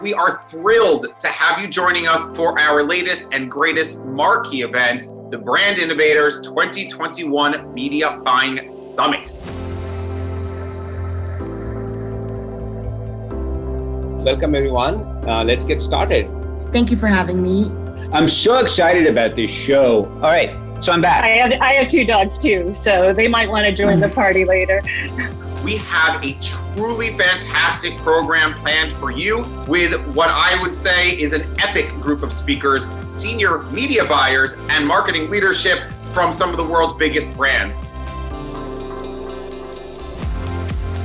We are thrilled to have you joining us for our latest and greatest marquee event, the Brand Innovators 2021 Media Buying Summit. Welcome, everyone. Let's get started. Thank you for having me. I'm so excited about this show. All right, so I'm back. I have two dogs too, so they might want to join the party later. We have a truly fantastic program planned for you with what I would say is an epic group of speakers, senior media buyers, and marketing leadership from some of the world's biggest brands.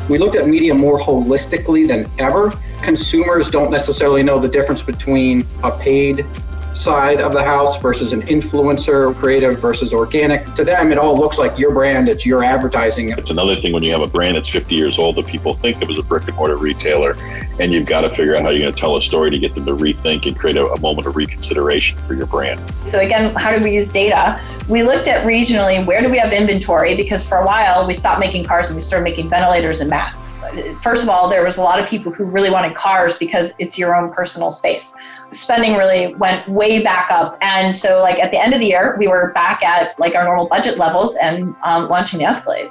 We looked at media more holistically than ever. Consumers don't necessarily know the difference between a paid side of the house versus an influencer, creative versus organic. To them, it all looks like your brand, it's your advertising. It's another thing when you have a brand that's 50 years old that people think of as a brick and mortar retailer, and you've got to figure out how you're going to tell a story to get them to rethink and create a moment of reconsideration for your brand. So again, how do we use data? We looked at regionally, where do we have inventory? Because for a while, we stopped making cars and we started making ventilators and masks. First of all, there was a lot of people who really wanted cars because it's your own personal space. Spending really went way back up. And so like at the end of the year, we were back at like our normal budget levels and launching the Escalade.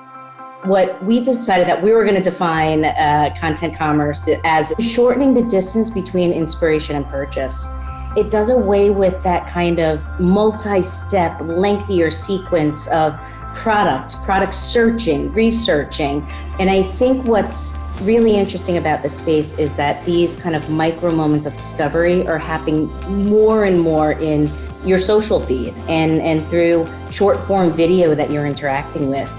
What we decided that we were going to define content commerce as shortening the distance between inspiration and purchase. It does away with that kind of multi-step, lengthier sequence of product searching, researching. And I think what's really interesting about this space is that these kind of micro moments of discovery are happening more and more in your social feed and through short form video that you're interacting with.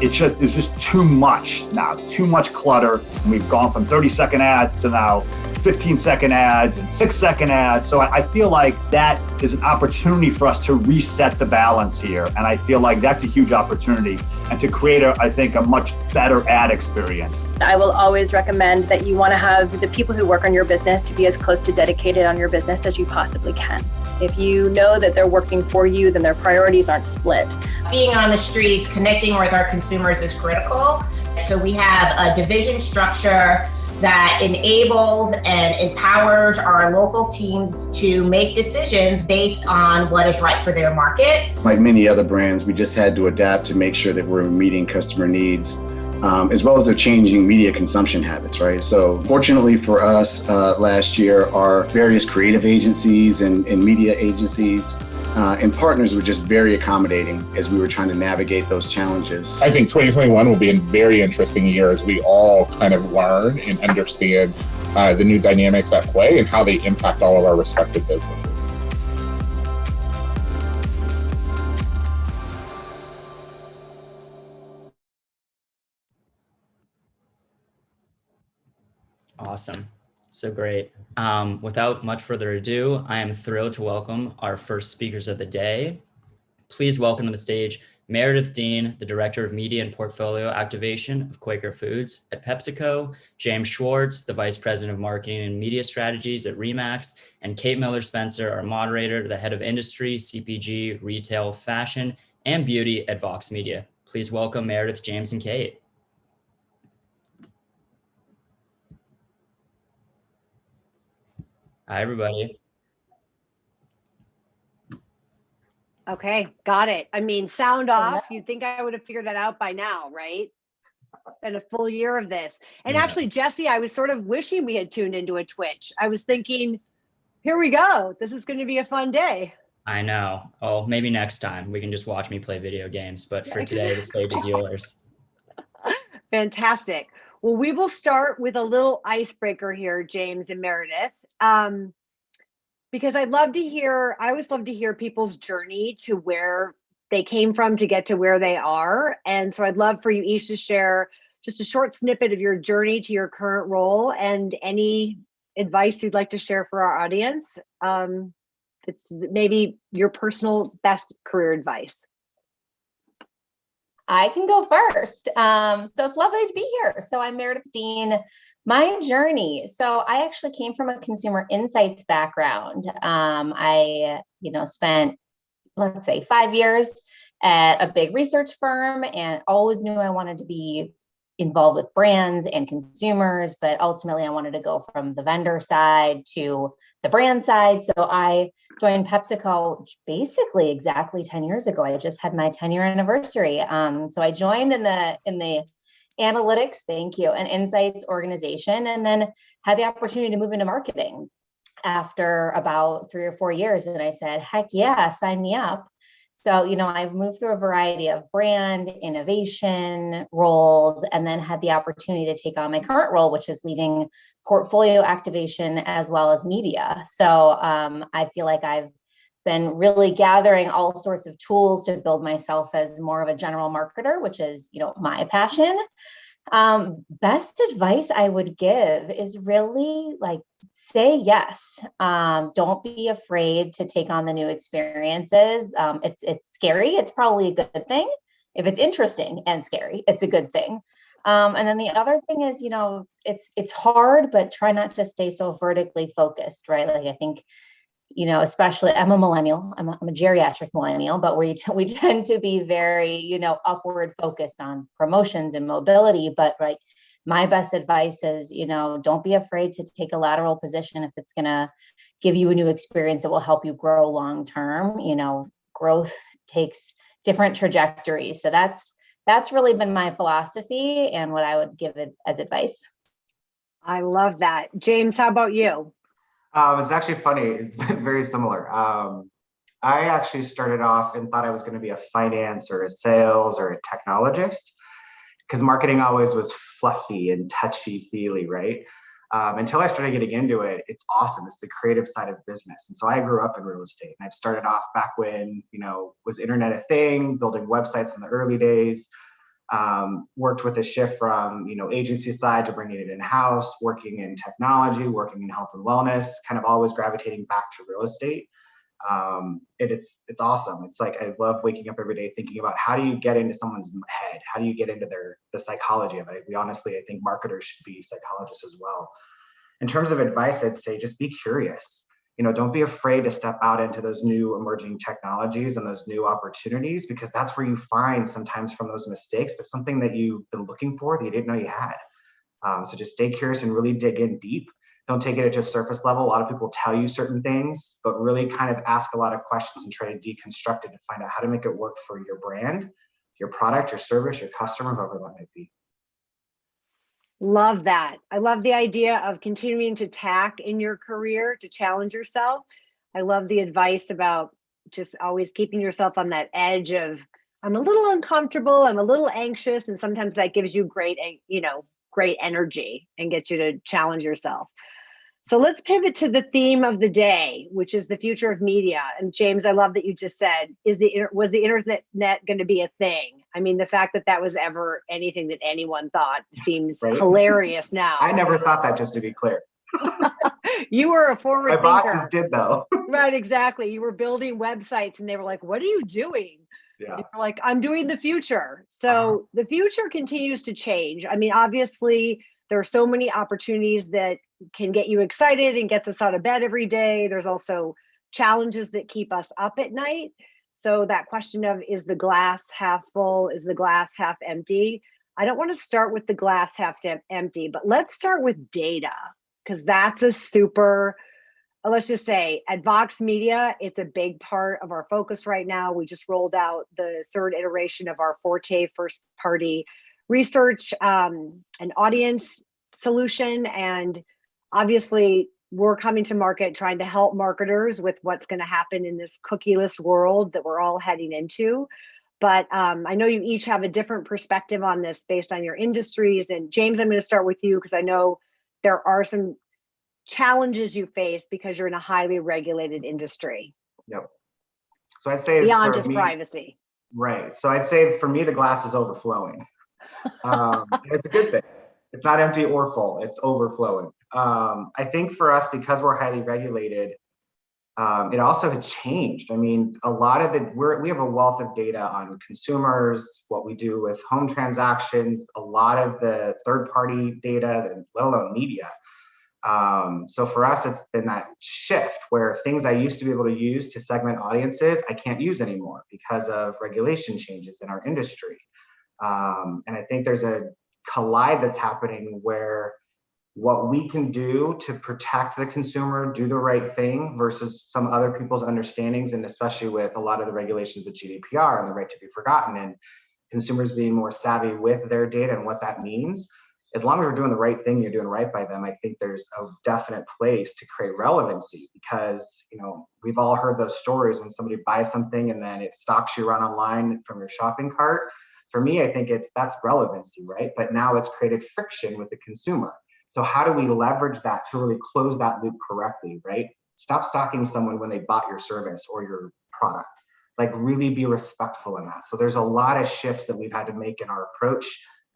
There's just too much now, too much clutter. And we've gone from 30-second ads to now 15-second ads and 6-second ads. So I feel like that is an opportunity for us to reset the balance here. And I feel like that's a huge opportunity and to create, I think, a much better ad experience. I will always recommend that you want to have the people who work on your business to be as close to dedicated on your business as you possibly can. If you know that they're working for you, then their priorities aren't split. Being on the streets, connecting with our consumers is critical. So we have a division structure that enables and empowers our local teams to make decisions based on what is right for their market. Like many other brands, we just had to adapt to make sure that we're meeting customer needs, as well as their changing media consumption habits, right? So fortunately for us, last year, our various creative agencies and media agencies and partners were just very accommodating as we were trying to navigate those challenges. I think 2021 will be a very interesting year as we all kind of learn and understand the new dynamics at play and how they impact all of our respective businesses. Awesome. So great. Without much further ado, I am thrilled to welcome our first speakers of the day. Please welcome to the stage Meredith Dean, the Director of Media and Portfolio Activation of Quaker Foods at PepsiCo, James Schwartz, the Vice President of Marketing and Media Strategies at Remax, and Kate Miller-Spencer, our moderator, the Head of Industry, CPG, Retail, Fashion, and Beauty at Vox Media. Please welcome Meredith, James, and Kate. Hi, everybody. Okay, got it. I mean, sound off. You'd think I would have figured that out by now, right? Been a full year of this. And actually, Jesse, I was sort of wishing we had tuned into a Twitch. I was thinking, here we go. This is going to be a fun day. I know. Oh, maybe next time we can just watch me play video games. But for today, the stage is yours. Fantastic. Well, we will start with a little icebreaker here, James and Meredith. Because I always love to hear people's journey to where they came from to get to where they are. And so I'd love for you each to share just a short snippet of your journey to your current role and any advice you'd like to share for our audience. It's maybe your personal best career advice. I can go first. So it's lovely to be here. So I'm Meredith Dean. My journey. So I actually came from a consumer insights background. I spent, let's say, 5 years at a big research firm and always knew I wanted to be involved with brands and consumers, but ultimately I wanted to go from the vendor side to the brand side. So I joined PepsiCo basically exactly 10 years ago. I just had my 10-year anniversary. So I joined in the analytics, thank you, and insights organization, and then had the opportunity to move into marketing after about 3 or 4 years. And I said, heck yeah, sign me up. So, I've moved through a variety of brand innovation roles, and then had the opportunity to take on my current role, which is leading portfolio activation as well as media. So I feel like I've been really gathering all sorts of tools to build myself as more of a general marketer, which is, my passion. Best advice I would give is really say yes. Don't be afraid to take on the new experiences. It's scary. It's probably a good thing. If it's interesting and scary, it's a good thing. And then the other thing is, it's hard, but try not to stay so vertically focused, right? I think, especially I'm a millennial, I'm a geriatric millennial, but we tend to be very, upward focused on promotions and mobility. But my best advice is, don't be afraid to take a lateral position if it's going to give you a new experience that will help you grow long term. Growth takes different trajectories. So that's really been my philosophy and what I would give it as advice. I love that. James, how about you? It's actually funny. It's very similar. I actually started off and thought I was going to be a finance or a sales or a technologist, because marketing always was fluffy and touchy-feely, right? Until I started getting into it, it's awesome. It's the creative side of business. And so I grew up in real estate, and I've started off back when, was internet a thing, building websites in the early days. Worked with a shift from, agency side to bringing it in-house, working in technology, working in health and wellness, kind of always gravitating back to real estate. It's awesome. It's I love waking up every day thinking about how do you get into someone's head? How do you get into the psychology of it? I think marketers should be psychologists as well. In terms of advice, I'd say just be curious. Don't be afraid to step out into those new emerging technologies and those new opportunities, because that's where you find sometimes from those mistakes, but something that you've been looking for that you didn't know you had. So just stay curious and really dig in deep. Don't take it at just surface level. A lot of people tell you certain things, but really kind of ask a lot of questions and try to deconstruct it to find out how to make it work for your brand, your product, your service, your customer, whoever that might be. Love that. I love the idea of continuing to tack in your career to challenge yourself. I love the advice about just always keeping yourself on that edge of, I'm a little uncomfortable, I'm a little anxious, and sometimes that gives you great energy and gets you to challenge yourself. So let's pivot to the theme of the day, which is the future of media. And James, I love that you just said, was the internet going to be a thing? I mean, the fact that was ever anything that anyone thought seems hilarious now. I never thought that, just to be clear. You were a forward thinker. My bosses did, though. Right, exactly. You were building websites and they were like, what are you doing? Yeah. You're like, I'm doing the future. So the future continues to change. I mean, obviously, there are so many opportunities that can get you excited and gets us out of bed every day. There's also challenges that keep us up at night. So that question of, is the glass half full? Is the glass half empty? I don't want to start with the glass half empty, but let's start with data, because that's a super, let's just say at Vox Media, it's a big part of our focus right now. We just rolled out the third iteration of our Forte first party research and audience solution. And obviously we're coming to market trying to help marketers with what's going to happen in this cookieless world that we're all heading into. But I know you each have a different perspective on this based on your industries. And James, I'm going to start with you because I know there are some challenges you face because you're in a highly regulated industry. Yep. So I'd say beyond just privacy. Right. So I'd say for me, the glass is overflowing. It's a good thing. It's not empty or full, it's overflowing. I think for us, because we're highly regulated, it also had changed. I mean, a lot of we have a wealth of data on consumers, what we do with home transactions, a lot of the third-party data, let alone media. So for us, it's been that shift where things I used to be able to use to segment audiences, I can't use anymore because of regulation changes in our industry. And I think there's a collide that's happening where what we can do to protect the consumer, do the right thing versus some other people's understandings, and especially with a lot of the regulations with GDPR and the right to be forgotten and consumers being more savvy with their data and what that means. As long as we're doing the right thing, you're doing right by them, I think there's a definite place to create relevancy, because, you know, we've all heard those stories when somebody buys something and then it stalks you around online from your shopping cart. For me, I think that's relevancy, right? But now it's created friction with the consumer. So how do we leverage that to really close that loop correctly, right? Stop stalking someone when they bought your service or your product. Like, really be respectful in that. So there's a lot of shifts that we've had to make in our approach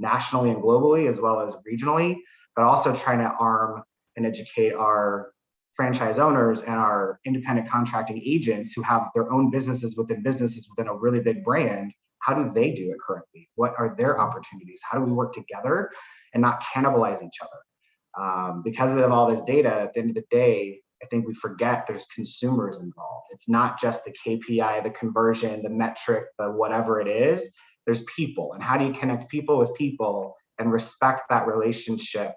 nationally and globally, as well as regionally, but also trying to arm and educate our franchise owners and our independent contracting agents who have their own businesses within a really big brand. How do they do it correctly? What are their opportunities? How do we work together and not cannibalize each other? Because of all this data, at the end of the day, I think we forget there's consumers involved. It's not just the KPI, the conversion, the metric, the whatever it is. There's people, and how do you connect people with people and respect that relationship?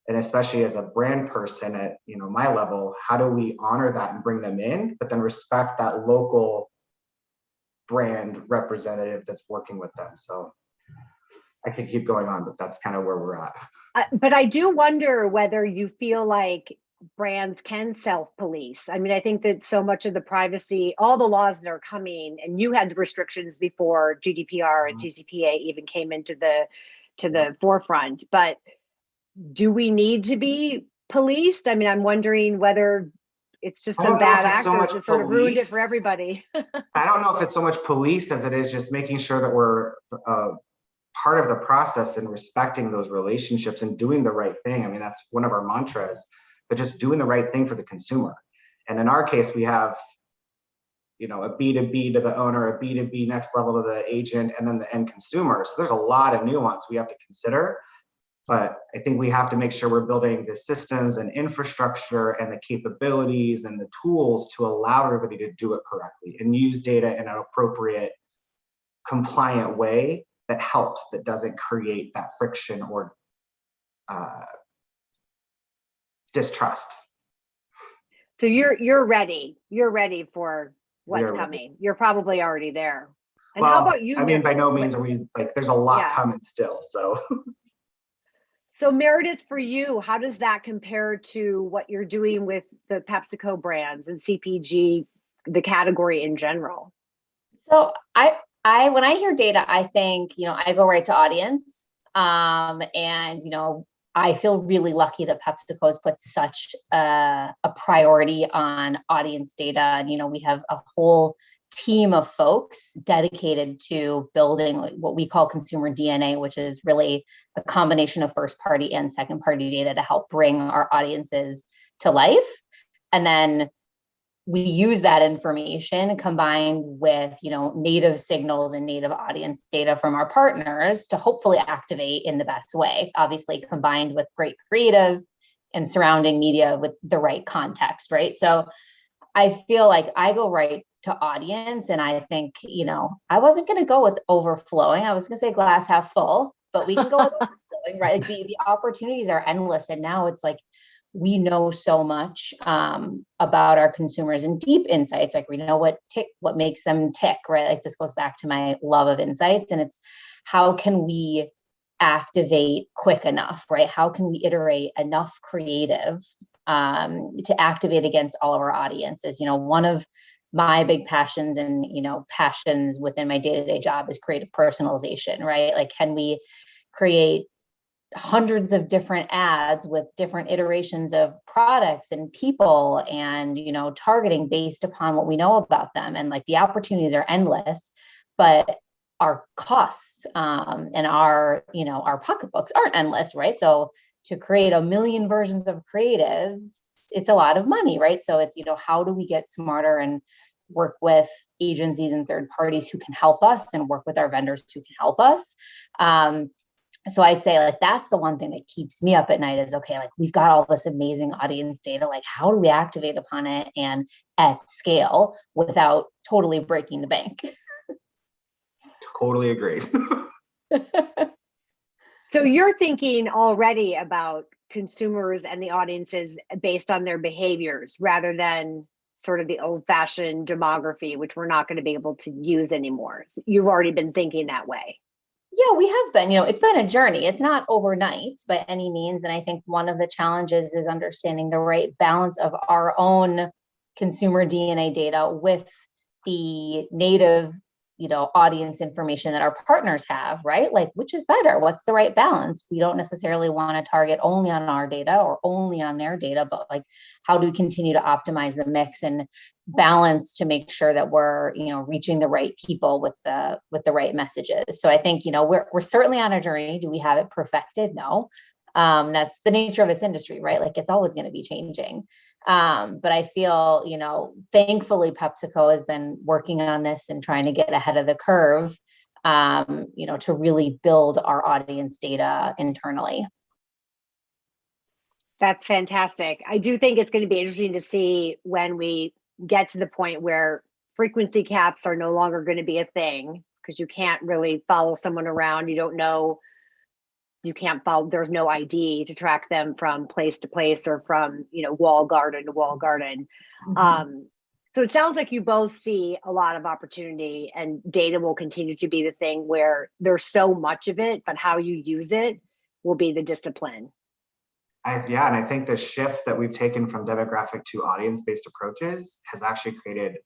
And especially as a brand person at, you know, my level, how do we honor that and bring them in, but then respect that local brand representative that's working with them? So I could keep going on, but that's kind of where we're at. But I do wonder whether you feel like brands can self-police. I mean, I think that so much of the privacy, all the laws that are coming, and you had the restrictions before GDPR and CCPA even came into the forefront, but do we need to be policed? I mean, I'm wondering whether it's just some bad actors that sort of ruined it for everybody. I don't know if it's so much police as it is just making sure that we're part of the process and respecting those relationships and doing the right thing. I mean, that's one of our mantras, but just doing the right thing for the consumer. And in our case, we have, you know, a B2B to the owner, a B2B next level to the agent, and then the end consumer. So there's a lot of nuance we have to consider, but I think we have to make sure we're building the systems and infrastructure and the capabilities and the tools to allow everybody to do it correctly and use data in an appropriate, compliant way that helps, that doesn't create that friction or distrust. So you're ready for what's coming. You're probably already there. And well, how about you? I mean, by no means are we, like, there's a lot coming still. So Meredith, for you, how does that compare to what you're doing with the PepsiCo brands and CPG, the category in general? So when I hear data, I think, you know, I go right to audience. And, you know, I feel really lucky that PepsiCo has put such a priority on audience data. And, you know, we have a whole team of folks dedicated to building what we call consumer DNA, which is really a combination of first party and second party data to help bring our audiences to life. And then we use that information combined with, you know, native signals and native audience data from our partners to hopefully activate in the best way, obviously combined with great creative and surrounding media with the right context, right? So I feel like I go right to audience, and I think, you know, I wasn't going to go with overflowing. I was going to say glass half full, but we can go with overflowing, right? The opportunities are endless. And now it's like, we know so much about our consumers and deep insights. Like, we know what makes them tick, right? Like, this goes back to my love of insights, and it's how can we activate quick enough, right? How can we iterate enough creative to activate against all of our audiences? You know, one of my big passions and, you know, passions within my day-to-day job is creative personalization, right? Like, can we create hundreds of different ads with different iterations of products and people and, you know, targeting based upon what we know about them? And like, the opportunities are endless, but our costs and our, you know, our pocketbooks aren't endless, right? So to create a million versions of creatives, it's a lot of money, right? So it's, you know, how do we get smarter and work with agencies and third parties who can help us and work with our vendors who can help us? So I say, like, that's the one thing that keeps me up at night is, okay, like, we've got all this amazing audience data. Like, how do we activate upon it and at scale without totally breaking the bank? Totally agree. So you're thinking already about consumers and the audiences based on their behaviors rather than sort of the old-fashioned demography, which we're not going to be able to use anymore. So you've already been thinking that way. Yeah, we have been, it's been a journey. It's not overnight by any means. And I think one of the challenges is understanding the right balance of our own consumer DNA data with the native, audience information that our partners have, right? Like, which is better? What's the right balance? We don't necessarily want to target only on our data or only on their data, but like, how do we continue to optimize the mix and balance to make sure that we're, reaching the right people with the right messages? So I think, we're certainly on a journey. Do we have it perfected? No. That's the nature of this industry, right? Like, it's always going to be changing. But I feel, thankfully PepsiCo has been working on this and trying to get ahead of the curve, to really build our audience data internally. That's fantastic. I do think it's going to be interesting to see when we get to the point where frequency caps are no longer going to be a thing, because you can't really follow someone around. You don't know. You can't follow, there's no ID to track them from place to place or from, wall garden to wall garden. Mm-hmm. So it sounds like you both see a lot of opportunity, and data will continue to be the thing where there's so much of it, but how you use it will be the discipline. And I think the shift that we've taken from demographic to audience-based approaches has actually created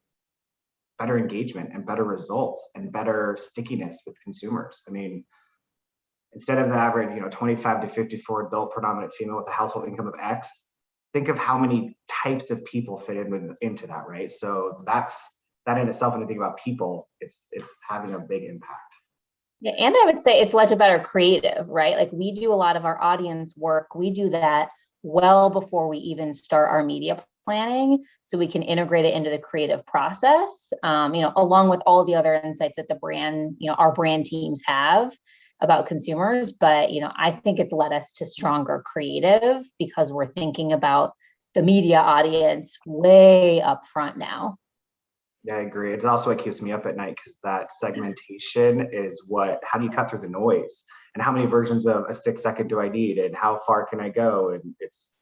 better engagement and better results and better stickiness with consumers. I mean, instead of the average, 25 to 54 adult predominant female with a household income of X, think of how many types of people fit into that, right? So that in itself, when you think about people, it's having a big impact. Yeah, and I would say it's led to better creative, right? Like, we do a lot of our audience work. We do that well before we even start our media planning, so we can integrate it into the creative process, along with all the other insights that the brand, our brand teams have about consumers. But, I think it's led us to stronger creative because we're thinking about the media audience way up front now. Yeah, I agree. It's also what keeps me up at night, because that segmentation is how do you cut through the noise, and how many versions of a 6 second do I need, and how far can I go? And it's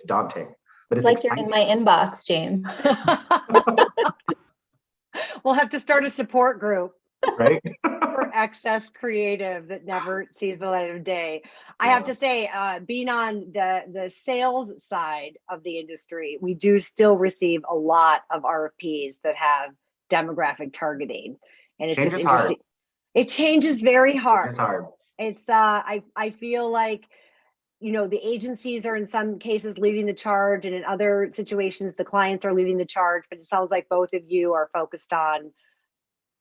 daunting, but it's like exciting. You're in my inbox, James. We'll have to start a support group. Right. For excess creative that never sees the light of day. I have to say, being on the sales side of the industry, we do still receive a lot of RFPs that have demographic targeting, and it's just interesting. Hard. It changes very hard. It's hard. It's I feel like, the agencies are in some cases leading the charge, and in other situations the clients are leading the charge. But it sounds like both of you are focused on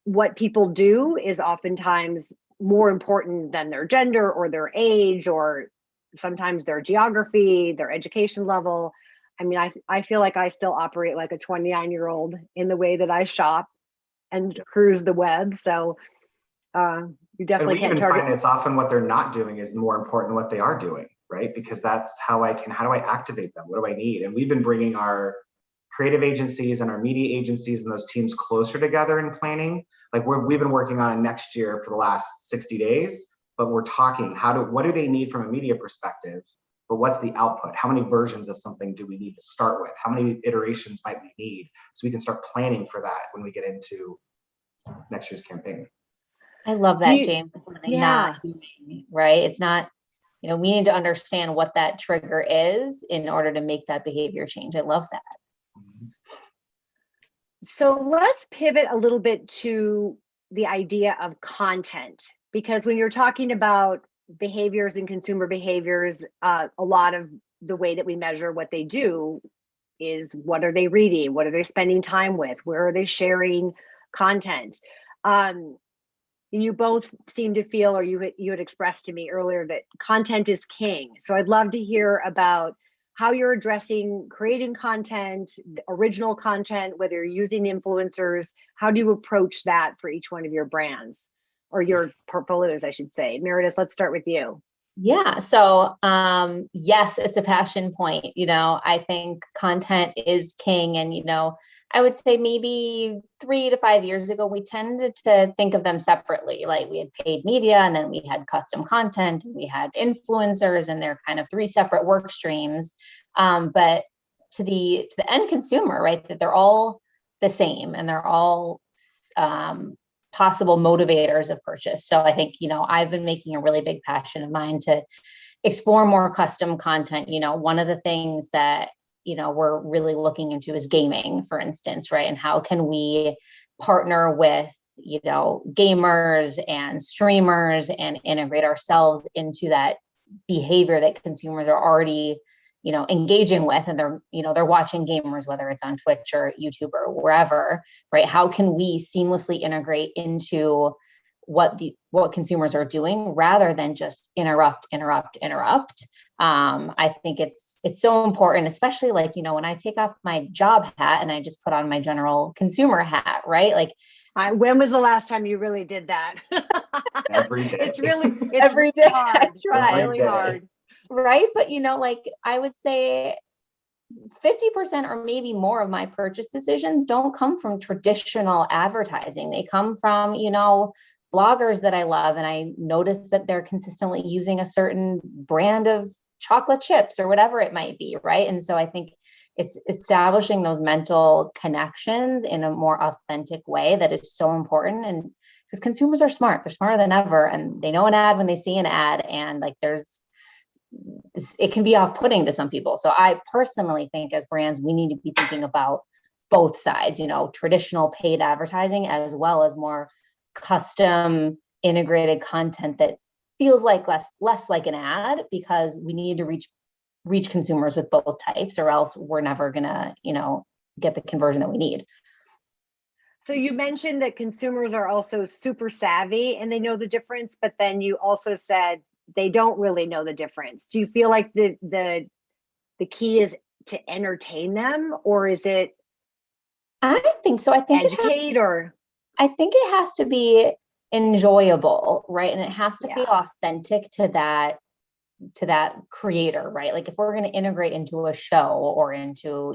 what people do is oftentimes more important than their gender or their age, or sometimes their geography, their education level. I mean, I feel like I still operate like a 29-year-old in the way that I shop and cruise the web. So you definitely can't target. Find it's often what they're not doing is more important than what they are doing, right? Because that's how do I activate them? What do I need? And we've been bringing our creative agencies and our media agencies and those teams closer together in planning. Like, we've been working on next year for the last 60 days, but we're talking what do they need from a media perspective, but what's the output? How many versions of something do we need to start with? How many iterations might we need? So we can start planning for that when we get into next year's campaign. I love that, James. Not doing, right? It's not, we need to understand what that trigger is in order to make that behavior change. I love that. So let's pivot a little bit to the idea of content, because when you're talking about behaviors and consumer behaviors, a lot of the way that we measure what they do is what are they reading? What are they spending time with? Where are they sharing content? You both seem to feel, or you had expressed to me earlier, that content is king. So I'd love to hear about how you're addressing creating content, original content, whether you're using influencers. How do you approach that for each one of your brands? or your portfolios, I should say. Meredith, let's start with you. Yeah. So, yes, it's a passion point. I think content is king. And, I would say maybe 3 to 5 years ago, we tended to think of them separately. Like we had paid media and then we had custom content, and we had influencers, and they're kind of 3 separate work streams. But to the end consumer, right, that they're all the same and they're all possible motivators of purchase. So I think, I've been making a really big passion of mine to explore more custom content. One of the things that, we're really looking into is gaming, for instance, right? And how can we partner with, gamers and streamers and integrate ourselves into that behavior that consumers are already, engaging with, and they're watching gamers, whether it's on Twitch or YouTube or wherever, right? How can we seamlessly integrate into what consumers are doing rather than just interrupt? I think it's so important, especially like, when I take off my job hat and I just put on my general consumer hat, right? Like, when was the last time you really did that? Every day. It's every day. Hard. That's right. Really hard. Right. But, like I would say 50% or maybe more of my purchase decisions don't come from traditional advertising. They come from, bloggers that I love. And I notice that they're consistently using a certain brand of chocolate chips or whatever it might be. Right. And so I think it's establishing those mental connections in a more authentic way that is so important. And because consumers are smart, they're smarter than ever. And they know an ad when they see an ad. And like it can be off-putting to some people. So I personally think as brands, we need to be thinking about both sides, traditional paid advertising as well as more custom integrated content that feels like less like an ad, because we need to reach consumers with both types, or else we're never gonna, get the conversion that we need. So you mentioned that consumers are also super savvy and they know the difference, but then you also said they don't really know the difference. Do you feel like the key is to entertain them, or is it? I think so. I think I think it has to be enjoyable, right? And it has to feel authentic to that creator, right? Like if we're going to integrate into a show or into,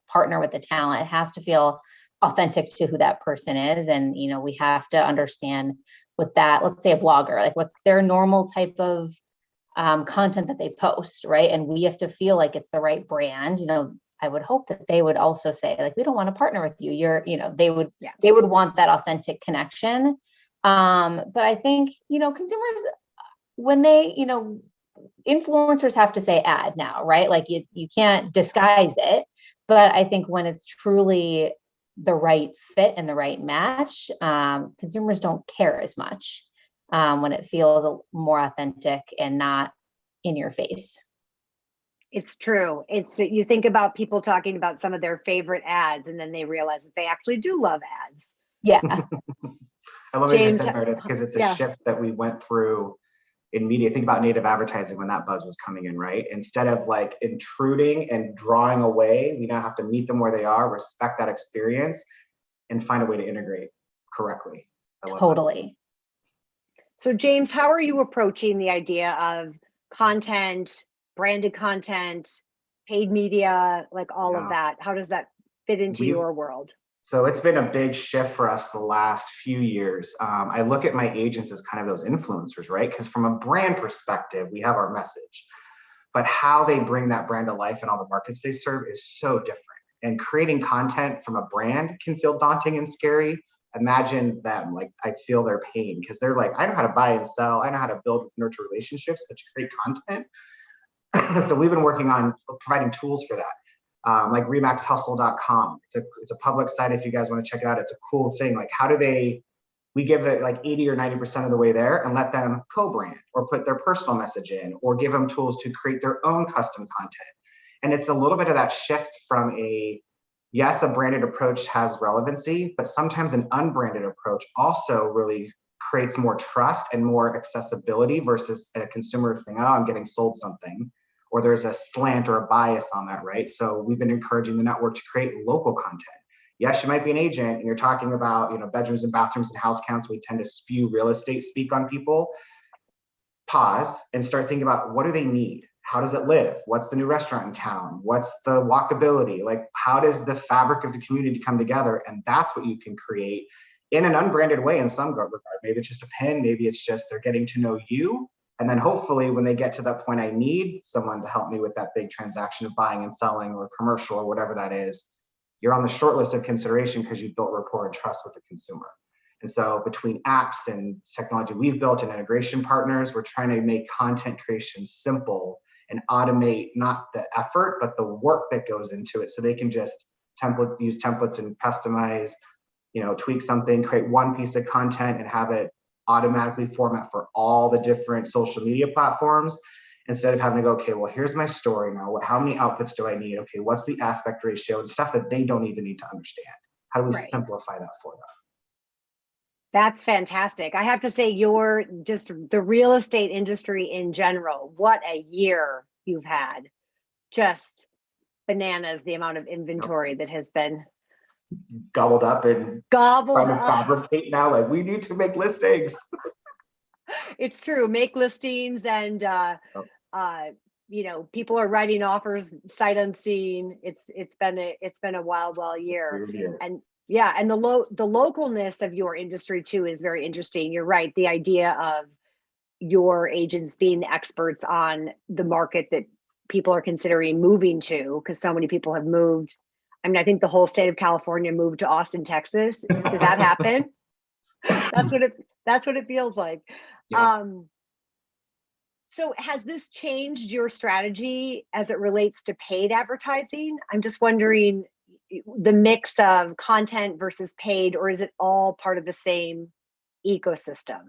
partner with the talent, it has to feel authentic to who that person is. And, we have to understand with that, let's say a blogger, like what's their normal type of content that they post, right? And we have to feel like it's the right brand. I would hope that they would also say, like, we don't want to partner with you. They would want that authentic connection. But I think, consumers, when they, influencers have to say ad now, right? Like you can't disguise it. But I think when it's truly the right fit and the right match, consumers don't care as much when it feels more authentic and not in your face. It's true. You think about people talking about some of their favorite ads, and then they realize that they actually do love ads. Yeah. I love it you said, Meredith, because it's a shift that we went through in media. Think about native advertising when that buzz was coming in, right? Instead of like intruding and drawing away, we now have to meet them where they are, respect that experience, and find a way to integrate correctly. I love totally. That. So James, how are you approaching the idea of content, branded content, paid media, like all of that? How does that fit into your world? So it's been a big shift for us the last few years. I look at my agents as kind of those influencers, right? Because from a brand perspective, we have our message, but how they bring that brand to life in all the markets they serve is so different. And creating content from a brand can feel daunting and scary. Imagine them, like I feel their pain because they're like, I know how to buy and sell. I know how to build, nurture relationships, but to create content. So we've been working on providing tools for that. Like remaxhustle.com. It's a public site if you guys want to check it out. It's a cool thing. Like we give it like 80 or 90% of the way there and let them co-brand or put their personal message in or give them tools to create their own custom content. And it's a little bit of that shift from yes, a branded approach has relevancy, but sometimes an unbranded approach also really creates more trust and more accessibility versus a consumer saying, oh, I'm getting sold something. Or there's a slant or a bias on that, right? So we've been encouraging the network to create local content. Yes, you might be an agent and you're talking about, bedrooms and bathrooms and house counts. We tend to spew real estate speak on people. Pause and start thinking about, what do they need? How does it live? What's the new restaurant in town? What's the walkability? Like, how does the fabric of the community come together? And that's what you can create in an unbranded way in some regard. Maybe it's just a pin, maybe it's just they're getting to know you. And then hopefully when they get to that point, I need someone to help me with that big transaction of buying and selling or commercial or whatever that is. You're on the short list of consideration because you built rapport and trust with the consumer. And so between apps and technology we've built and integration partners, we're trying to make content creation simple and automate not the effort, but the work that goes into it. So they can just use templates and customize, tweak something, create one piece of content and have it automatically format for all the different social media platforms, instead of having to go, okay, well, here's my story now. How many outputs do I need? Okay, what's the aspect ratio and stuff that they don't even need to understand? How do we simplify that for them? That's fantastic. I have to say, just the real estate industry in general, what a year you've had. Just bananas, the amount of inventory that has been gobbled up and trying to fabricate now. Like, we need to make listings. It's true. Make listings and people are writing offers sight unseen. It's been a wild year. And yeah, and the localness of your industry too is very interesting. You're right. The idea of your agents being the experts on the market that people are considering moving to, because so many people have moved. I mean, I think the whole state of California moved to Austin, Texas. Did that happen? That's what it feels like. Yeah. So has this changed your strategy as it relates to paid advertising? I'm just wondering, the mix of content versus paid, or is it all part of the same ecosystem?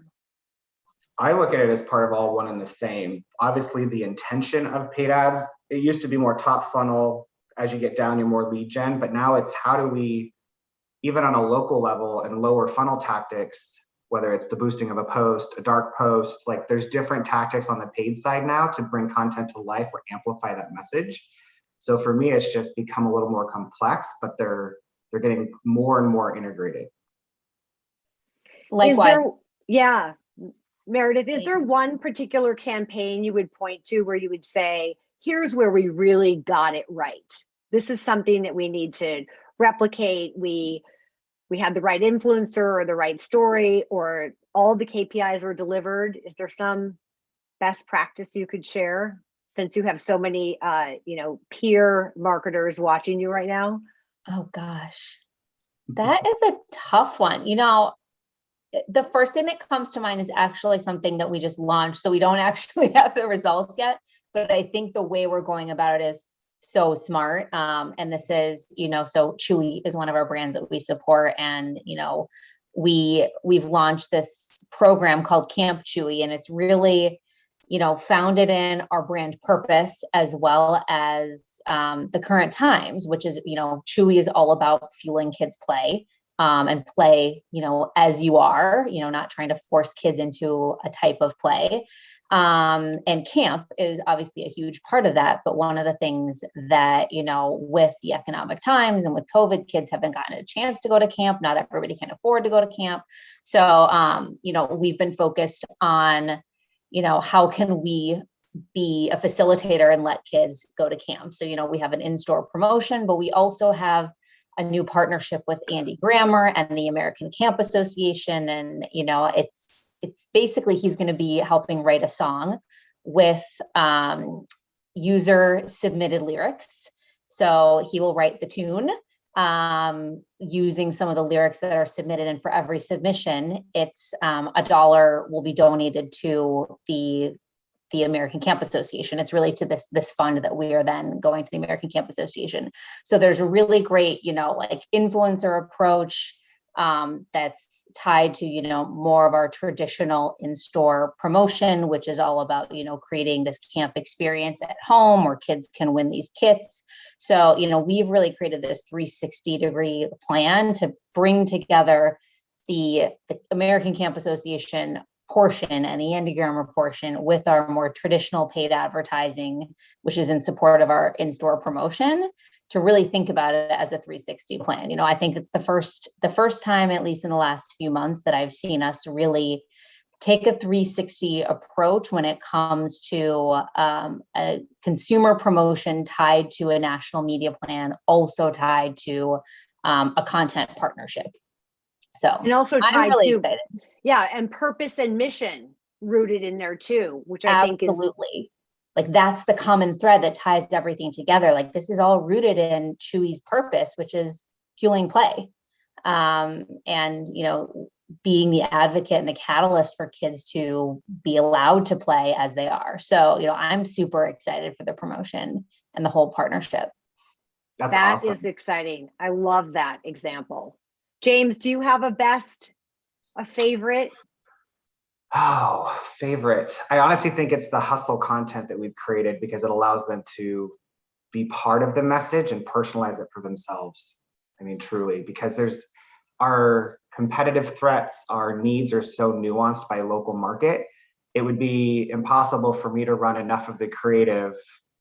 I look at it as part of all one and the same. Obviously, the intention of paid ads, it used to be more top funnel. As you get down, you're more lead gen, but now it's how do we, even on a local level and lower funnel tactics, whether it's the boosting of a post, a dark post, like there's different tactics on the paid side now to bring content to life or amplify that message. So for me, it's just become a little more complex, but they're getting more and more integrated. Likewise. Meredith, is there one particular campaign you would point to where you would say, here's where we really got it right? This is something that we need to replicate. We had the right influencer or the right story, or all the KPIs were delivered. Is there some best practice you could share, since you have so many peer marketers watching you right now? Oh gosh, that is a tough one. The first thing that comes to mind is actually something that we just launched. So we don't actually have the results yet, but I think the way we're going about it is so smart. And this is, so Chewy is one of our brands that we support. And, we've launched this program called Camp Chewy, and it's really, founded in our brand purpose as well as the current times, which is, Chewy is all about fueling kids' play. And play, as you are, not trying to force kids into a type of play. And camp is obviously a huge part of that. But one of the things that, with the economic times and with COVID, kids haven't gotten a chance to go to camp. Not everybody can afford to go to camp. So, we've been focused on, how can we be a facilitator and let kids go to camp? So, we have an in-store promotion, but we also have a new partnership with Andy Grammer and the American Camp Association. And, it's basically, he's going to be helping write a song with user submitted lyrics. So he will write the tune using some of the lyrics that are submitted. And for every submission, it's $1 will be donated to the American Camp Association. It's really to this fund that we are then going to the American Camp Association. So there's a really great, influencer approach that's tied to, more of our traditional in-store promotion, which is all about, creating this camp experience at home where kids can win these kits. So, we've really created this 360-degree plan to bring together the American Camp Association portion and the Andigrammer portion with our more traditional paid advertising, which is in support of our in-store promotion, to really think about it as a 360 plan. You know, I think it's the first time, at least in the last few months, that I've seen us really take a 360 approach when it comes to a consumer promotion tied to a national media plan, also tied to a content partnership. So, and also tied I'm really to, excited. Yeah, and purpose and mission rooted in there too, which I think is absolutely, like, that's the common thread that ties everything together. Like, this is all rooted in Chewy's purpose, which is fueling play, and, you know, being the advocate and the catalyst for kids to be allowed to play as they are. So, you know, I'm super excited for the promotion and the whole partnership. That awesome. is exciting. I love that example. James, do you have a favorite? Oh, favorite. I honestly think it's the hustle content that we've created, because it allows them to be part of the message and personalize it for themselves. I mean, truly, because there's our competitive threats, our needs are so nuanced by local market. It would be impossible for me to run enough of the creative,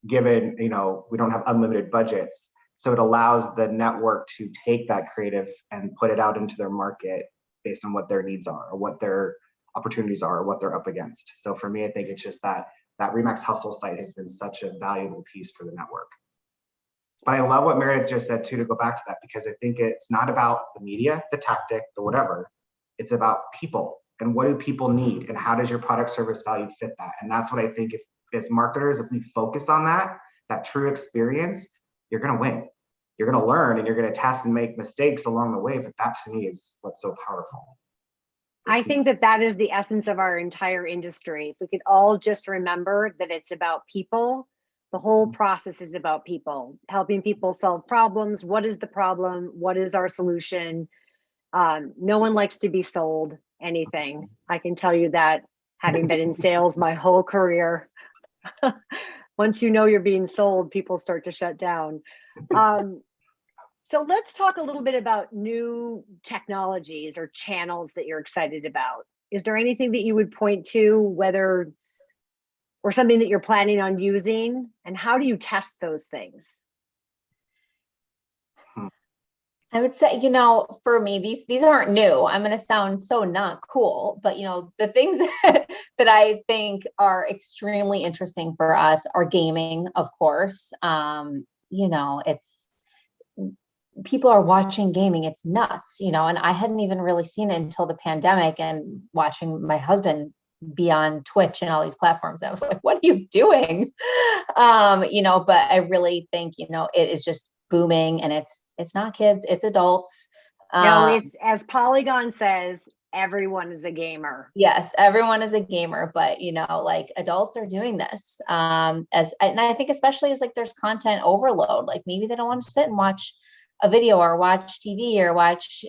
given, you know, we don't have unlimited budgets. So it allows the network to take that creative and put it out into their market based on what their needs are, or what their opportunities are, or what they're up against. So for me, I think it's just that RE/MAX Hustle site has been such a valuable piece for the network. But I love what Meredith just said too, to go back to that, because I think it's not about the media, the tactic, the whatever. It's about people, and what do people need, and how does your product service value fit that? And that's what I think, if as marketers, if we focus on that true experience, you're going to win. You're going to learn, and you're going to test and make mistakes along the way. But that to me is what's so powerful. I think that is the essence of our entire industry. If we could all just remember that it's about people, the whole process is about people, helping people solve problems. What is the problem? What is our solution? No one likes to be sold anything. I can tell you that, having been in sales my whole career. Once you know you're being sold, people start to shut down. So let's talk a little bit about new technologies or channels that you're excited about. Is there anything that you would point to, whether, or something that you're planning on using, and how do you test those things? I would say, you know, for me, these aren't new. I'm going to sound so not cool, but, you know, the things that I think are extremely interesting for us are gaming, of course. You know, people are watching gaming. It's nuts, you know, and I hadn't even really seen it until the pandemic, and watching my husband be on Twitch and all these platforms. I was like, what are you doing? You know, but I really think, you know, it is just booming, and it's not kids, it's adults. No, it's, as Polygon says, everyone is a gamer. Yes, everyone is a gamer, but, you know, like, adults are doing this. And I think especially as, like, there's content overload, like maybe they don't want to sit and watch a video or watch TV or watch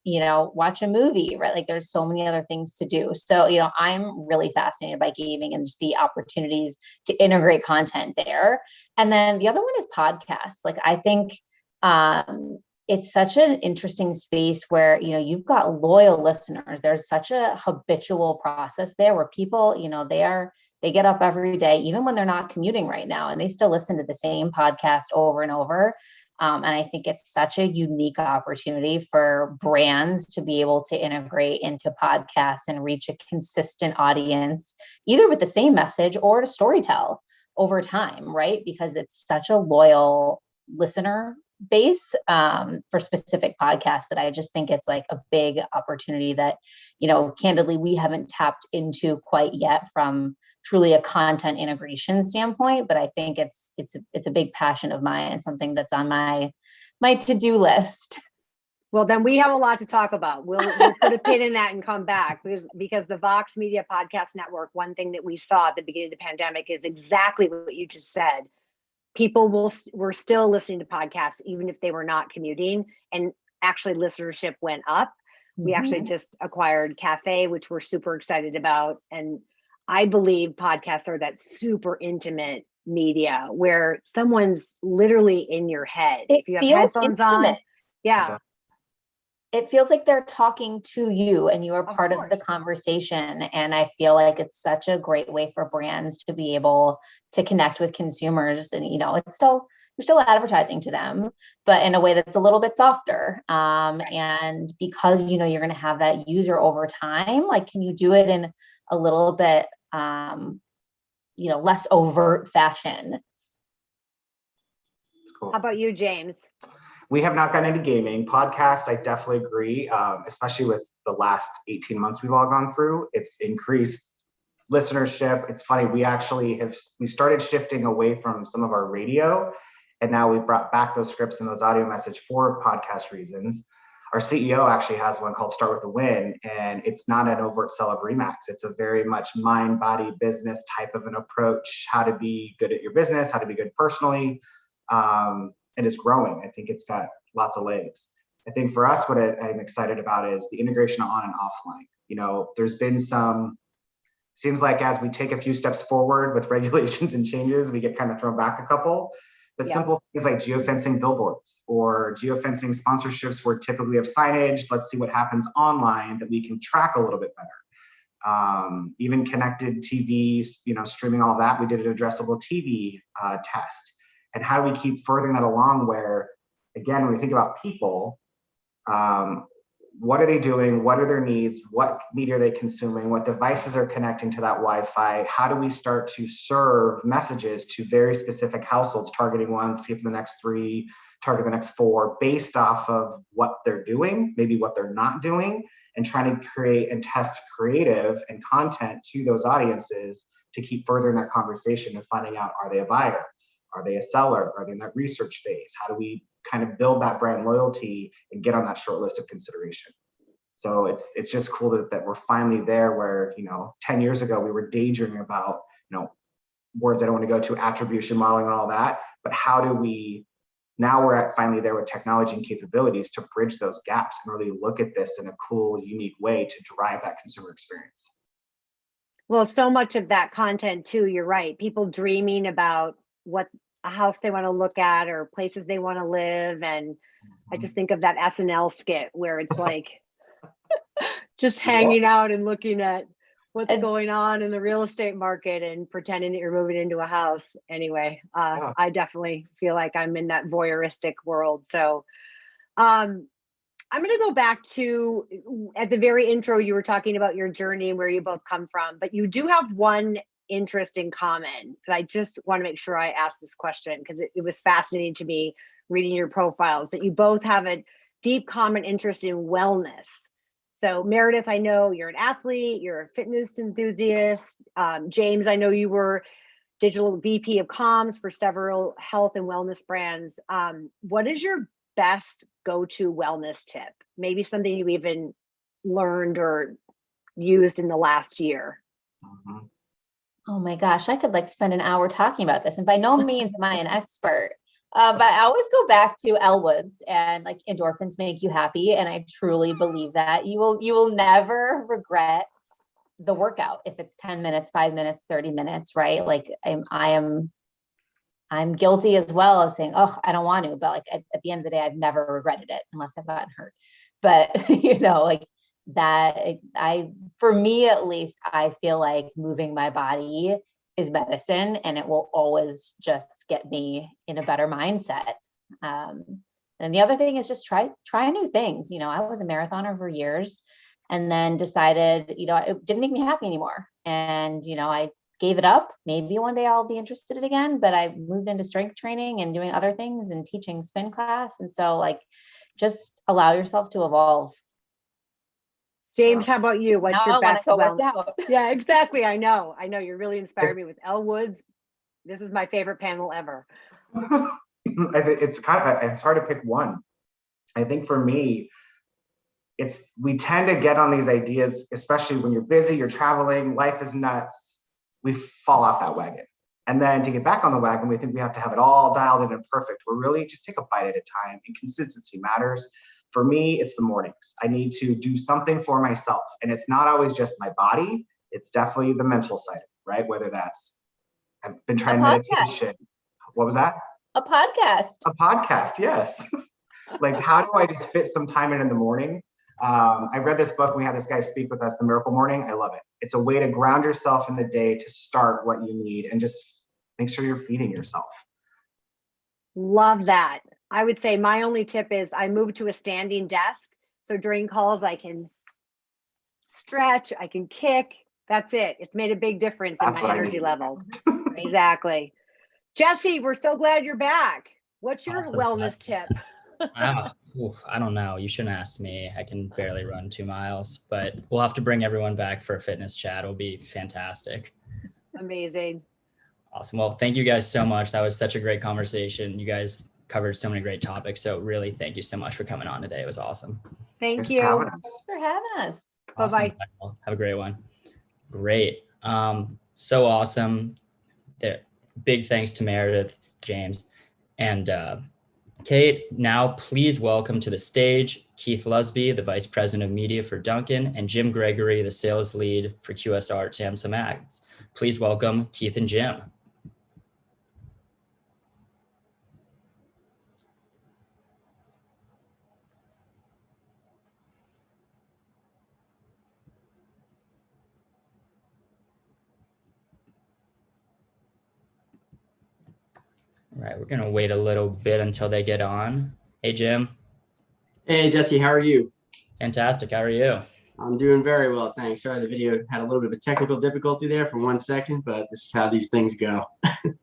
watch a movie, right? Like, there's so many other things to do. So, you know, I'm really fascinated by gaming and just the opportunities to integrate content there. And then the other one is podcasts. Like, I think it's such an interesting space where, you know, you've got loyal listeners. There's such a habitual process there where people, you know, they get up every day, even when they're not commuting right now, and they still listen to the same podcast over and over. And I think it's such a unique opportunity for brands to be able to integrate into podcasts and reach a consistent audience, either with the same message or to storytell over time, right? Because it's such a loyal listener base for specific podcasts that I just think it's like a big opportunity that, you know, candidly, we haven't tapped into quite yet from truly a content integration standpoint. But I think it's a big passion of mine and something that's on my to-do list. Well, then we have a lot to talk about. We'll put a pin in that and come back, because the Vox Media Podcast Network, one thing that we saw at the beginning of the pandemic is exactly what you just said. People were still listening to podcasts, even if they were not commuting, and actually listenership went up. We actually just acquired Cafe, which we're super excited about. And I believe podcasts are that super intimate media where someone's literally in your head. It if you have feels headphones intimate. on, yeah. it feels like they're talking to you and you are part of the conversation. And I feel like it's such a great way for brands to be able to connect with consumers. And, it's you're still advertising to them, but in a way that's a little bit softer. And because, you're going to have that user over time, like, can you do it in a little bit, less overt fashion? Cool. How about you, James? We have not gotten into gaming. Podcasts, I definitely agree, especially with the last 18 months we've all gone through. It's increased listenership. It's funny, we started shifting away from some of our radio, and now we've brought back those scripts and those audio message for podcast reasons. Our CEO actually has one called Start With a Win, and it's not an overt sell of Remax. It's a very much mind, body, business type of an approach, how to be good at your business, how to be good personally. And it's growing. I think it's got lots of legs. I think for us, what I'm excited about is the integration on and offline. There's been seems like as we take a few steps forward with regulations and changes, we get kind of thrown back a couple. But simple things like geofencing billboards or geofencing sponsorships where typically we have signage. Let's see what happens online that we can track a little bit better. Even connected TVs, streaming all that. We did an addressable TV test. And how do we keep furthering that along where, again, when we think about people, what are they doing? What are their needs? What media are they consuming? What devices are connecting to that Wi-Fi? How do we start to serve messages to very specific households, targeting one, skip the next 3, target the next 4, based off of what they're doing, maybe what they're not doing, and trying to create and test creative and content to those audiences to keep furthering that conversation and finding out, are they a buyer? Are they a seller? Are they in that research phase? How do we kind of build that brand loyalty and get on that short list of consideration? So it's just cool that we're finally there where, 10 years ago, we were daydreaming about, words I don't want to go to, attribution modeling and all that. But how do we, now we're finally there with technology and capabilities to bridge those gaps and really look at this in a cool, unique way to drive that consumer experience. Well, so much of that content too, you're right. People dreaming about what a house they want to look at or places they want to live. And I just think of that SNL skit where it's like just hanging out and looking at what's going on in the real estate market and pretending that you're moving into a house. Anyway, I definitely feel like I'm in that voyeuristic world. So I'm going to go back to, at the very intro, you were talking about your journey and where you both come from, but you do have one interest in common. But I just want to make sure I ask this question because it was fascinating to me reading your profiles, that you both have a deep common interest in wellness. So Meredith, I know you're an athlete, you're a fitness enthusiast. James, I know you were digital VP of comms for several health and wellness brands. What is your best go-to wellness tip? Maybe something you even learned or used in the last year. Mm-hmm. Oh my gosh, I could spend an hour talking about this. And by no means am I an expert, but I always go back to Elle Woods and endorphins make you happy. And I truly believe that you will never regret the workout if it's 10 minutes, 5 minutes, 30 minutes, right? I'm guilty as well as saying, oh, I don't want to, but at the end of the day, I've never regretted it unless I've gotten hurt. But for me at least, I feel like moving my body is medicine and it will always just get me in a better mindset. And the other thing is just try new things. I was a marathoner for years and then decided, it didn't make me happy anymore. And, I gave it up. Maybe one day I'll be interested again, but I moved into strength training and doing other things and teaching spin class. And so just allow yourself to evolve. James, how about you? What's your best wellness? Yeah, exactly. I know. You're really inspired me with Elle Woods. This is my favorite panel ever. I think it's hard to pick one. I think for me, we tend to get on these ideas, especially when you're busy, you're traveling, life is nuts. We fall off that wagon. And then to get back on the wagon, we think we have to have it all dialed in and perfect. We're really just take a bite at a time, and consistency matters. For me, it's the mornings. I need to do something for myself. And it's not always just my body. It's definitely the mental side, right? Whether that's, I've been trying meditation. What was that? A podcast. A podcast, yes. Like, how do I just fit some time in the morning? I read this book. We had this guy speak with us, The Miracle Morning. I love it. It's a way to ground yourself in the day to start what you need and just make sure you're feeding yourself. Love that. I would say my only tip is I moved to a standing desk. So during calls, I can stretch, I can kick. That's it. It's made a big difference in my energy level. Exactly. Jesse, we're so glad you're back. What's your wellness tip? Wow. Oof, I don't know. You shouldn't ask me. I can barely run 2 miles, but we'll have to bring everyone back for a fitness chat. It'll be fantastic. Amazing. Awesome. Well, thank you guys so much. That was such a great conversation. You guys covered so many great topics. So really, thank you so much for coming on today. It was awesome. Thank you. Thanks for having us. Awesome. Bye-bye. Have a great one. Great. So awesome. Big thanks to Meredith, James, and Kate. Now, please welcome to the stage Keith Lusby, the Vice President of Media for Dunkin', and Jim Gregory, the Sales Lead for QSR at Samsung Ads. Please welcome Keith and Jim. All right, we're gonna wait a little bit until they get on. Hey, Jim. Hey, Jesse, how are you? Fantastic, how are you? I'm doing very well, thanks. Sorry, the video had a little bit of a technical difficulty there for 1 second, but this is how these things go.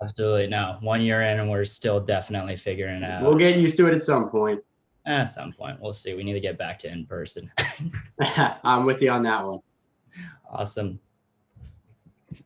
Absolutely, no. 1 year in and we're still definitely figuring it out. We'll get used to it at some point. At some point, we'll see. We need to get back to in person. I'm with you on that one. Awesome.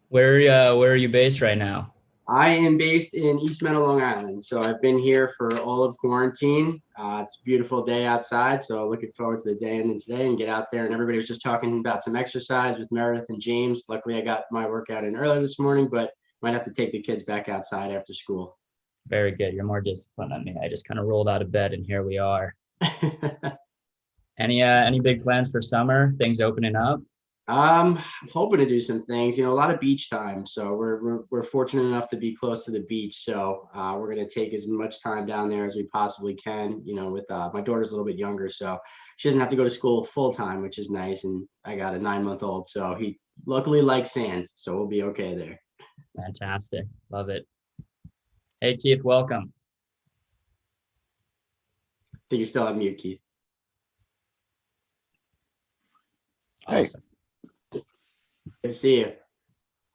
Where are you based right now? I am based in East Meadow, Long Island. So I've been here for all of quarantine. It's a beautiful day outside. So looking forward to the day ending today and get out there. And everybody was just talking about some exercise with Meredith and James. Luckily, I got my workout in earlier this morning, but might have to take the kids back outside after school. Very good. You're more disciplined than me. I just kind of rolled out of bed and here we are. Any big plans for summer? Things opening up? I'm hoping to do some things, a lot of beach time. So we're fortunate enough to be close to the beach. So we're going to take as much time down there as we possibly can, with my daughter's a little bit younger. So she doesn't have to go to school full time, which is nice. And I got a 9-month-old. So he luckily likes sand. So we'll be okay there. Fantastic. Love it. Hey, Keith, welcome. I think you still have mute, Keith. Awesome. Good to see you.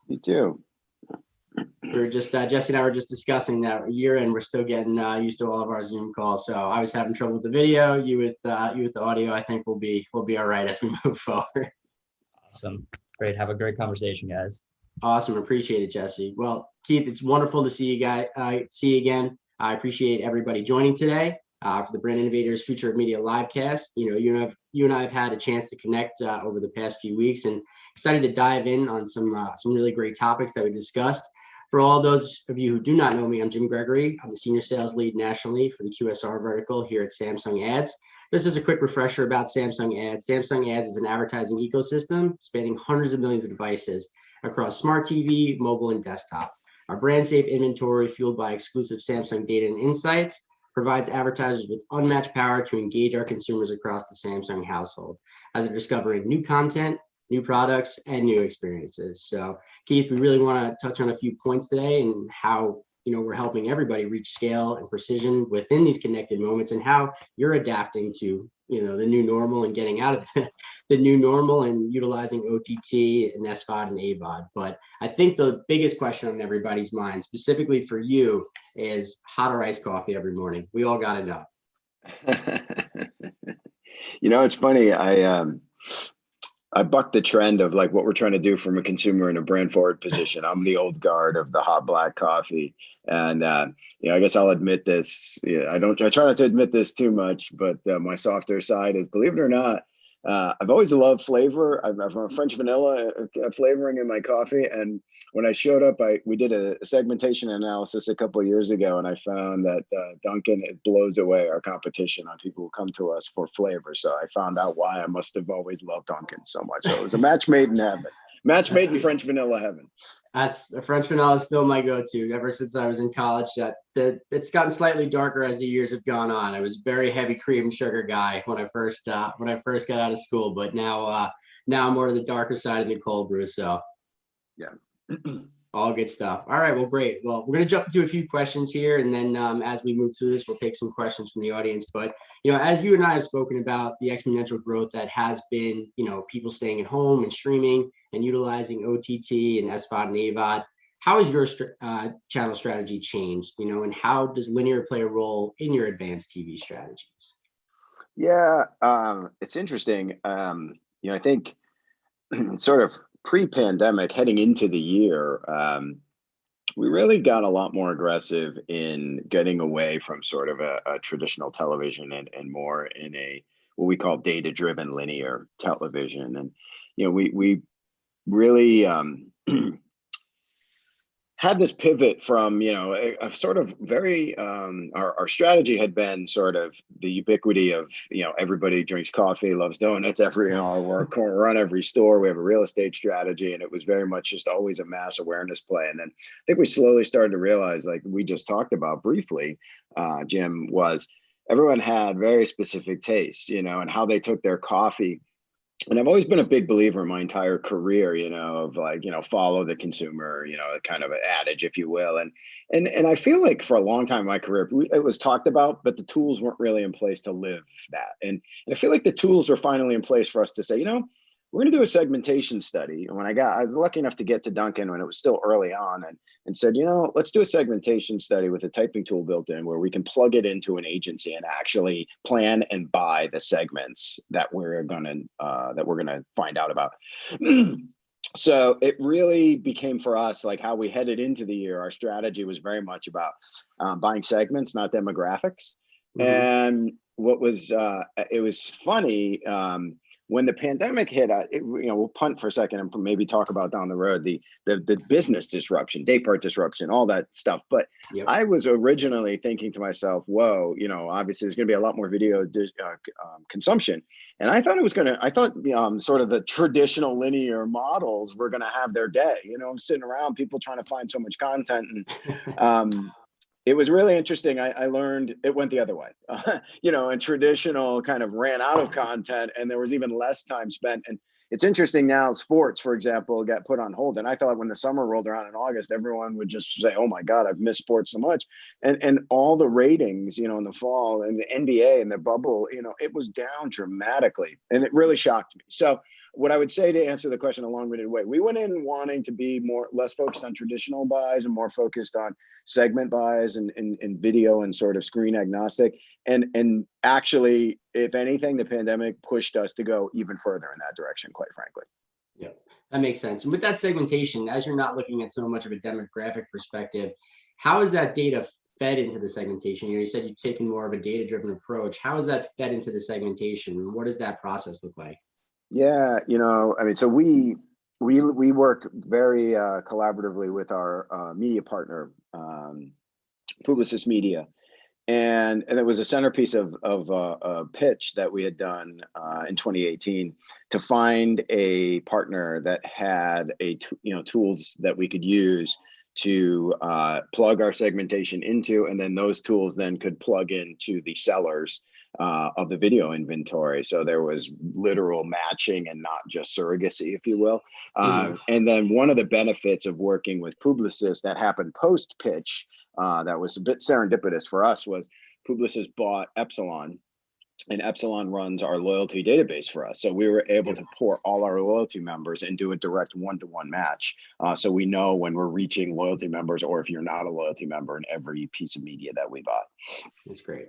You too. We were just Jesse and I were just discussing that year end. We're still getting used to all of our Zoom calls. So I was having trouble with the video. You with the audio. I think we'll be all right as we move forward. Awesome. Great. Have a great conversation, guys. Awesome. Appreciate it, Jesse. Well, Keith, it's wonderful to see you guys. See you again. I appreciate everybody joining today for the Brand Innovators Future of Media livecast. You and I have had a chance to connect over the past few weeks, and excited to dive in on some really great topics that we discussed. For all those of you who do not know me, I'm Jim Gregory. I'm the Senior Sales Lead nationally for the QSR vertical here at Samsung Ads. This is a quick refresher about Samsung Ads. Samsung Ads is an advertising ecosystem spanning hundreds of millions of devices across smart TV, mobile, and desktop. Our brand safe inventory, fueled by exclusive Samsung data and insights, provides advertisers with unmatched power to engage our consumers across the Samsung household as they're discovering new content, new products, and new experiences. So, Keith, we really want to touch on a few points today and how we're helping everybody reach scale and precision within these connected moments, and how you're adapting to the new normal and getting out of the new normal and utilizing OTT and SVOD and AVOD. But I think the biggest question on everybody's mind, specifically for you, is hot or iced coffee every morning. We all got to know. It's funny. I bucked the trend of like what we're trying to do from a consumer in a brand forward position. I'm the old guard of the hot black coffee. And, I guess I'll admit this. I try not to admit this too much, but my softer side is, believe it or not, I've always loved flavor. I've a French vanilla flavoring in my coffee. And when I showed up, we did a segmentation analysis a couple of years ago, and I found that Dunkin', it blows away our competition on people who come to us for flavor. So I found out why I must have always loved Dunkin' so much. So it was a match made in heaven. Match made in French vanilla heaven. That's the French vanilla is still my go-to ever since I was in college. It's gotten slightly darker as the years have gone on. I was a very heavy cream and sugar guy when I first got out of school, but now I'm more to the darker side of the cold brew. So yeah, all good stuff. All right, well, great. Well, we're gonna jump into a few questions here, and then as we move through this, we'll take some questions from the audience. But as you and I have spoken about the exponential growth that has been, people staying at home and streaming and utilizing OTT and SVOD and AVOD. How has your channel strategy changed? And how does linear play a role in your advanced TV strategies? Yeah, it's interesting. I think sort of pre-pandemic, heading into the year, we really got a lot more aggressive in getting away from sort of a traditional television and more in what we call data-driven linear television. And we really had this pivot from a sort of very our strategy had been sort of the ubiquity of everybody drinks coffee, loves donuts, we're run every store, we have a real estate strategy, and it was very much just always a mass awareness play. And then I think we slowly started to realize, like we just talked about briefly, Jim, was everyone had very specific tastes, and how they took their coffee. And I've always been a big believer in my entire career, of follow the consumer, kind of an adage, if you will. And I feel like for a long time in my career, it was talked about, but the tools weren't really in place to live that. And I feel like the tools are finally in place for us to say, we're going to do a segmentation study. And I was lucky enough to get to Dunkin' when it was still early on and said, let's do a segmentation study with a typing tool built in where we can plug it into an agency and actually plan and buy the segments that we're going to find out about. So it really became for us, like how we headed into the year, our strategy was very much about buying segments, not demographics. Mm-hmm. And what was, it was funny, when the pandemic hit, we'll punt for a second and maybe talk about down the road the business disruption, day part disruption, all that stuff. But yep. I was originally thinking to myself, whoa, obviously there's going to be a lot more video consumption, and I thought sort of the traditional linear models were going to have their day. I'm sitting around, people trying to find so much content, and it was really interesting. I learned it went the other way, and traditional kind of ran out of content, and there was even less time spent. And it's interesting now, sports, for example, got put on hold. And I thought when the summer rolled around in August, everyone would just say, oh my God, I've missed sports so much. And all the ratings, in the fall, and the NBA and the bubble, it was down dramatically. And it really shocked me. So what I would say, to answer the question a long-winded way, we went in wanting to be less focused on traditional buys and more focused on segment buys and video and sort of screen agnostic. And actually, if anything, the pandemic pushed us to go even further in that direction, quite frankly. Yeah, that makes sense. And with that segmentation, as you're not looking at so much of a demographic perspective, how is that data fed into the segmentation? You said you've taken more of a data-driven approach. How is that fed into the segmentation? And what does that process look like? Yeah, so we work very collaboratively with our media partner, Publicis Media, and it was a centerpiece of a pitch that we had done in 2018 to find a partner that had tools that we could use to plug our segmentation into, and then those tools then could plug into the sellers of the video inventory. So there was literal matching and not just surrogacy, if you will. And then one of the benefits of working with Publicis that happened post-pitch, that was a bit serendipitous for us, was Publicis bought Epsilon, and Epsilon runs our loyalty database for us. So we were able to pour all our loyalty members and do a direct one-to-one match. So we know when we're reaching loyalty members, or if you're not a loyalty member, in every piece of media that we bought. That's great.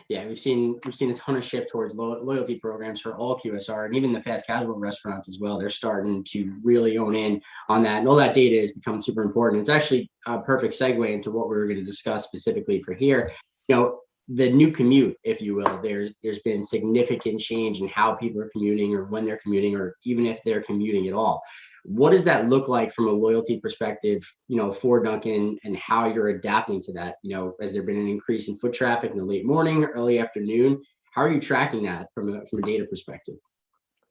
Yeah, we've seen a ton of shift towards loyalty programs for all QSR, and even the fast casual restaurants as well. They're starting to really own in on that, and all that data has become super important. It's actually a perfect segue into what we were going to discuss specifically for here. The new commute, if you will, there's been significant change in how people are commuting, or when they're commuting, or even if they're commuting at all. What does that look like from a loyalty perspective, for Dunkin', and how you're adapting to that? Has there been an increase in foot traffic in the late morning, early afternoon? How are you tracking that from a data perspective?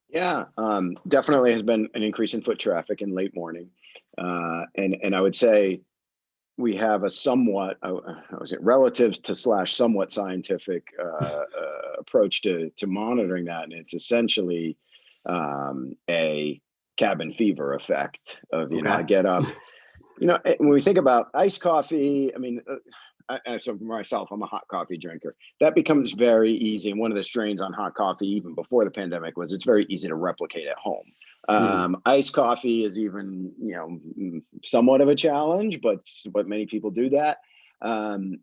Yeah, definitely has been an increase in foot traffic in late morning. And I would say we have a somewhat, relative to / somewhat scientific approach to monitoring that, and it's essentially a cabin fever effect of, I get up, when we think about iced coffee, I mean, so for myself, I'm a hot coffee drinker. That becomes very easy. And one of the strains on hot coffee, even before the pandemic, was it's very easy to replicate at home. Iced coffee is even, somewhat of a challenge, but many people do that.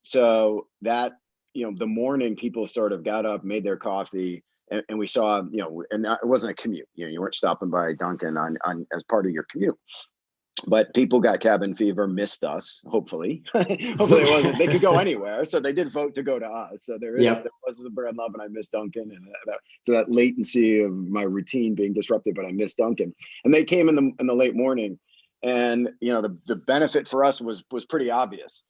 So that, the morning people sort of got up, made their coffee, and we saw, and it wasn't a commute. You weren't stopping by Dunkin' on as part of your commute. But people got cabin fever, missed us. Hopefully, it wasn't. They could go anywhere, so they did vote to go to us. So there was the brand love, and I missed Dunkin', and so that latency of my routine being disrupted. But I missed Dunkin', and they came in the late morning, and the benefit for us was pretty obvious.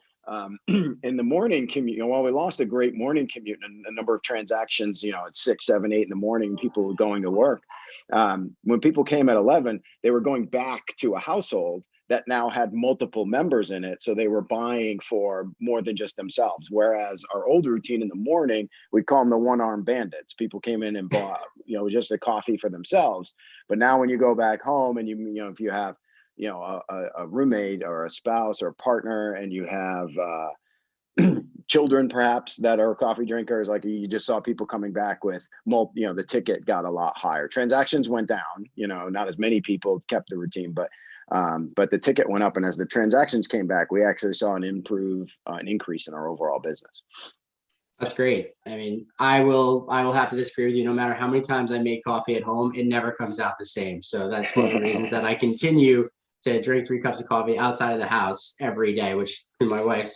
In the morning commute, while we lost a great morning commute and a number of transactions, at 6, 7, 8 in the morning, people going to work. When people came at 11, they were going back to a household that now had multiple members in it. So they were buying for more than just themselves. Whereas our old routine in the morning, we call them the one-armed bandits. People came in and bought, just a coffee for themselves. But now when you go back home and if you have a roommate or a spouse or a partner, and you have children perhaps that are coffee drinkers, like you just saw people coming back with the ticket got a lot higher. Transactions went down, not as many people kept the routine, but the ticket went up. And as the transactions came back, we actually saw an increase in our overall business. That's great. I mean, I will have to disagree with you. No matter how many times I make coffee at home, it never comes out the same. So that's one of the reasons that I continue to drink 3 cups of coffee outside of the house every day, which my wife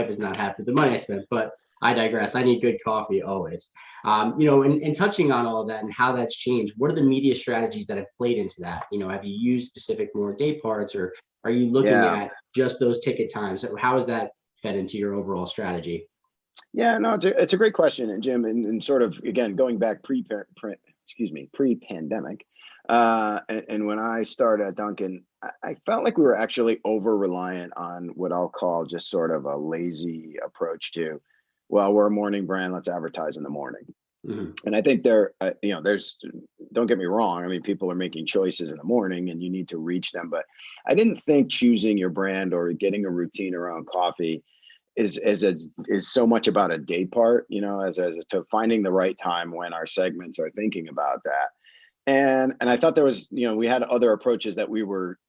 is not happy with the money I spent, but I digress. I need good coffee always. And touching on all of that and how that's changed, what are the media strategies that have played into that? Have you used specific more day parts, or are you looking at just those ticket times? How has that fed into your overall strategy? Yeah, no, it's a great question, and Jim, and sort of, again, going back pre-pandemic, and when I started at Dunkin', I felt like we were actually over-reliant on what I'll call just sort of a lazy approach to, well, we're a morning brand, let's advertise in the morning. Mm-hmm. And I think there's, don't get me wrong, I mean, people are making choices in the morning and you need to reach them, but I didn't think choosing your brand or getting a routine around coffee is so much about a day part, as to finding the right time when our segments are thinking about that. And I thought there was, we had other approaches that we were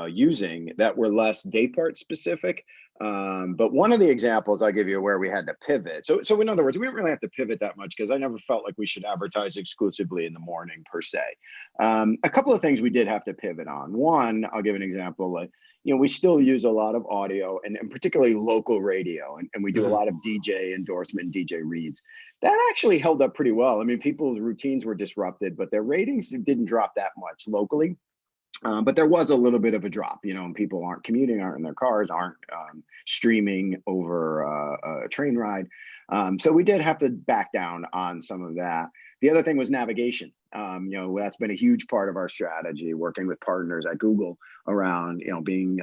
using that were less day part specific. But one of the examples I'll give you where we had to pivot. So in other words, we didn't really have to pivot that much because I never felt like we should advertise exclusively in the morning per se. A couple of things we did have to pivot on. One, I'll give an example. Like, we still use a lot of audio and particularly local radio, and we do a lot of DJ endorsement, DJ reads. That actually held up pretty well. I mean, people's routines were disrupted, but their ratings didn't drop that much locally. But there was a little bit of a drop, and people aren't commuting, aren't in their cars, aren't streaming over a train ride. So we did have to back down on some of that. The other thing was navigation. That's been a huge part of our strategy, working with partners at Google around, being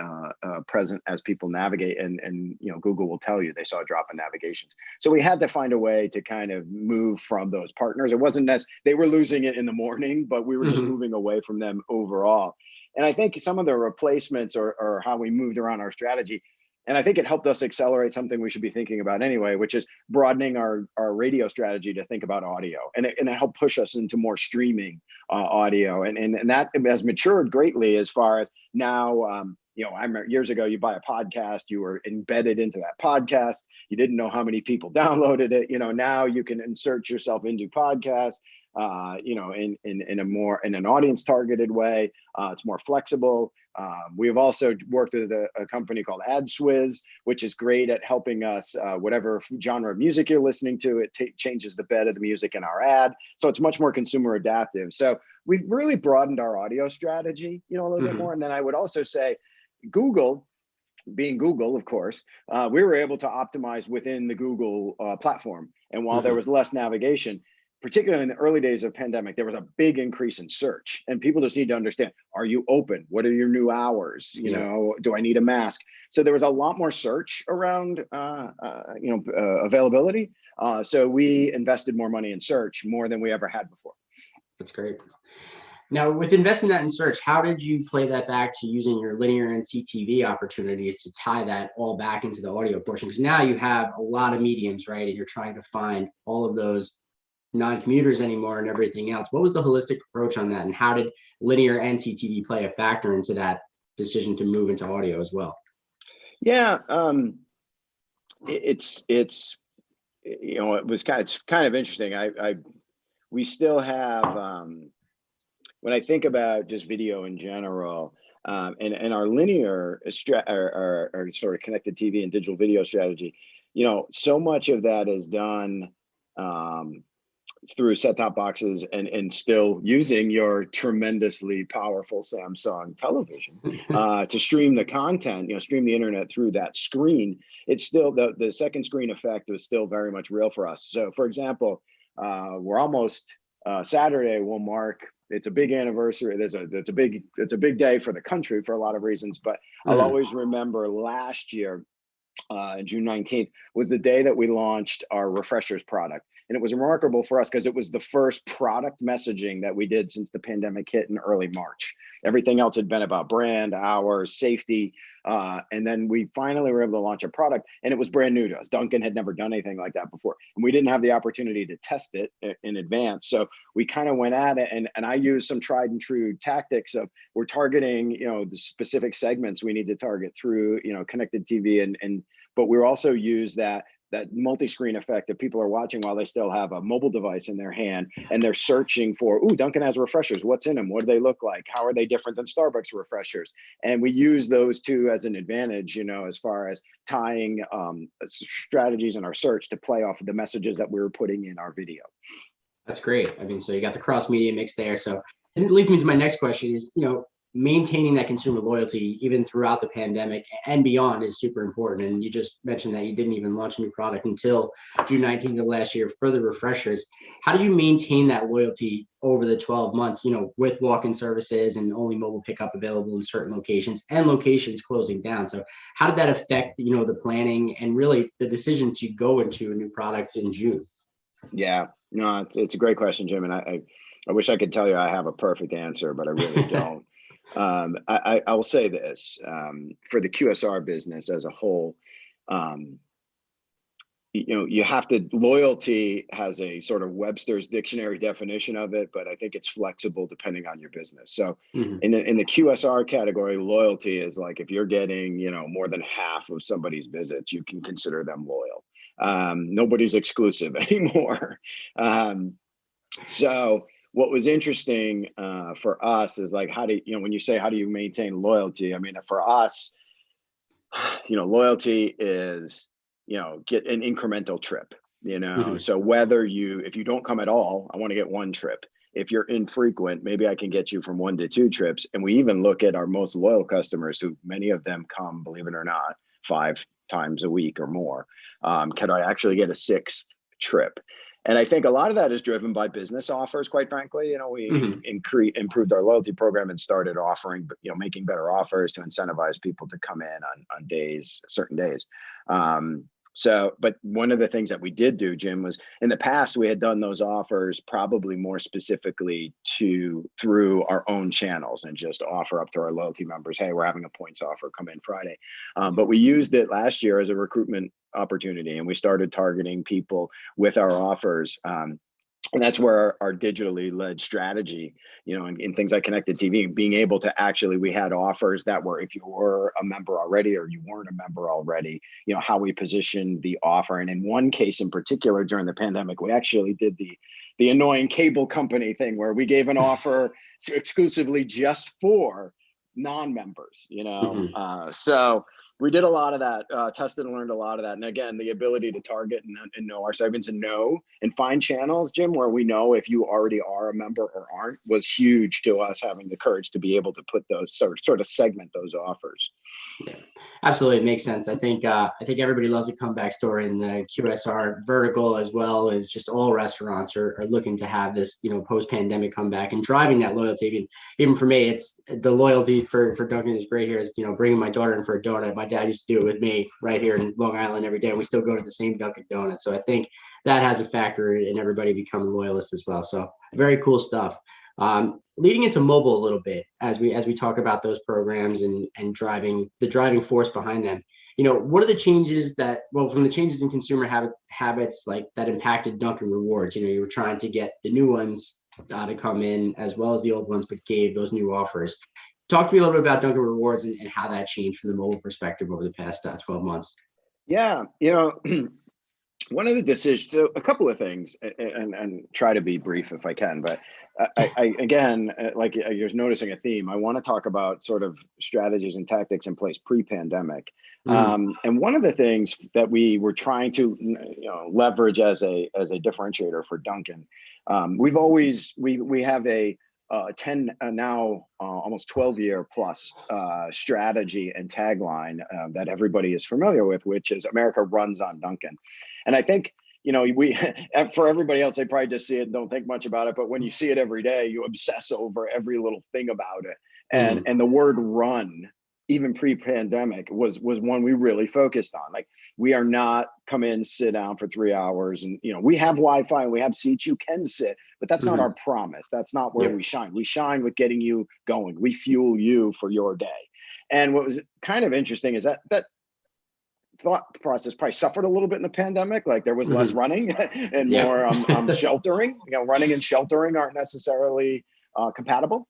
present as people navigate, and Google will tell you they saw a drop in navigations. So we had to find a way to kind of move from those partners. It wasn't they were losing it in the morning, but we were just moving away from them overall. And I think some of the replacements or how we moved around our strategy, and I think it helped us accelerate something we should be thinking about anyway, which is broadening our radio strategy to think about audio. And it helped push us into more streaming audio. And that has matured greatly as far as now, I remember years ago, you buy a podcast, you were embedded into that podcast. You didn't know how many people downloaded it. Now you can insert yourself into podcasts, in an audience targeted way. It's more flexible. We've also worked with a company called AdSwiz, which is great at helping us, whatever genre of music you're listening to, it changes the bed of the music in our ad. So it's much more consumer adaptive. So we've really broadened our audio strategy, a little bit more. And then I would also say Google, being Google, of course, we were able to optimize within the Google platform. And while there was less navigation, particularly in the early days of pandemic, there was a big increase in search, and people just need to understand, are you open? What are your new hours? You know, do I need a mask? So there was a lot more search around, availability. So we invested more money in search, more than we ever had before. That's great. Now, with investing that in search, how did you play that back to using your linear and CTV opportunities to tie that all back into the audio portion? Because now you have a lot of mediums, right? And you're trying to find all of those non-commuters anymore and everything else. What was the holistic approach on that? And how did linear and CTV play a factor into that decision to move into audio as well? Yeah, it's it's kind of interesting. We still have, when I think about just video in general, and our linear our sort of connected TV and digital video strategy, so much of that is done through set-top boxes and still using your tremendously powerful Samsung television to stream the content, stream the internet through that screen. It's still the second screen effect was still very much real for us. So for example, we're almost Saturday will mark, it's a big anniversary. It's a big day for the country for a lot of reasons, but I'll always remember last year, June 19th was the day that we launched our Refreshers product. And it was remarkable for us because it was the first product messaging that we did since the pandemic hit in early March. Everything else had been about brand, hours, safety. And then we finally were able to launch a product, and it was brand new to us. Dunkin' had never done anything like that before. And we didn't have the opportunity to test it in advance. So we kind of went at it, and I used some tried and true tactics of we're targeting, the specific segments we need to target through, connected TV. But we also use that multi-screen effect that people are watching while they still have a mobile device in their hand, and they're searching for, Dunkin' has refreshers. What's in them? What do they look like? How are they different than Starbucks refreshers? And we use those two as an advantage, as far as tying strategies in our search to play off of the messages that we were putting in our video. That's great. I mean, so you got the cross media mix there. So it leads me to my next question is, maintaining that consumer loyalty even throughout the pandemic and beyond is super important. And you just mentioned that you didn't even launch a new product until June 19th of last year for the Refreshers. How did you maintain that loyalty over the 12 months, with walk-in services and only mobile pickup available in certain locations and locations closing down? So how did that affect, the planning and really the decision to go into a new product in June? Yeah, no, it's a great question, Jim. And I wish I could tell you I have a perfect answer, but I really don't. I will say this, for the QSR business as a whole, you have to, loyalty has a sort of Webster's dictionary definition of it, but I think it's flexible depending on your business. So in the QSR category, loyalty is like, if you're getting, more than half of somebody's visits, you can consider them loyal. Nobody's exclusive anymore. So what was interesting for us is like, when you say, how do you maintain loyalty? I mean, for us, loyalty is, get an incremental trip, so if you don't come at all, I want to get one trip. If you're infrequent, maybe I can get you from 1 to 2 trips. And we even look at our most loyal customers, who many of them come, believe it or not, 5 times a week or more. Can I actually get a 6th trip? And I think a lot of that is driven by business offers, quite frankly. We improved our loyalty program and started offering, making better offers to incentivize people to come in on certain days. But one of the things that we did do, Jim, was in the past, we had done those offers probably more specifically through our own channels and just offer up to our loyalty members, hey, we're having a points offer, come in Friday. But we used it last year as a recruitment opportunity, and we started targeting people with our offers. And that's where our digitally led strategy, in things like connected TV, being able to we had offers that were, if you were a member already or you weren't a member already, how we positioned the offer. And in one case in particular, during the pandemic, we actually did the annoying cable company thing where we gave an offer exclusively just for non-members, so we did a lot of that, tested and learned a lot of that. And again, the ability to target and know our segments and find channels, Jim, where we know if you already are a member or aren't, was huge to us, having the courage to be able to put those sort of segment those offers. Yeah. Absolutely, it makes sense. I think everybody loves a comeback story in the QSR vertical, as well as just all restaurants are looking to have this, post-pandemic comeback and driving that loyalty. Even for me, it's the loyalty for Dunkin' is great here. Is bringing my daughter in for a donut. My dad used to do it with me right here in Long Island every day, and we still go to the same Dunkin' Donuts. So I think that has a factor in everybody becoming loyalists as well. So very cool stuff. Leading into mobile a little bit as we talk about those programs and driving force behind them. What are the changes from the changes in consumer habits like that impacted Dunkin' Rewards? You were trying to get the new ones to come in as well as the old ones, but gave those new offers. Talk to me a little bit about Dunkin' Rewards and how that changed from the mobile perspective over the past 12 months. Yeah, one of the decisions, so a couple of things, and try to be brief if I can, but I again, like you're noticing a theme, I want to talk about sort of strategies and tactics in place pre-pandemic. And one of the things that we were trying to leverage as a differentiator for Dunkin', we have a 10 now almost 12-year plus strategy and tagline that everybody is familiar with, which is America runs on Dunkin'. And I think we for everybody else, they probably just see it and don't think much about it, but when you see it every day, you obsess over every little thing about it. And the word run, even pre-pandemic, was one we really focused on. Like, we are not come in, sit down for 3 hours, and we have Wi-Fi and we have seats you can sit, but that's not our promise. That's not where we shine. We shine with getting you going. We fuel you for your day. And what was kind of interesting is that thought process probably suffered a little bit in the pandemic. Like, there was less running and more sheltering. Running and sheltering aren't necessarily compatible.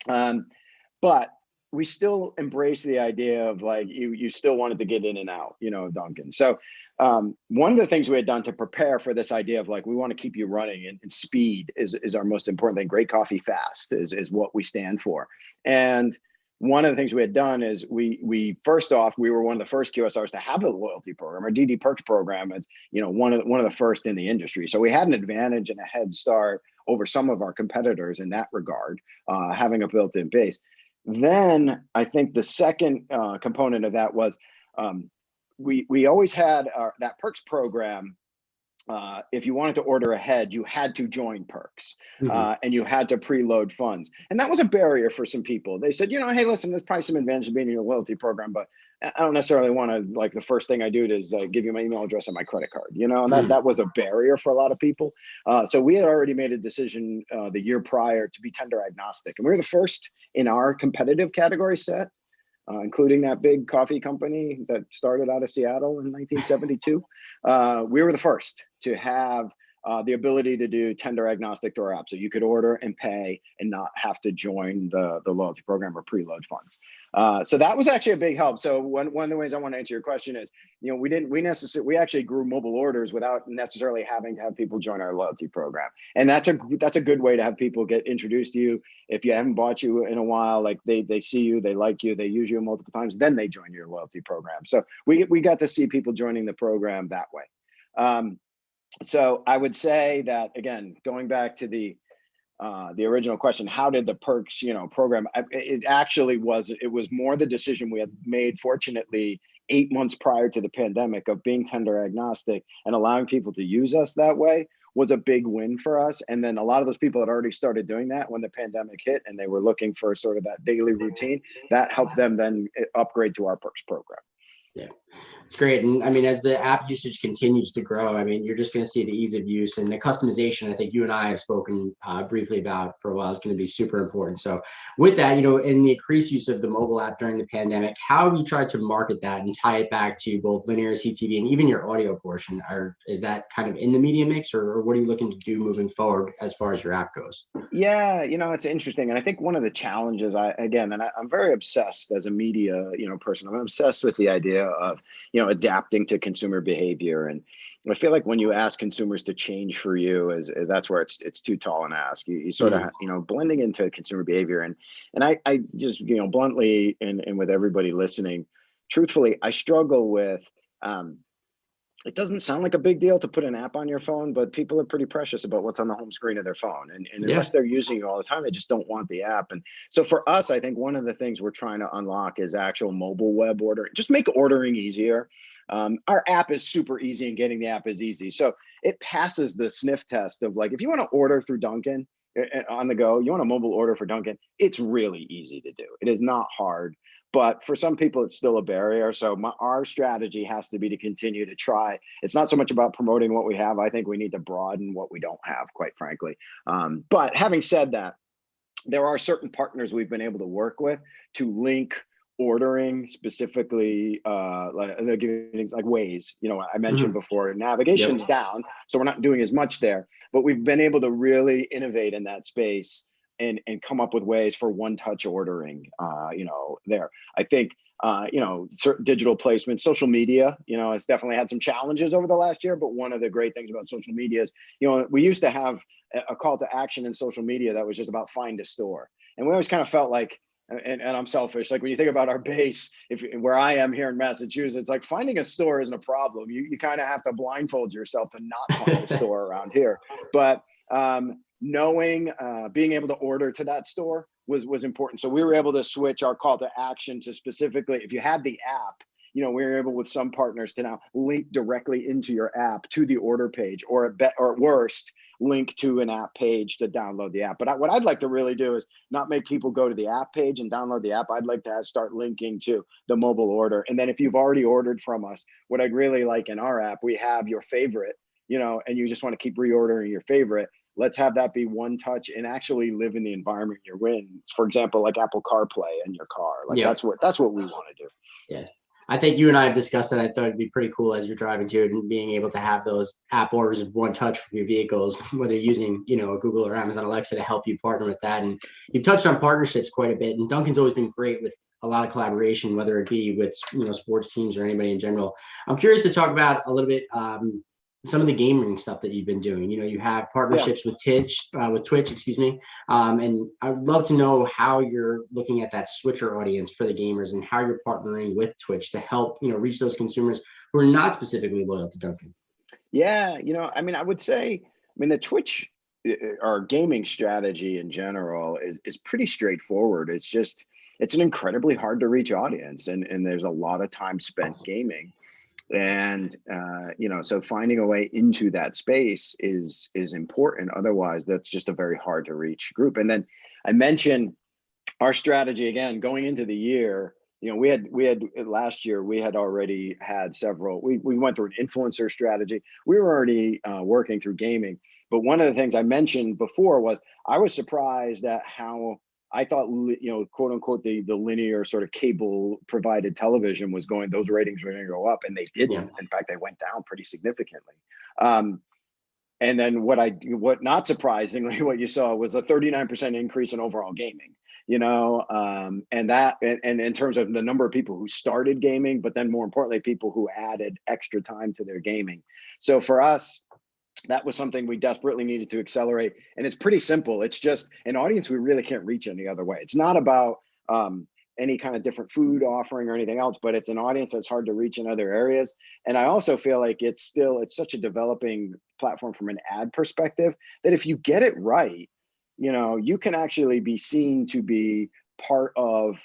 But we still embrace the idea of like, you still wanted to get in and out, Dunkin'. So one of the things we had done to prepare for this idea of like, we want to keep you running, and speed is our most important thing. Great coffee fast is what we stand for. And one of the things we had done is we first off, we were one of the first QSRs to have a loyalty program. Our DD Perks program is, one of the first in the industry. So we had an advantage and a head start over some of our competitors in that regard, having a built-in base. Then I think the second component of that was we always had that Perks program. If you wanted to order ahead, you had to join Perks and you had to preload funds. And that was a barrier for some people. They said, hey, listen, there's probably some advantage of being in a loyalty program, but I don't necessarily want to, like, the first thing I do is give you my email address and my credit card, and that was a barrier for a lot of people. So we had already made a decision the year prior to be tender agnostic. And we were the first in our competitive category set, including that big coffee company that started out of Seattle in 1972. We were the first to have the ability to do tender agnostic to our app. So you could order and pay and not have to join the loyalty program or preload funds. So that was actually a big help. So one of the ways I want to answer your question is, we actually grew mobile orders without necessarily having to have people join our loyalty program. And that's a good way to have people get introduced to you. If you haven't bought you in a while, like they see you, they like you, they use you multiple times, then they join your loyalty program. So we got to see people joining the program that way. So I would say that, again, going back to the original question, how did the Perks, program? It was more the decision we had made, fortunately, 8 months prior to the pandemic, of being tender agnostic and allowing people to use us that way was a big win for us. And then a lot of those people had already started doing that when the pandemic hit, and they were looking for sort of that daily routine. That helped them then upgrade to our Perks program. Yeah, it's great. And I mean, as the app usage continues to grow, I mean, you're just going to see the ease of use and the customization. I think you and I have spoken briefly about for a while is going to be super important. So with that, in the increased use of the mobile app during the pandemic, how have you tried to market that and tie it back to both linear CTV and even your audio portion? Is that kind of in the media mix, or what are you looking to do moving forward as far as your app goes? Yeah, it's interesting. And I think one of the challenges, I'm very obsessed as a media, person. I'm obsessed with the idea of, adapting to consumer behavior. And I feel like when you ask consumers to change for you, is that's where it's too tall an ask. You sort of, blending into consumer behavior. And I just, bluntly, and with everybody listening, truthfully, I struggle with it doesn't sound like a big deal to put an app on your phone, but people are pretty precious about what's on the home screen of their phone. And unless they're using it all the time, they just don't want the app. And so for us, I think one of the things we're trying to unlock is actual mobile web ordering. Just make ordering easier. Our app is super easy and getting the app is easy. So it passes the sniff test of like, if you want to order through Dunkin' on the go, you want a mobile order for Dunkin', it's really easy to do. It is not hard. But for some people, it's still a barrier. So our strategy has to be to continue to try. It's not so much about promoting what we have. I think we need to broaden what we don't have, quite frankly. But having said that, there are certain partners we've been able to work with to link ordering specifically, like Waze. You know, I mentioned before, navigation's down, so we're not doing as much there. But we've been able to really innovate in that space and come up with ways for one-touch ordering, there. I think, certain digital placement, social media, it's definitely had some challenges over the last year, but one of the great things about social media is, we used to have a call to action in social media that was just about find a store. And we always kind of felt like, and I'm selfish, like when you think about our base, where I am here in Massachusetts, like finding a store isn't a problem. You kind of have to blindfold yourself to not find a store around here. But, knowing, being able to order to that store was important. So we were able to switch our call to action to specifically, if you had the app, we were able with some partners to now link directly into your app to the order page, or at worst, link to an app page to download the app. But what I'd like to really do is not make people go to the app page and download the app. I'd like to start linking to the mobile order. And then if you've already ordered from us, what I'd really like in our app, we have your favorite, and you just want to keep reordering your favorite. Let's have that be one touch and actually live in the environment you're in. For example, like Apple CarPlay in your car. Like that's what we want to do. Yeah. I think you and I have discussed that. I thought it'd be pretty cool as you're driving to it and being able to have those app orders of one touch for your vehicles, whether you're using, a Google or Amazon Alexa to help you partner with that. And you've touched on partnerships quite a bit. And Dunkin's always been great with a lot of collaboration, whether it be with, sports teams or anybody in general. I'm curious to talk about a little bit, some of the gaming stuff that you've been doing. You have partnerships with Twitch, and I'd love to know how you're looking at that switcher audience for the gamers and how you're partnering with Twitch to help, reach those consumers who are not specifically loyal to Dunkin'. Yeah, I would say, the Twitch, our gaming strategy in general is pretty straightforward. It's an incredibly hard to reach audience, and there's a lot of time spent gaming. And, so finding a way into that space is important. Otherwise, that's just a very hard to reach group. And then I mentioned our strategy again, going into the year, we had last year, we had already had several, we went through an influencer strategy. We were already working through gaming. But one of the things I mentioned before was I was surprised at how I thought, quote unquote, the linear sort of cable provided television was those ratings were going to go up, and they didn't. Yeah. In fact, they went down pretty significantly. And then what not surprisingly, what you saw was a 39% increase in overall gaming, and in terms of the number of people who started gaming, but then more importantly, people who added extra time to their gaming. So for us, that was something we desperately needed to accelerate. And it's pretty simple. It's just an audience we really can't reach any other way. It's not about any kind of different food offering or anything else, but it's an audience that's hard to reach in other areas. And I also feel like it's such a developing platform from an ad perspective that if you get it right, you can actually be seen to be part of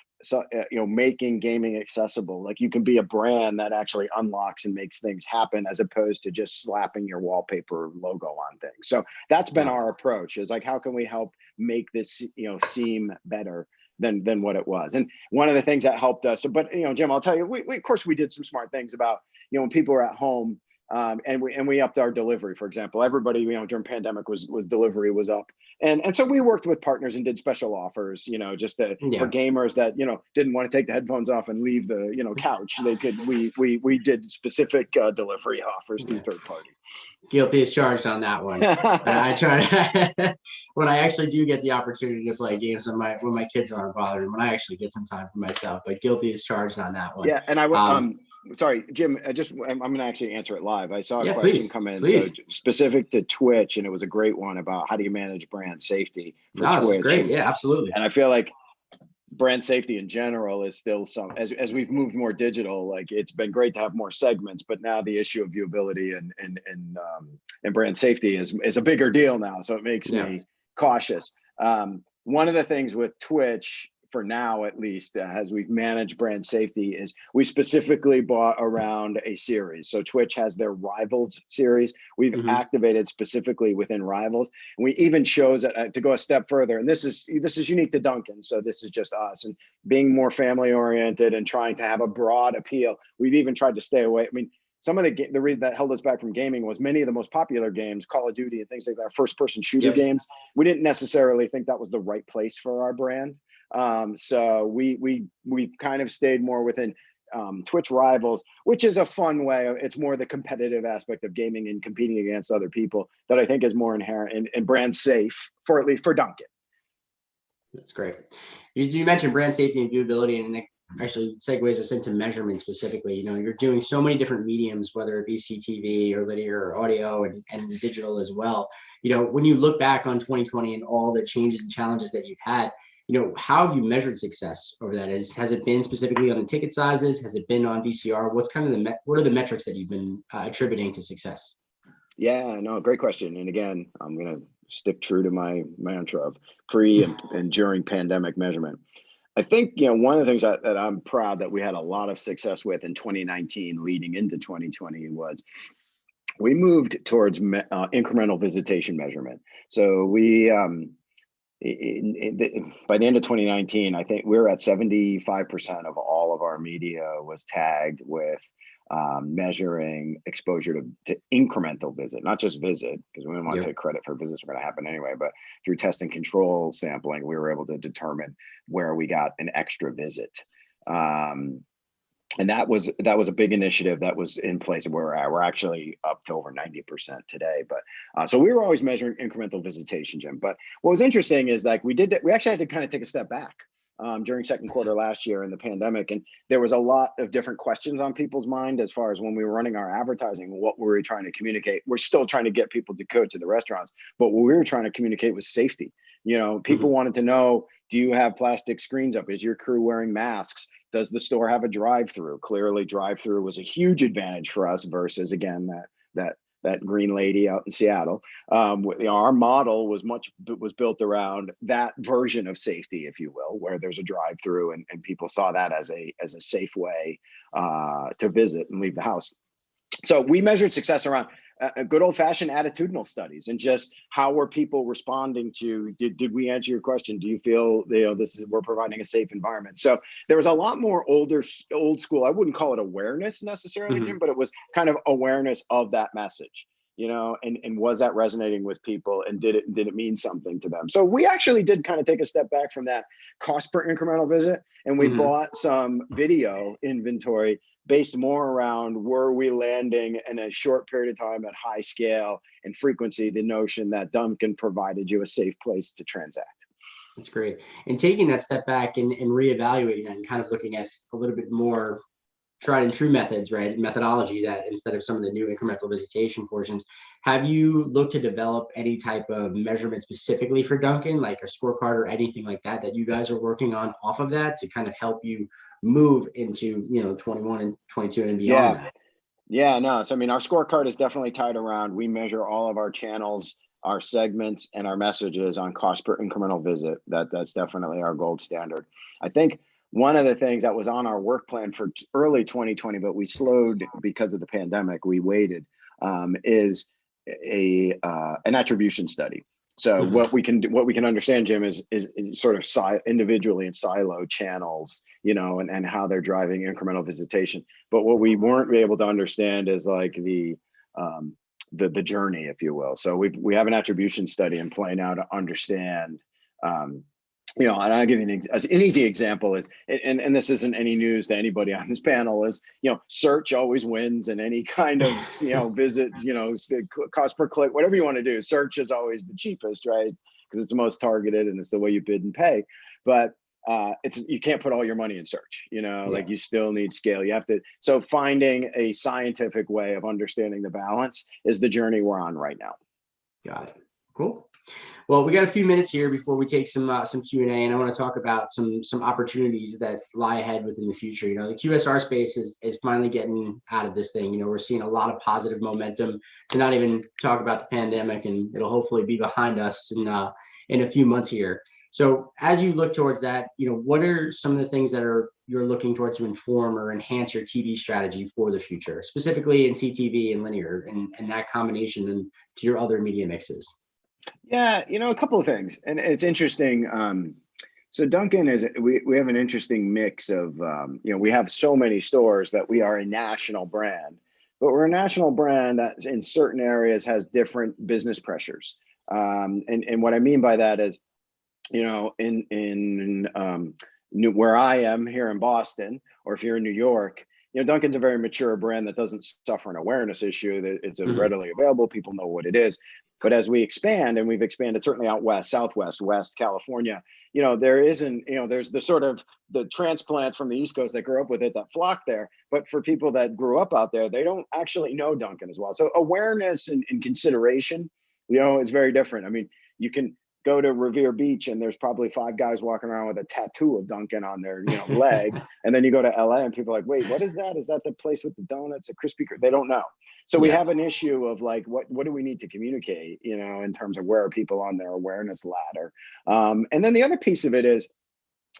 making gaming accessible. Like you can be a brand that actually unlocks and makes things happen, as opposed to just slapping your wallpaper logo on things. So that's been our approach, is like, how can we help make this, seem better than what it was? And one of the things that helped us, but Jim, I'll tell you, we of course we did some smart things about, when people were at home, and we upped our delivery, for example. Everybody, during pandemic was delivery was up. And so we worked with partners and did special offers, just for gamers that, didn't want to take the headphones off and leave the, couch. They could, we did specific delivery offers through third party. Guilty as charged on that one. I try when I actually do get the opportunity to play games when my kids aren't bothered, when I actually get some time for myself, but guilty as charged on that one. Yeah. And I would, sorry, Jim, I'm going to actually answer it live. I saw a question come in so specific to Twitch, and it was a great one about how do you manage brand safety for Twitch. Great. Yeah, absolutely. And I feel like brand safety in general is still as we've moved more digital, like it's been great to have more segments, but now the issue of viewability and brand safety is a bigger deal now. So it makes me cautious. One of the things with Twitch, for now at least, as we've managed brand safety, is we specifically bought around a series. So Twitch has their Rivals series. We've activated specifically within Rivals, and we even chose to go a step further. And this is unique to Dunkin', so this is just us. And being more family oriented and trying to have a broad appeal, we've even tried to stay away. I mean, some of the reason that held us back from gaming was many of the most popular games, Call of Duty and things like that, first-person shooter games. We didn't necessarily think that was the right place for our brand. So we've kind of stayed more within Twitch Rivals, which is a fun way. It's more the competitive aspect of gaming and competing against other people that I think is more inherent and brand safe for at least for Dunkin'. That's great. You mentioned brand safety and viewability, and it actually segues us into measurement specifically. You know, you're doing so many different mediums, whether it be CTV or linear or audio and digital as well. You know, when you look back on 2020 and all the changes and challenges that you've had, you know, how have you measured success over that? Has it been specifically on the ticket sizes? Has it been on VCR? What's kind of what are the metrics that you've been attributing to success? Yeah, no, great question. And again, I'm going to stick true to my mantra of pre and during pandemic measurement. I think, you know, one of the things that I'm proud that we had a lot of success with in 2019 leading into 2020 was we moved towards incremental visitation measurement. So we, by the end of 2019, I think we were at 75% of all of our media was tagged with measuring exposure to incremental visit, not just visit, because we didn't want to take credit for visits were going to happen anyway, but through test and control sampling, we were able to determine where we got an extra visit. And that was a big initiative that was in place where we're at. We're actually up to over 90% today. But so we were always measuring incremental visitation, Jim. But what was interesting is like we actually had to kind of take a step back during second quarter last year in the pandemic. And there was a lot of different questions on people's mind as far as when we were running our advertising, what were we trying to communicate? We're still trying to get people to go to the restaurants, but what we were trying to communicate was safety. You know, people wanted to know, do you have plastic screens up? Is your crew wearing masks? Does the store have a drive-through? Clearly, drive-through was a huge advantage for us versus, again, that green lady out in Seattle. Our model was built around that version of safety, if you will, where there's a drive-through and people saw that as a safe way to visit and leave the house. So we measured success around good old-fashioned attitudinal studies and just how were people responding to, did we answer your question? Do you feel, you know, we're providing a safe environment? So there was a lot more old school, I wouldn't call it awareness necessarily, Jim, but it was kind of awareness of that message, you know, and was that resonating with people, and did it mean something to them? So we actually did kind of take a step back from that cost per incremental visit, and we bought some video inventory based more around, were we landing in a short period of time at high scale and frequency, the notion that Dunkin' provided you a safe place to transact. That's great. And taking that step back and reevaluating that and kind of looking at a little bit more tried and true methods, right? Methodology, that instead of some of the new incremental visitation portions, have you looked to develop any type of measurement specifically for Dunkin', like a scorecard or anything like that you guys are working on off of that to kind of help you move into, you know, 21 and 22 and beyond that? Yeah, no. So, I mean, our scorecard is definitely tied around, we measure all of our channels, our segments, and our messages on cost per incremental visit. That's definitely our gold standard. I think one of the things that was on our work plan for early 2020, but we slowed because of the pandemic, we waited, is an attribution study. So what we can understand, Jim, is sort of individually in silo channels, you know, and how they're driving incremental visitation. But what we weren't able to understand is like the journey, if you will. So we have an attribution study in play now to understand, you know, and I'll give you an easy example is, and this isn't any news to anybody on this panel, is, you know, search always wins in any kind of, you know, visit, you know, cost per click, whatever you want to do. Search is always the cheapest, right? Because it's the most targeted and it's the way you bid and pay. But you can't put all your money in search, you know, like you still need scale. You have to, so finding a scientific way of understanding the balance is the journey we're on right now. Got it. Cool. Well, we got a few minutes here before we take some Q&A, and I want to talk about some opportunities that lie ahead within the future. You know, the QSR space is finally getting out of this thing. You know, we're seeing a lot of positive momentum, to not even talk about the pandemic, and it'll hopefully be behind us in a few months here. So as you look towards that, you know, what are some of the things that you're looking towards to inform or enhance your TV strategy for the future, specifically in CTV and linear, and that combination and to your other media mixes? Yeah, you know, a couple of things, and it's interesting. So Dunkin' we have an interesting mix of, you know, we have so many stores that we are a national brand, but we're a national brand that in certain areas has different business pressures. And what I mean by that is, you know, where I am here in Boston, or if you're in New York, you know, Dunkin's a very mature brand that doesn't suffer an awareness issue. That it's readily available. People know what it is. But as we expand, and we've expanded certainly out west, southwest, west California, you know, there isn't, you know, there's the sort of the transplant from the East Coast that grew up with it that flock there. But for people that grew up out there, they don't actually know Dunkin' as well. So awareness and consideration, you know, is very different. I mean, you can go to Revere Beach and there's probably 5 guys walking around with a tattoo of Dunkin' on their, you know, leg. And then you go to LA and people are like, wait, what is that? Is that the place with the donuts, a crispy? They don't know. So we have an issue of like, what do we need to communicate, you know, in terms of where are people on their awareness ladder? And then the other piece of it is,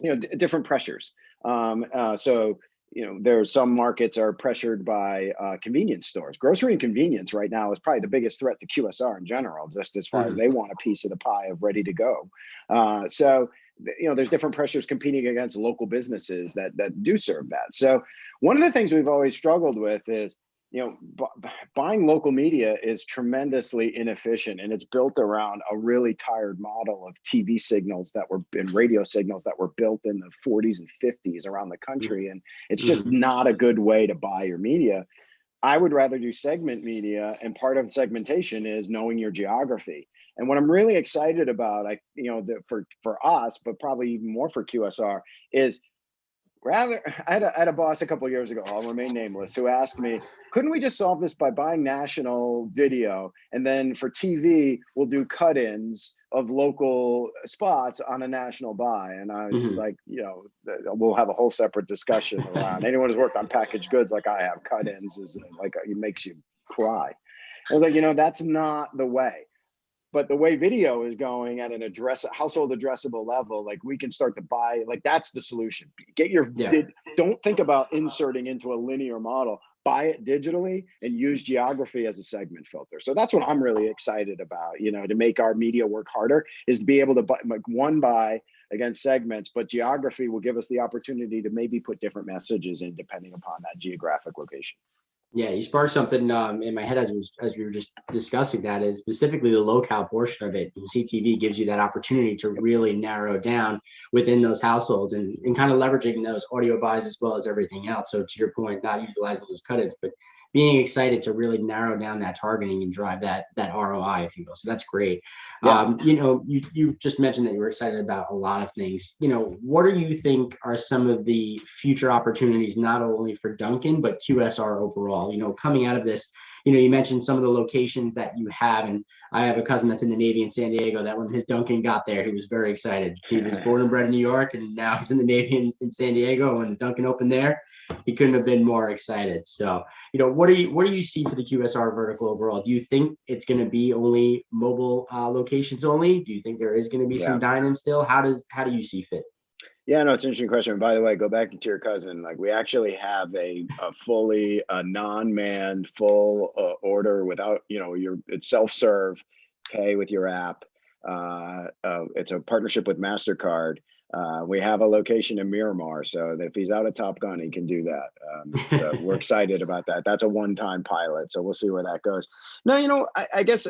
you know, different pressures. So, you know, there are some markets are pressured by convenience stores. Grocery and convenience right now is probably the biggest threat to QSR in general, just as far as they want a piece of the pie of ready to go. So, you know, there's different pressures competing against local businesses that do serve that. So one of the things we've always struggled with is, you know, buying local media is tremendously inefficient, and it's built around a really tired model of TV signals that were and radio signals that were built in the 40s and 50s around the country. And it's just not a good way to buy your media. I would rather do segment media, and part of segmentation is knowing your geography. And what I'm really excited about, you know, for us, but probably even more for QSR, is I had a boss a couple of years ago, I'll remain nameless, who asked me, couldn't we just solve this by buying national video, and then for TV, we'll do cut-ins of local spots on a national buy? And I was just like, you know, we'll have a whole separate discussion around anyone who's worked on packaged goods like I have. Cut-ins is like, it makes you cry. I was like, you know, that's not the way. But the way video is going at an household addressable level, like we can start to buy, like that's the solution. Don't think about inserting into a linear model. Buy it digitally and use geography as a segment filter. So that's what I'm really excited about, you know, to make our media work harder, is to be able to buy against segments, but geography will give us the opportunity to maybe put different messages in depending upon that geographic location. Yeah, you sparked something in my head as we were just discussing that, is specifically the locale portion of it. And CTV gives you that opportunity to really narrow down within those households and kind of leveraging those audio buys as well as everything else. So to your point, not utilizing those cut-ins, but being excited to really narrow down that targeting and drive that ROI, if you will. So that's great. Yeah. You know, you just mentioned that you were excited about a lot of things. You know, what do you think are some of the future opportunities, not only for Dunkin', but QSR overall? You know, coming out of this, you know, you mentioned some of the locations that you have, and I have a cousin that's in the Navy in San Diego that when his Dunkin' got there, he was very excited. He was born and bred in New York, and now he's in the Navy in San Diego. When Dunkin' opened there, he couldn't have been more excited. So, you know, what do you see for the QSR vertical overall? Do you think it's going to be only mobile locations only? Do you think there is going to be some dine-in still? How do you see fit? Yeah, no, it's an interesting question. By the way, go back to your cousin. Like, we actually have a fully non-manned full order without, you know, it's self-serve, pay with your app. It's a partnership with MasterCard. We have a location in Miramar, so that if he's out of Top Gun, he can do that. So we're excited about that. That's a one-time pilot, so we'll see where that goes. No, you know, I guess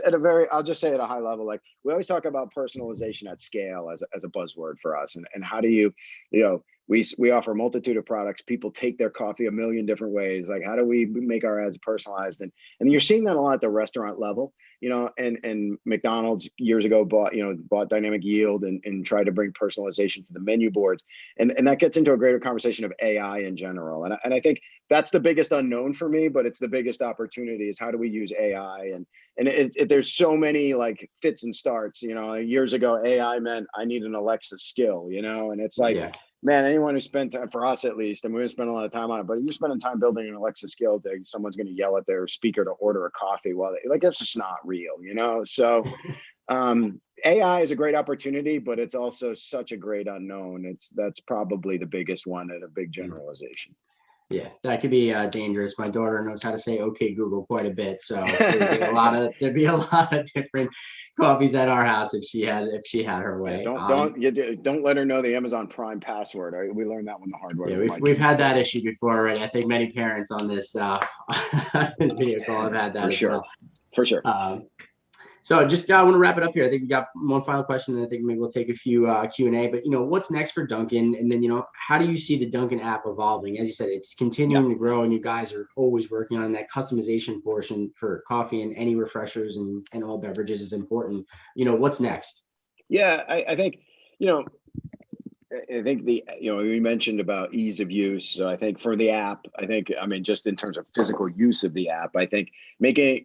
I'll just say at a high level, like we always talk about personalization at scale as a buzzword for us, and how do you know, we offer a multitude of products. People take their coffee a million different ways. Like, how do we make our ads personalized? And you're seeing that a lot at the restaurant level, you know, and McDonald's years ago bought Dynamic Yield and tried to bring personalization to the menu boards. And that gets into a greater conversation of AI in general. And I think that's the biggest unknown for me, but it's the biggest opportunity is how do we use AI? And there's so many like fits and starts, you know, years ago, AI meant I need an Alexa skill, you know, and it's like, man, anyone who spent time, for us at least, and we didn't spend a lot of time on it, but you're spending time building an Alexa skill, someone's going to yell at their speaker to order a coffee. Well, like, that's just not real, you know? So AI is a great opportunity, but it's also such a great unknown. That's probably the biggest one at a big generalization. Yeah, that could be dangerous. My daughter knows how to say "Okay, Google" quite a bit, so there'd be a lot of different coffees at our house if she had her way. Don't let her know the Amazon Prime password. We learned that one the hard way. Yeah, we've had that issue before already. I think many parents on this this video call have had that as well. For sure. So just I want to wrap it up here. I think we got one final question, and I think maybe we'll take a few Q&A. But, you know, what's next for Dunkin'? And then, you know, how do you see the Dunkin' app evolving? As you said, it's continuing to grow, and you guys are always working on that customization portion for coffee, and any refreshers and all beverages is important. You know, what's next? Yeah, I think, you know, we mentioned about ease of use. So I think for the app, just in terms of physical use of the app, I think making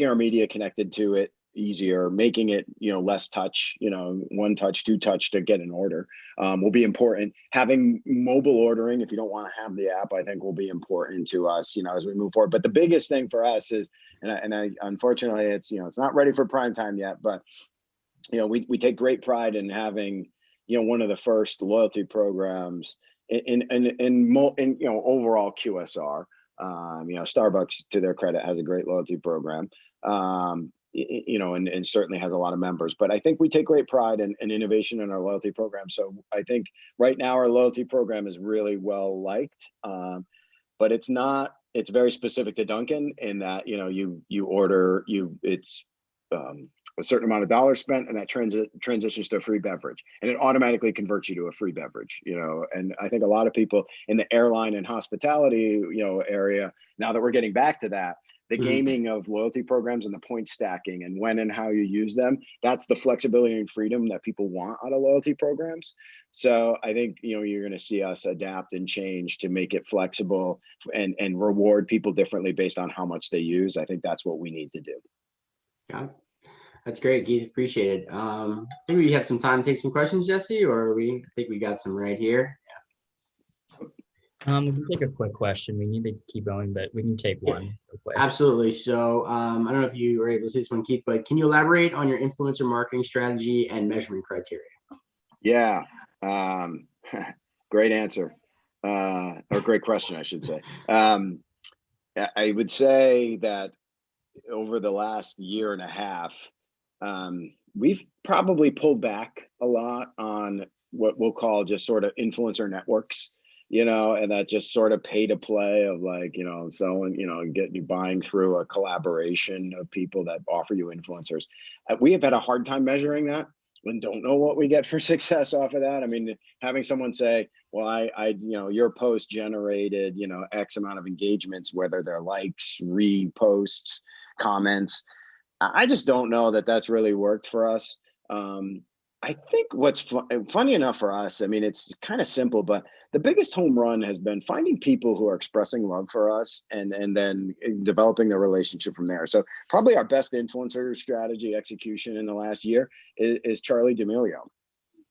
our media connected to it easier, making it, you know, less touch, you know, 1 touch, 2 touch to get an order will be important. Having mobile ordering, if you don't want to have the app, I think will be important to us, you know, as we move forward. But the biggest thing for us is, and I unfortunately, it's, you know, it's not ready for prime time yet, but, you know, we take great pride in having, you know, one of the first loyalty programs in you know, overall QSR. You know, Starbucks, to their credit, has a great loyalty program. You know, and certainly has a lot of members. But I think we take great pride in innovation in our loyalty program. So I think right now our loyalty program is really well liked, but it's very specific to Dunkin' in that, you know, you order, it's a certain amount of dollars spent, and that transitions to a free beverage, and it automatically converts you to a free beverage, you know. And I think a lot of people in the airline and hospitality, you know, area, now that we're getting back to that, the gaming of loyalty programs and the point stacking and when and how you use them, that's the flexibility and freedom that people want out of loyalty programs. So I think, you know, you're going to see us adapt and change to make it flexible and reward people differently based on how much they use. I think that's what we need to do. Yeah, that's great, Keith. Appreciate it. I think we have some time to take some questions, Jesse, or I think we got some right here. We can take a quick question. We need to keep going, but we can take one real quick. Absolutely. So I don't know if you were able to see this one, Keith, but can you elaborate on your influencer marketing strategy and measurement criteria? Yeah, great answer, or great question, I should say. I would say that over the last year and a half, we've probably pulled back a lot on what we'll call just sort of influencer networks, you know, and that just sort of pay to play of like, you know, selling, you know, get you buying through a collaboration of people that offer you influencers. We have had a hard time measuring that and don't know what we get for success off of that. I mean, having someone say, well, I you know, your post generated, you know, X amount of engagements, whether they're likes, reposts, comments. I just don't know that that's really worked for us. I think what's funny enough for us, I mean, it's kind of simple, but the biggest home run has been finding people who are expressing love for us and then developing a relationship from there. So probably our best influencer strategy execution in the last year is Charli D'Amelio.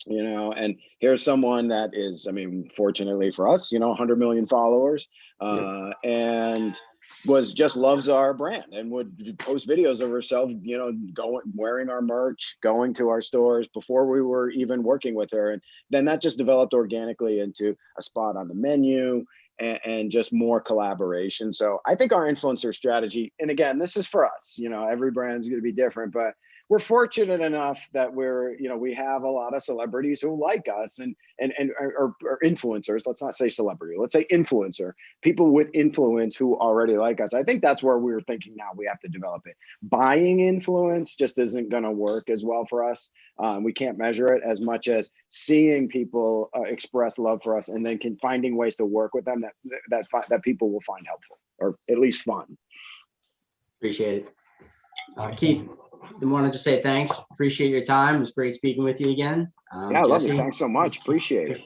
You know, and here's someone that is, I mean, fortunately for us, you know, 100 million followers, and loves our brand and would post videos of herself, you know, wearing our merch, going to our stores before we were even working with her. And then that just developed organically into a spot on the menu and just more collaboration. So I think our influencer strategy, and again, this is for us, you know, every brand's going to be different, but we're fortunate enough that we have a lot of celebrities who like us and or influencers. Let's not say celebrity, let's say influencer, people with influence who already like us. I think that's where we're thinking now we have to develop it. Buying influence just isn't going to work as well for us. We can't measure it as much as seeing people express love for us and then finding ways to work with them that people will find helpful or at least fun. Appreciate it. Keith, I want to just say thanks. Appreciate your time. It was great speaking with you again. Yeah, I love you. Thanks so much. Appreciate it.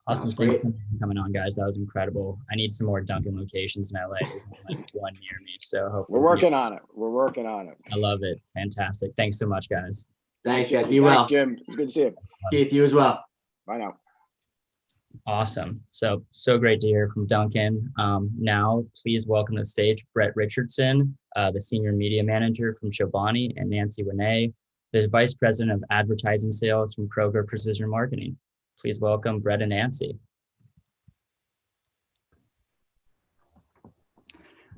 Awesome. Great. Thanks for coming on, guys. That was incredible. I need some more Dunkin' locations in LA. There's only like one near me. So hopefully We're working on it. We're working on it. I love it. Fantastic. Thanks so much, guys. Thanks, guys. Be well. Thanks, Jim. It's good to see you. Keith, you as well. Bye now. Awesome. So great to hear from Duncan. Now, please welcome to the stage Brett Richardson, the Senior Media Manager from Chobani, and Nancy Winay, the Vice President of Advertising Sales from Kroger Precision Marketing. Please welcome Brett and Nancy.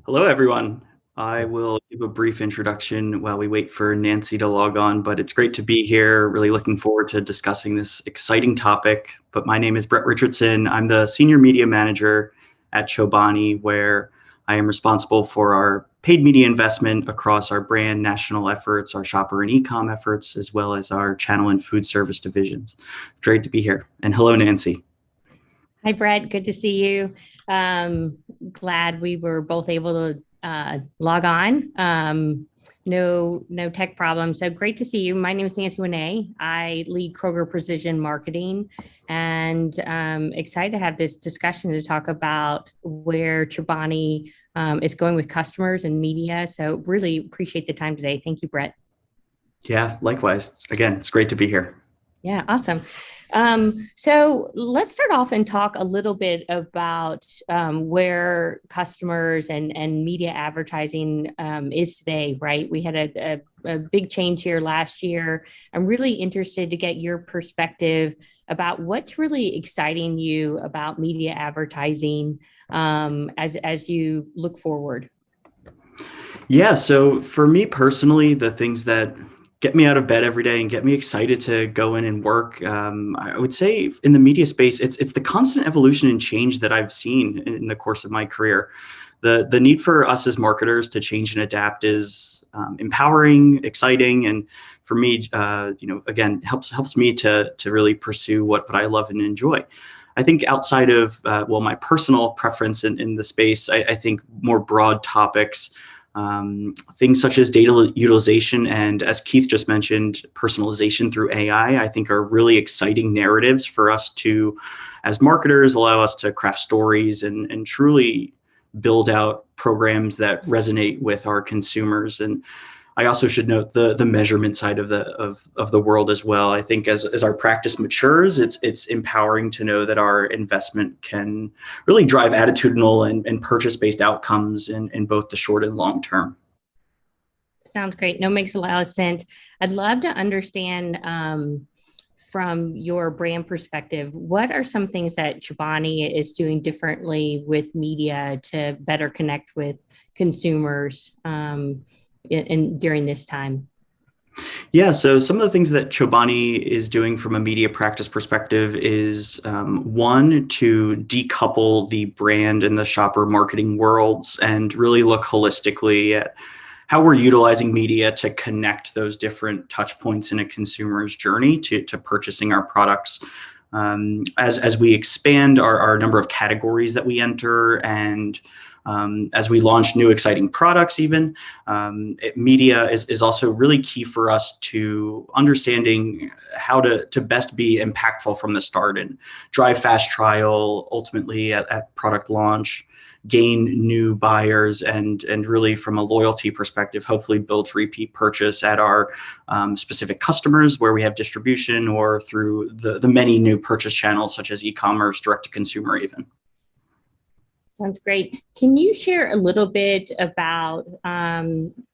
Hello, everyone. I will give a brief introduction while we wait for Nancy to log on, but it's great to be here. Really looking forward to discussing this exciting topic. But my name is Brett Richardson. I'm the Senior Media Manager at Chobani, where I am responsible for our paid media investment across our brand national efforts, our shopper and e-com efforts, as well as our channel and food service divisions. Great to be here. And hello, Nancy. Hi, Brett. Good to see you. Glad we were both able to log on. No tech problems. So great to see you. My name is Nancy Winay. I lead Kroger Precision Marketing, and excited to have this discussion to talk about where Chobani is going with customers and media. So really appreciate the time today. Thank you, Brett. Yeah, likewise. Again, it's great to be here. Yeah, awesome. So let's start off and talk a little bit about where customers and media advertising is today, right? We had a big change here last year. I'm really interested to get your perspective about what's really exciting you about media advertising as you look forward. Yeah, so for me personally, the things that get me out of bed every day and get me excited to go in and work. I would say in the media space, it's the constant evolution and change that I've seen in the course of my career. The need for us as marketers to change and adapt is empowering, exciting, and for me, again, helps me to really pursue what I love and enjoy. I think outside of my personal preference in the space, I think more broad topics. Things such as data utilization and, as Keith just mentioned, personalization through AI, I think are really exciting narratives for us to, as marketers, allow us to craft stories and truly build out programs that resonate with our consumers. And I also should note the measurement side of the world as well. I think as our practice matures, it's empowering to know that our investment can really drive attitudinal and purchase-based outcomes in both the short and long term. Sounds great. No, makes a lot of sense. I'd love to understand from your brand perspective, what are some things that Chobani is doing differently with media to better connect with consumers during this time? Yeah, so some of the things that Chobani is doing from a media practice perspective is one, to decouple the brand and the shopper marketing worlds and really look holistically at how we're utilizing media to connect those different touch points in a consumer's journey to purchasing our products. As we expand our number of categories that we enter and as we launch new exciting products even, media is also really key for us to understanding how to best be impactful from the start and drive fast trial, ultimately at product launch, gain new buyers, and really from a loyalty perspective, hopefully build repeat purchase at our specific customers where we have distribution or through the many new purchase channels such as e-commerce, direct to consumer even. Sounds great. Can you share a little bit about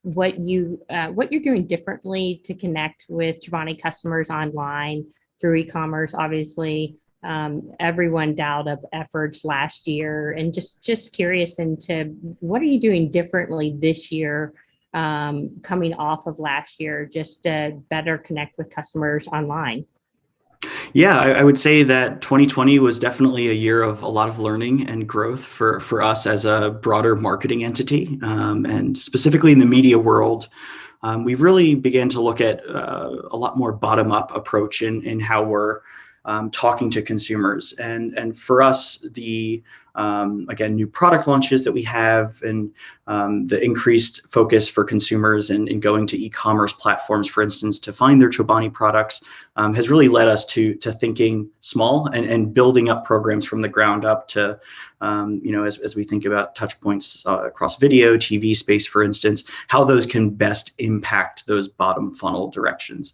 what you're doing differently to connect with Chobani customers online through e-commerce? Obviously, everyone dialed up efforts last year, and just curious into what are you doing differently this year, coming off of last year, just to better connect with customers online? Yeah, I would say that 2020 was definitely a year of a lot of learning and growth for us as a broader marketing entity, and specifically in the media world. We really began to look at a lot more bottom-up approach in how we're talking to consumers. And for us, the again, new product launches that we have and the increased focus for consumers in going to e-commerce platforms, for instance, to find their Chobani products has really led us to thinking small and building up programs from the ground up to, as we think about touch points across video, TV space, for instance, how those can best impact those bottom funnel directions.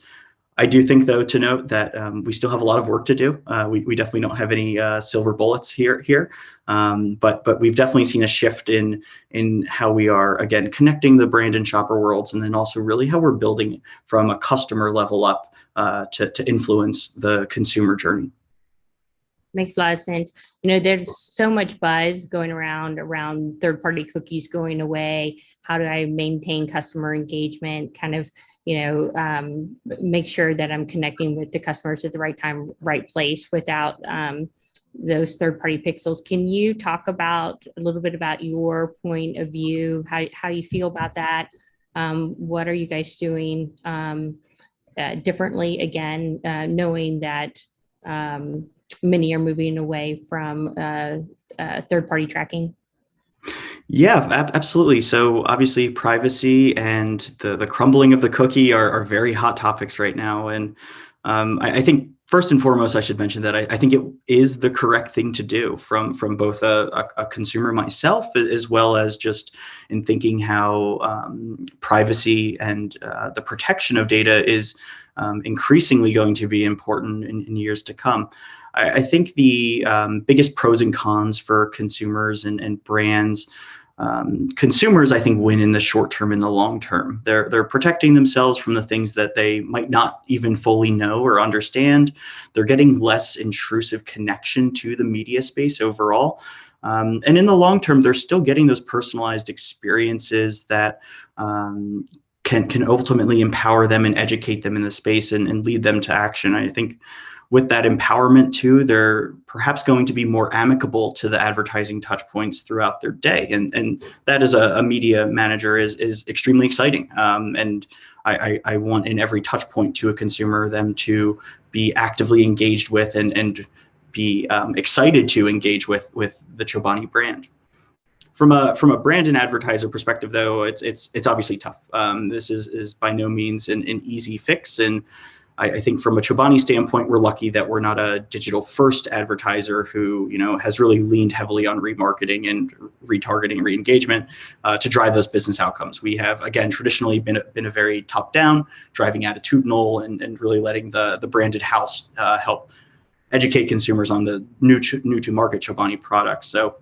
I do think, though, to note that we still have a lot of work to do. We definitely don't have any silver bullets here, but we've definitely seen a shift in how we are, again, connecting the brand and shopper worlds, and then also really how we're building from a customer level up to influence the consumer journey. Makes a lot of sense. There's so much buzz going around third-party cookies going away. How do I maintain customer engagement? Kind of, make sure that I'm connecting with the customers at the right time, right place without those third-party pixels. Can you talk a little bit about your point of view, how you feel about that? What are you guys doing differently, again, knowing that many are moving away from third-party tracking? Yeah, absolutely. So obviously privacy and the crumbling of the cookie are very hot topics right now. And I think first and foremost, I should mention that I think it is the correct thing to do from both a consumer myself, as well as just in thinking how privacy and the protection of data is increasingly going to be important in years to come. I think the biggest pros and cons for consumers and brands, consumers, I think, win in the short term and the long term. They're protecting themselves from the things that they might not even fully know or understand. They're getting less intrusive connection to the media space overall. And in the long term, they're still getting those personalized experiences that can ultimately empower them and educate them in the space and lead them to action. I think with that empowerment too, they're perhaps going to be more amicable to the advertising touch points throughout their day. And that as a media manager is extremely exciting. And I want in every touch point to a consumer them to be actively engaged with and be excited to engage with the Chobani brand. From a brand and advertiser perspective, though, it's obviously tough. This is by no means an easy fix, and I think from a Chobani standpoint, we're lucky that we're not a digital first advertiser who has really leaned heavily on remarketing and retargeting, re-engagement to drive those business outcomes. We have, again, traditionally been a very top down, driving attitudinal and really letting the branded house help educate consumers on the new to market Chobani products. So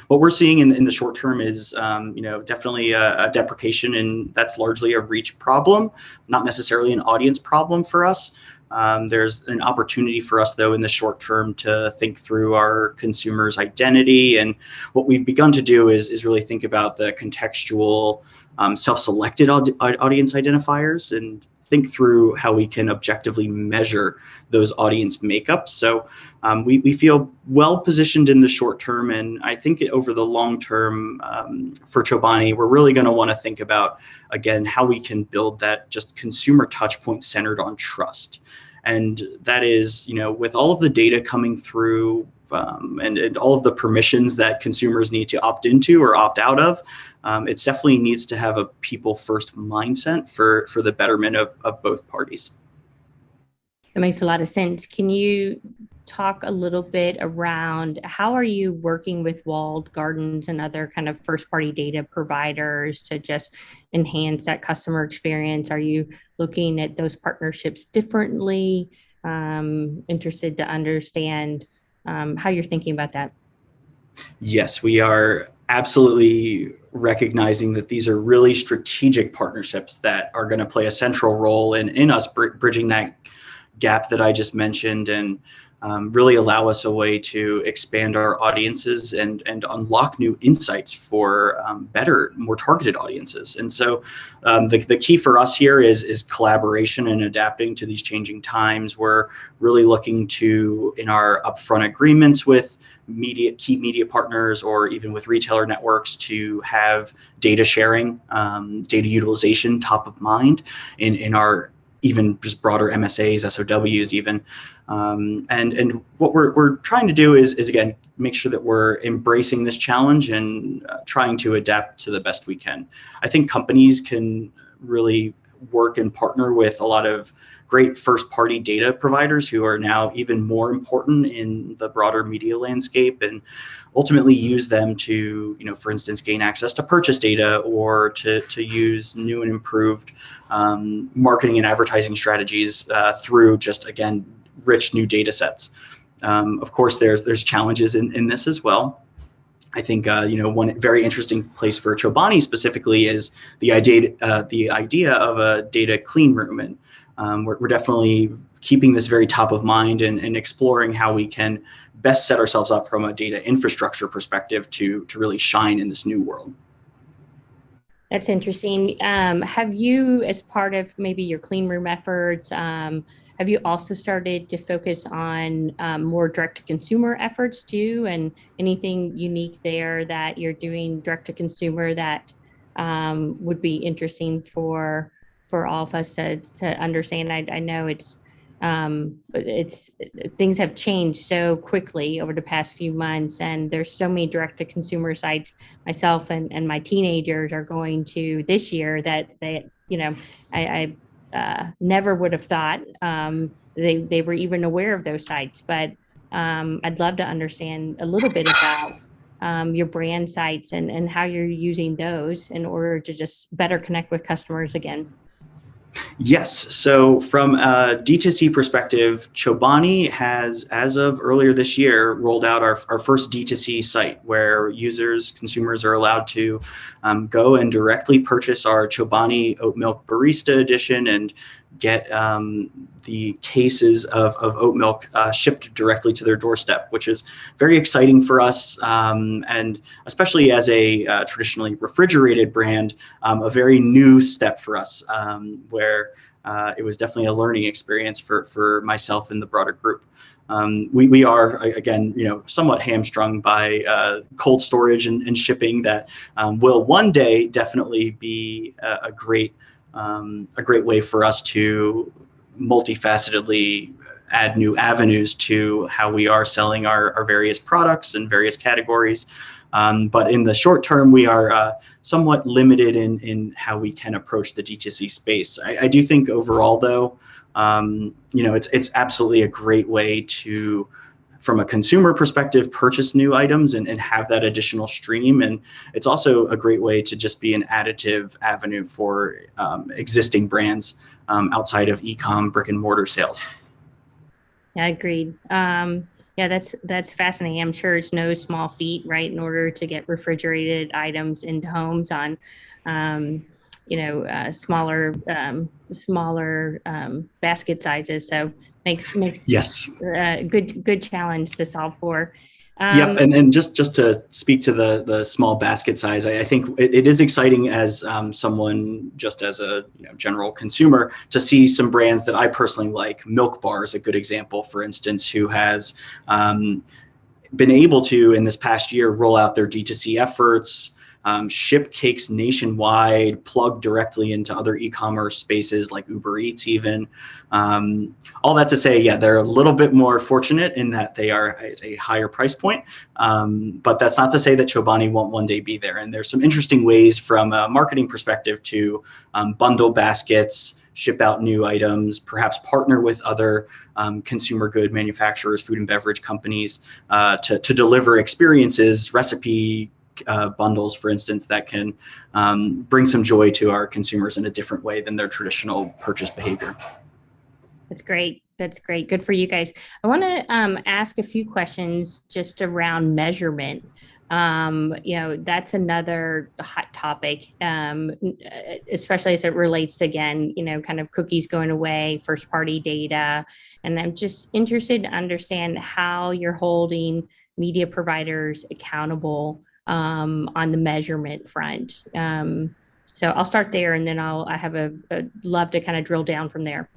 what we're seeing in the short term is, definitely a deprecation, and that's largely a reach problem, not necessarily an audience problem for us. There's an opportunity for us, though, in the short term to think through our consumers' identity. And what we've begun to do is really think about the contextual self-selected audience identifiers and think through how we can objectively measure those audience makeups. So we feel well positioned in the short term, and I think over the long term for Chobani, we're really going to want to think about, again, how we can build that just consumer touch point centered on trust. And that is, with all of the data coming through and all of the permissions that consumers need to opt into or opt out of, it definitely needs to have a people first mindset for the betterment of both parties. That makes a lot of sense. Can you talk a little bit around how are you working with walled gardens and other kind of first party data providers to just enhance that customer experience? Are you looking at those partnerships differently? Interested to understand how you're thinking about that. Yes, we are absolutely recognizing that these are really strategic partnerships that are going to play a central role in us bridging that gap that I just mentioned, and really allow us a way to expand our audiences and unlock new insights for better, more targeted audiences. And so the key for us here is collaboration and adapting to these changing times. We're really looking to, in our upfront agreements with key media partners or even with retailer networks, to have data sharing, data utilization top of mind in our even just broader MSAs, SOWs even. And what we're trying to do is again, make sure that we're embracing this challenge and trying to adapt to the best we can. I think companies can really work and partner with a lot of great first-party data providers who are now even more important in the broader media landscape, and ultimately use them to, for instance, gain access to purchase data or to use new and improved marketing and advertising strategies through just, again, rich new data sets. Of course, there's challenges in this as well. I think one very interesting place for Chobani specifically is the idea of a data clean room, and we're definitely keeping this very top of mind and exploring how we can best set ourselves up from a data infrastructure perspective to really shine in this new world. That's interesting. Have you, as part of maybe your clean room efforts, have you also started to focus on more direct-to-consumer efforts too, and anything unique there that you're doing direct-to-consumer that would be interesting for all of us to understand? I know it's things have changed so quickly over the past few months, and there's so many direct-to-consumer sites myself and my teenagers are going to this year that I never would have thought they were even aware of those sites. But I'd love to understand a little bit about your brand sites and how you're using those in order to just better connect with customers again. Yes. So from a D2C perspective, Chobani has, as of earlier this year, rolled out our first D2C site where consumers are allowed to go and directly purchase our Chobani Oat Milk Barista Edition and get the cases of oat milk shipped directly to their doorstep, which is very exciting for us, and especially as a traditionally refrigerated brand, a very new step for us, where it was definitely a learning experience for myself and the broader group. We are, again, somewhat hamstrung by cold storage and shipping that will one day definitely be a great way for us to multifacetedly add new avenues to how we are selling our various products and various categories. But in the short term, we are somewhat limited in how we can approach the D2C space. I do think overall, though, it's absolutely a great way to, from a consumer perspective, purchase new items and have that additional stream. And it's also a great way to just be an additive avenue for existing brands outside of e-com brick and mortar sales. Yeah, agreed. Yeah, that's fascinating. I'm sure it's no small feat, right, in order to get refrigerated items into homes on, smaller basket sizes. So makes yes, good challenge to solve for. Yep, and just to speak to the small basket size, I think it is exciting as someone, just as a general consumer, to see some brands that I personally like. Milk Bar is a good example, for instance, who has been able to, in this past year, roll out their D2C efforts, ship cakes nationwide, plug directly into other e-commerce spaces like Uber Eats even. All that to say, yeah, they're a little bit more fortunate in that they are at a higher price point, but that's not to say that Chobani won't one day be there. And there's some interesting ways from a marketing perspective to bundle baskets, ship out new items, perhaps partner with other consumer good manufacturers, food and beverage companies to deliver experiences, recipe bundles, for instance, that can bring some joy to our consumers in a different way than their traditional purchase behavior. That's great. That's great. Good for you guys. I want to ask a few questions just around measurement. That's another hot topic, especially as it relates to, again, kind of cookies going away, first party data. And I'm just interested to understand how you're holding media providers accountable on the measurement front. So I'll start there, and then I have a love to kind of drill down from there.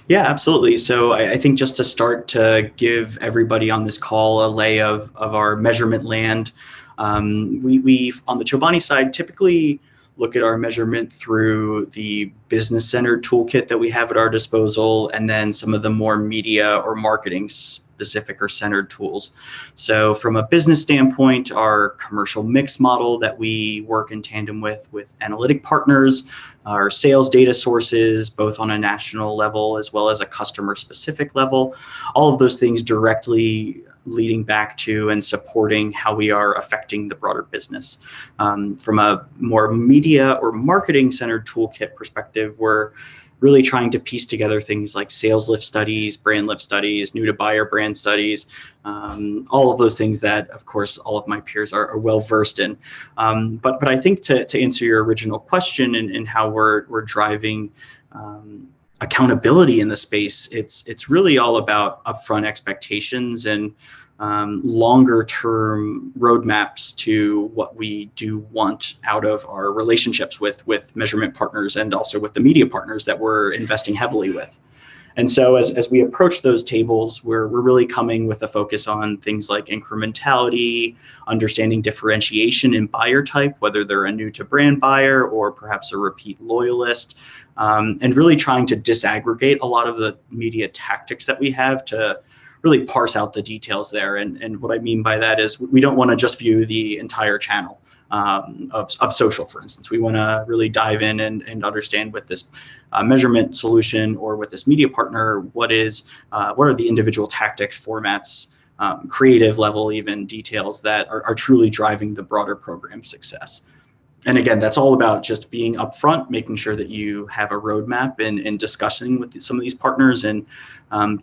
Yeah, absolutely. So I think just to start to give everybody on this call a lay of our measurement land, we on the Chobani side typically look at our measurement through the business-centered toolkit that we have at our disposal, and then some of the more media or marketing specific or centered tools. So from a business standpoint, our commercial mix model that we work in tandem with analytic partners, our sales data sources, both on a national level as well as a customer specific level, all of those things directly leading back to and supporting how we are affecting the broader business. From a more media or marketing centered toolkit perspective, we're really trying to piece together things like sales lift studies, brand lift studies, new to buyer brand studies, all of those things that, of course, all of my peers are well versed in. But I think to answer your original question and how we're driving accountability in the space, it's really all about upfront expectations and longer term roadmaps to what we do want out of our relationships with measurement partners and also with the media partners that we're investing heavily with. And so as we approach those tables, we're really coming with a focus on things like incrementality, understanding differentiation in buyer type, whether they're a new to brand buyer or perhaps a repeat loyalist, and really trying to disaggregate a lot of the media tactics that we have to really parse out the details there. And what I mean by that is we don't want to just view the entire channel of social, for instance. We want to really dive in and understand with this measurement solution or with this media partner, what are the individual tactics, formats, creative level, even details that are truly driving the broader program success. And again, that's all about just being upfront, making sure that you have a roadmap and discussing with some of these partners and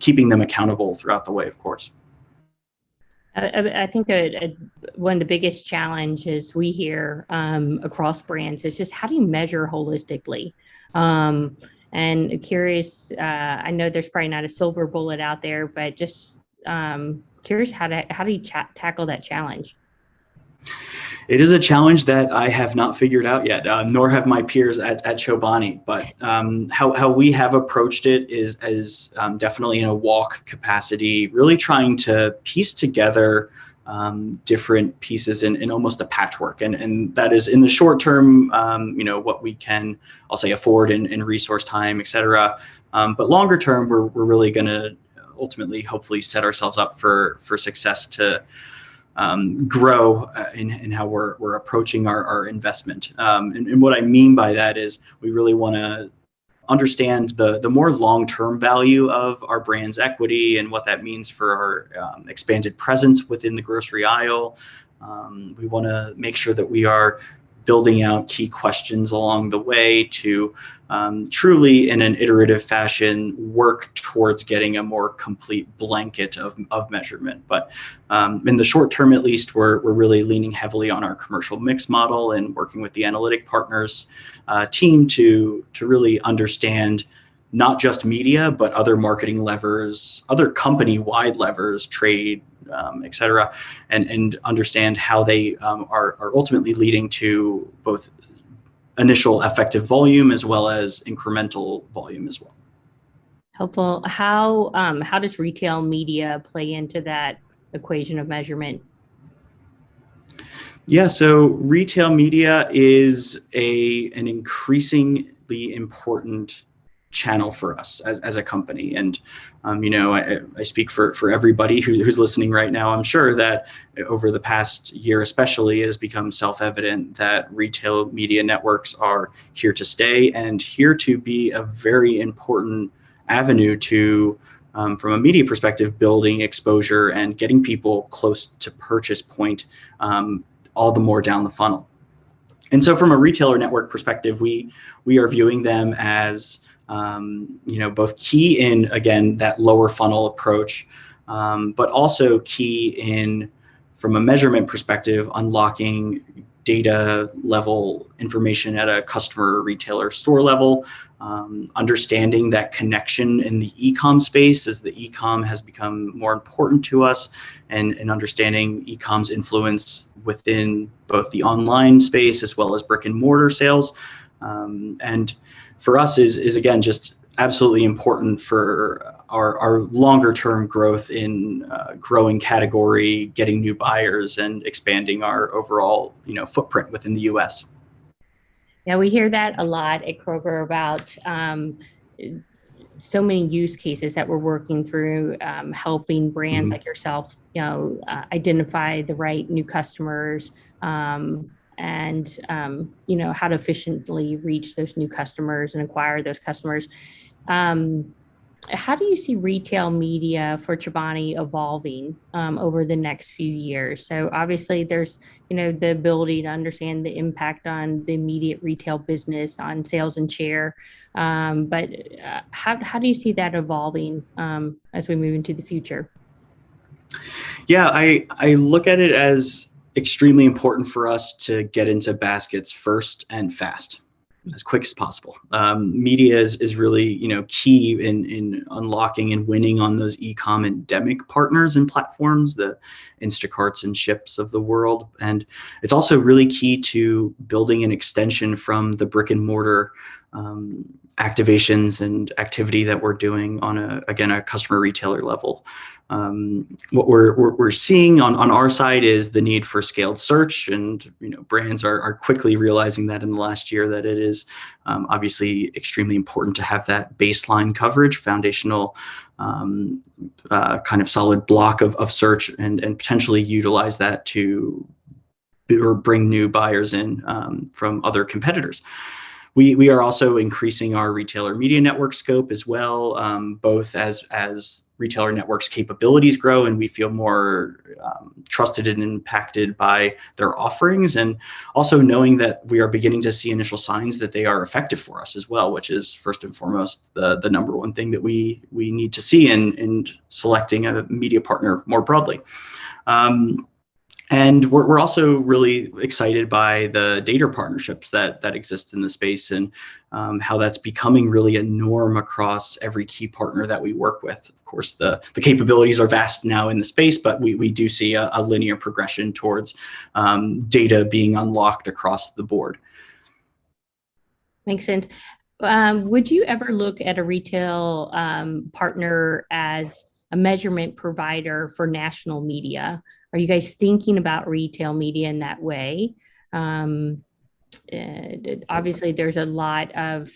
keeping them accountable throughout the way, of course. I think one of the biggest challenges we hear across brands is just how do you measure holistically? And curious, I know there's probably not a silver bullet out there, but just curious how do you tackle that challenge? It is a challenge that I have not figured out yet, nor have my peers at Chobani. But how we have approached it is as definitely in a walk capacity, really trying to piece together different pieces in almost a patchwork. And that is in the short term, what we can, I'll say, afford in resource time, et cetera. But longer term, we're really going to ultimately, hopefully, set ourselves up for success to grow in how we're approaching our investment. And what I mean by that is we really want to understand the more long-term value of our brand's equity and what that means for our expanded presence within the grocery aisle. We want to make sure that we are building out key questions along the way to truly, in an iterative fashion, work towards getting a more complete blanket of measurement. But in the short term, at least, we're really leaning heavily on our commercial mix model and working with the analytic partners team to really understand not just media, but other marketing levers, other company-wide levers, trade, et cetera, and understand how they are ultimately leading to both initial effective volume as well as incremental volume as well. Helpful. How does retail media play into that equation of measurement? Yeah, so retail media is an increasingly important channel for us as a company. And, I speak for everybody who's listening right now. I'm sure that over the past year, especially, it has become self-evident that retail media networks are here to stay and here to be a very important avenue to, from a media perspective, building exposure and getting people close to purchase point, all the more down the funnel. And so from a retailer network perspective, we are viewing them as both key in, again, that lower funnel approach, but also key in, from a measurement perspective, unlocking data level information at a customer retailer store level, understanding that connection in the e-com space as the e-com has become more important to us, and understanding e-com's influence within both the online space as well as brick and mortar sales. And for us is again, just absolutely important for our longer term growth in growing category, getting new buyers, and expanding our overall footprint within the U.S. Yeah, we hear that a lot at Kroger about so many use cases that we're working through, helping brands like yourself, identify the right new customers, and how to efficiently reach those new customers and acquire those customers. How do you see retail media for Chobani evolving over the next few years? So obviously there's, the ability to understand the impact on the immediate retail business on sales and share. But how do you see that evolving as we move into the future? Yeah, I look at it as extremely important for us to get into baskets first and fast, as quick as possible. Media is really, key in unlocking and winning on those e-com endemic partners and platforms, the Instacarts and Ships of the world. And it's also really key to building an extension from the brick and mortar activations and activity that we're doing on a customer retailer level. What we're seeing on our side is the need for scaled search, and brands are quickly realizing that in the last year that it is obviously extremely important to have that baseline coverage, foundational kind of solid block of search, and potentially utilize that to bring new buyers in from other competitors. We are also increasing our retailer media network scope as well, both as retailer networks capabilities grow and we feel more trusted and impacted by their offerings, and also knowing that we are beginning to see initial signs that they are effective for us as well, which is first and foremost the number one thing that we need to see in selecting a media partner more broadly. And we're also really excited by the data partnerships that exist in the space, and how that's becoming really a norm across every key partner that we work with. Of course, the capabilities are vast now in the space, but we do see a linear progression towards data being unlocked across the board. Makes sense. Would you ever look at a retail partner as a measurement provider for national media? Are you guys thinking about retail media in that way? Obviously, there's a lot of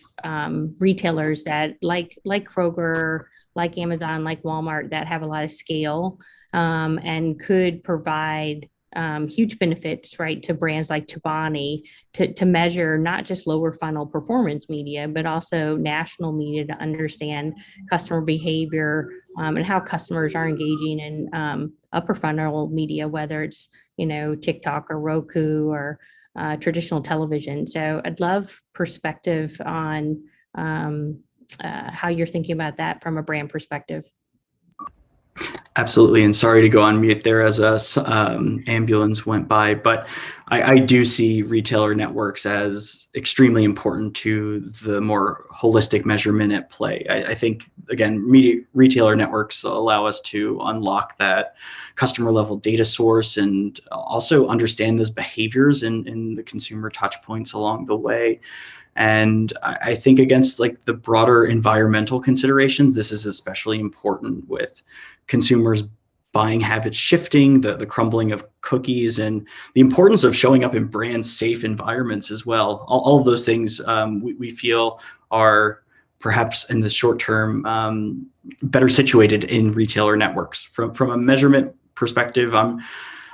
retailers that like Kroger, like Amazon, like Walmart, that have a lot of scale and could provide huge benefits, right, to brands like Chobani to measure not just lower funnel performance media, but also national media to understand customer behavior and how customers are engaging in upper funnel media, whether it's, TikTok or Roku or traditional television. So I'd love perspective on how you're thinking about that from a brand perspective. Absolutely, and sorry to go on mute there as a ambulance went by, but I do see retailer networks as extremely important to the more holistic measurement at play. I think, again, retailer networks allow us to unlock that customer level data source and also understand those behaviors in the consumer touch points along the way. And I think against like the broader environmental considerations, this is especially important with consumers' buying habits shifting, the crumbling of cookies, and the importance of showing up in brand safe environments as well. All of those things we feel are perhaps in the short term better situated in retailer networks. From a measurement perspective,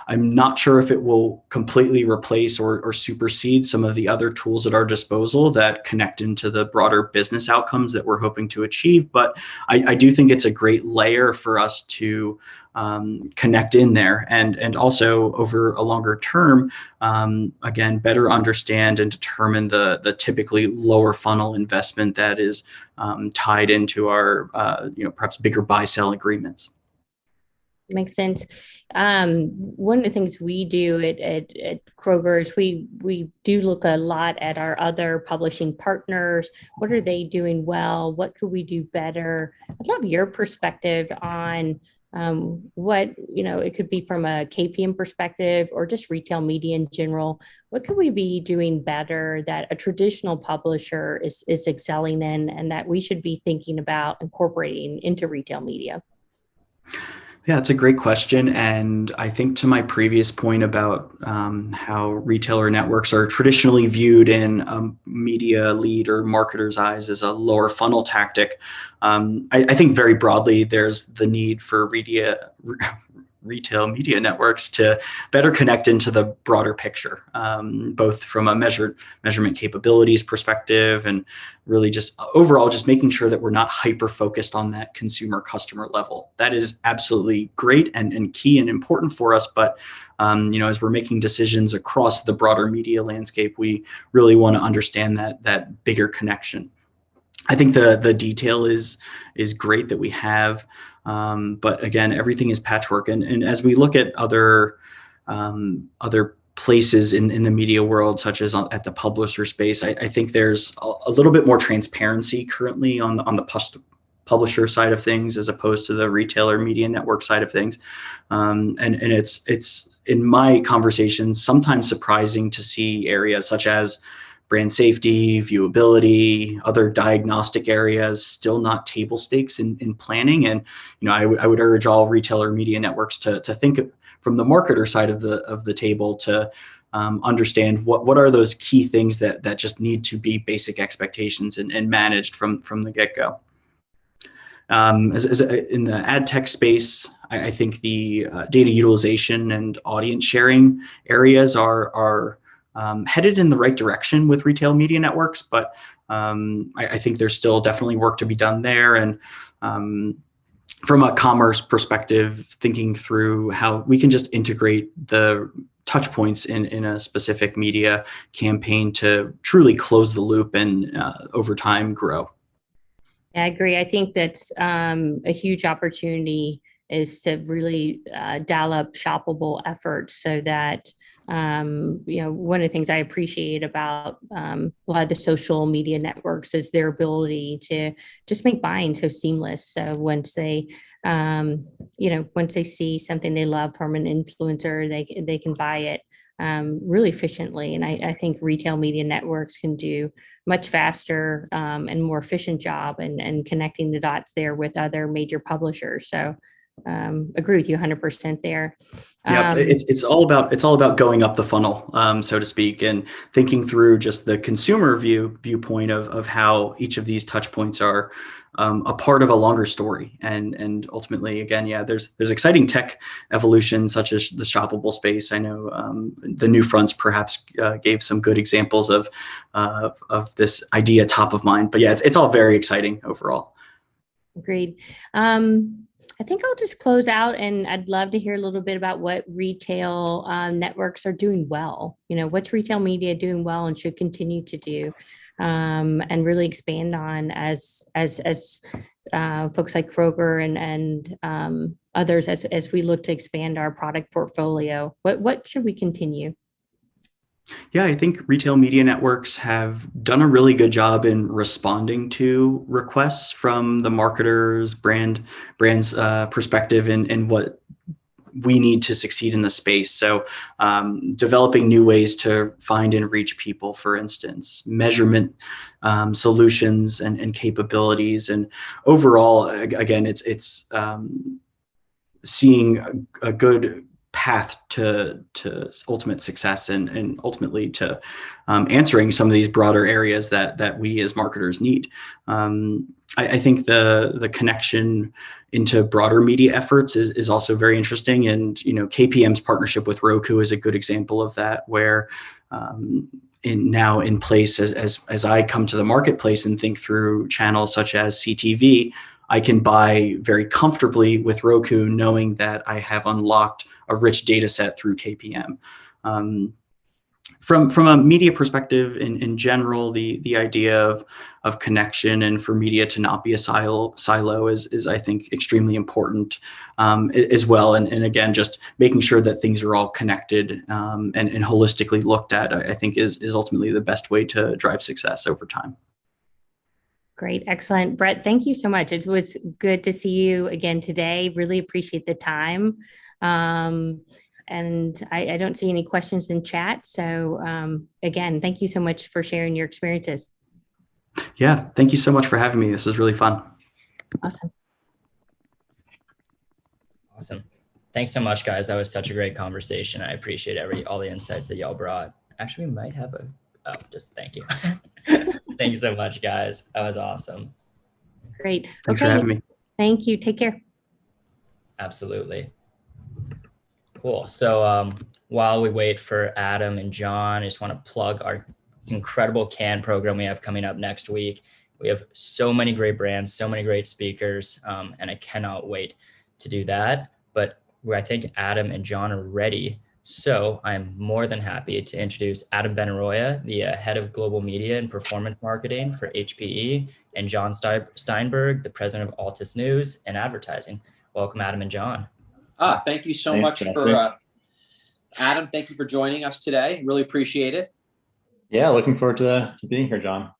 I'm not sure if it will completely replace or supersede some of the other tools at our disposal that connect into the broader business outcomes that we're hoping to achieve. But I do think it's a great layer for us to connect in there, and also over a longer term, again, better understand and determine the typically lower funnel investment that is tied into our perhaps bigger buy-sell agreements. Makes sense. One of the things we do at Kroger is we do look a lot at our other publishing partners. What are they doing well? What could we do better? I'd love your perspective on what, it could be from a KPM perspective or just retail media in general. What could we be doing better that a traditional publisher is excelling in, and that we should be thinking about incorporating into retail media? Yeah, it's a great question. And I think to my previous point about how retailer networks are traditionally viewed in media lead or marketer's eyes as a lower funnel tactic, I think very broadly there's the need for retail media networks to better connect into the broader picture, both from a measurement capabilities perspective and really just overall just making sure that we're not hyper focused on that consumer customer level. That is absolutely great and key and important for us, but as we're making decisions across the broader media landscape, we really want to understand that bigger connection. I think the detail is great that we have, but again, everything is patchwork. And as we look at other places in the media world, such as at the publisher space, I think there's a little bit more transparency currently on the publisher side of things as opposed to the retailer media network side of things. And it's in my conversations sometimes surprising to see areas such as brand safety, viewability, other diagnostic areas still not table stakes in planning. And I would urge all retailer media networks to think from the marketer side of the table to understand what are those key things that just need to be basic expectations and managed from the get-go. As in the ad tech space, I think the data utilization and audience sharing areas are headed in the right direction with retail media networks, but I think there's still definitely work to be done there. And from a commerce perspective, thinking through how we can just integrate the touch points in a specific media campaign to truly close the loop and over time grow. I agree. I think that's a huge opportunity is to really dial up shoppable efforts so that one of the things I appreciate about a lot of the social media networks is their ability to just make buying so seamless. So once they see something they love from an influencer, they can buy it really efficiently. And I think retail media networks can do much faster and more efficient job and connecting the dots there with other major publishers. So agree with you 100% there. Yeah, it's all about going up the funnel, so to speak, and thinking through just the consumer viewpoint of how each of these touch points are a part of a longer story. And ultimately, again, there's exciting tech evolution such as the shoppable space. I know the NewFronts perhaps gave some good examples of this idea top of mind. But it's all very exciting overall. Agreed. I think I'll just close out, and I'd love to hear a little bit about what retail networks are doing well. What's retail media doing well and should continue to do, and really expand on as folks like Kroger and others as we look to expand our product portfolio. What should we continue? Yeah, I think retail media networks have done a really good job in responding to requests from the marketers, brand's perspective and what we need to succeed in the space. So developing new ways to find and reach people, for instance, measurement solutions and capabilities. And overall, again, it's seeing a good path to ultimate success and ultimately to answering some of these broader areas that we as marketers need. I think the connection into broader media efforts is also very interesting. And KPM's partnership with Roku is a good example of that, where in place as I come to the marketplace and think through channels such as CTV, I can buy very comfortably with Roku, knowing that I have unlocked a rich data set through KPM. From a media perspective, in general, the idea of connection and for media to not be a silo is I think extremely important as well. And again, just making sure that things are all connected and holistically looked at, I think is ultimately the best way to drive success over time. Great. Excellent. Brett, thank you so much. It was good to see you again today. Really appreciate the time. And I don't see any questions in chat. So again, thank you so much for sharing your experiences. Yeah, thank you so much for having me. This was really fun. Awesome. Awesome. Thanks so much, guys. That was such a great conversation. I appreciate all the insights that y'all brought. Actually, we might have just thank you. Thanks so much, guys. That was awesome. Great. Thanks for having me. Thank you. Take care. Absolutely. Cool. So while we wait for Adam and John, I just want to plug our incredible CAN program we have coming up next week. We have so many great brands, so many great speakers, and I cannot wait to do that. But I think Adam and John are ready. So I'm more than happy to introduce Adam Benaroya, the head of global media and performance marketing for HPE, and John Steinberg, the president of Altus News and advertising. Welcome, Adam and John. Thank you so much for Adam. Thank you for joining us today. Really appreciate it. Yeah, looking forward to being here, John.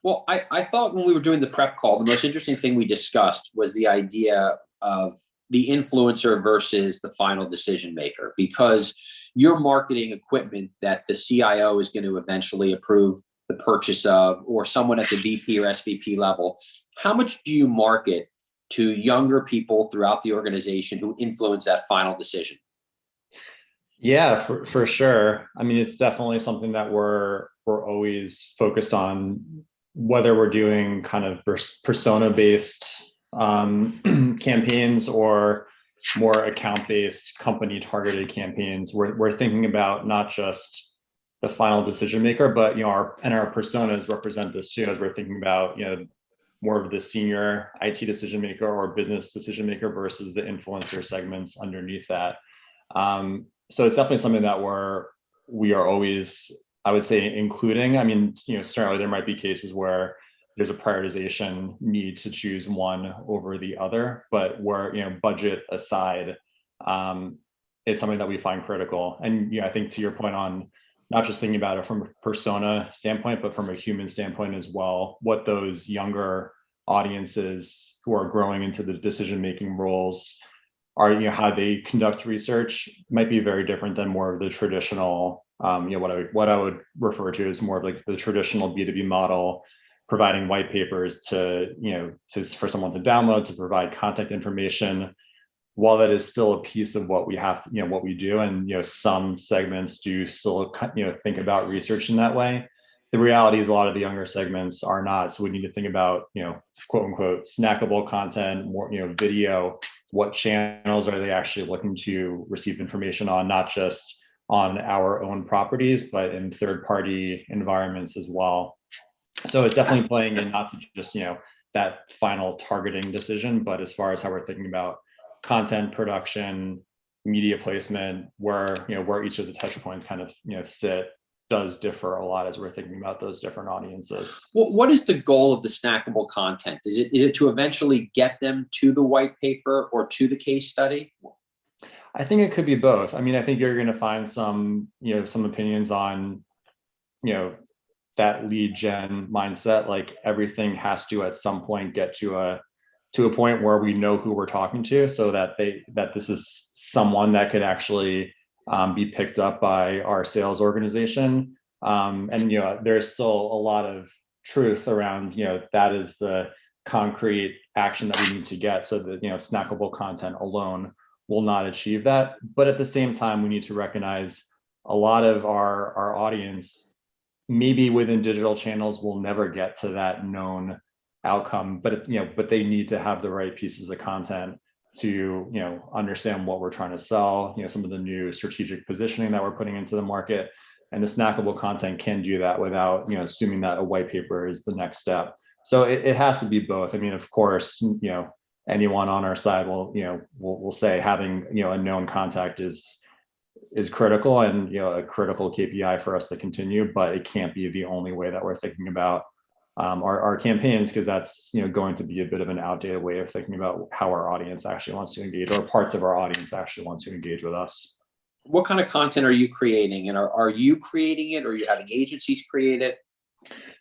Well, I thought when we were doing the prep call, the most interesting thing we discussed was the idea of the influencer versus the final decision maker, because your marketing equipment that the CIO is going to eventually approve the purchase of, or someone at the VP or SVP level, how much do you market to younger people throughout the organization who influence that final decision? Yeah, for sure. I mean, it's definitely something that we're always focused on, whether we're doing kind of persona-based campaigns or more account-based, company-targeted campaigns. We're thinking about not just the final decision maker, but our personas represent this too, as we're thinking about more of the senior IT decision maker or business decision maker versus the influencer segments underneath that. So it's definitely something that we are always, I would say, including. I mean, certainly there might be cases where there's a prioritization need to choose one over the other, but budget aside, it's something that we find critical. And I think to your point on not just thinking about it from a persona standpoint, but from a human standpoint as well, what those younger audiences who are growing into the decision-making roles are, how they conduct research might be very different than more of the traditional, what I would refer to as more of like the traditional B2B model, providing white papers for someone to download, to provide contact information. While that is still a piece of what we have to, what we do, and some segments do still think about research in that way, the reality is a lot of the younger segments are not. So we need to think about quote unquote snackable content, more video. What channels are they actually looking to receive information on, not just on our own properties, but in third-party environments as well. So it's definitely playing in not to just that final targeting decision, but as far as how we're thinking about content production, media placement, where each of the touch points kind of sit, does differ a lot as we're thinking about those different audiences. Well, what is the goal of the snackable content? Is it to eventually get them to the white paper or to the case study? I think it could be both. I mean, I think you're going to find some opinions on that lead gen mindset, like everything has to at some point get to a point where we know who we're talking to, so that this is someone that could actually be picked up by our sales organization. And there's still a lot of truth around that is the concrete action that we need to get, so that snackable content alone will not achieve that. But at the same time, we need to recognize a lot of our audience, maybe within digital channels, will never get to that known outcome, but they need to have the right pieces of content to understand what we're trying to sell, some of the new strategic positioning that we're putting into the market. And the snackable content can do that without assuming that a white paper is the next step. So it has to be both. I mean, of course, anyone on our side will say having a known contact is critical, and a critical KPI for us to continue, but it can't be the only way that we're thinking about our campaigns, because that's going to be a bit of an outdated way of thinking about how our audience actually wants to engage, or parts of our audience actually want to engage with us. What kind of content are you creating, and are you creating it, or are you having agencies create it?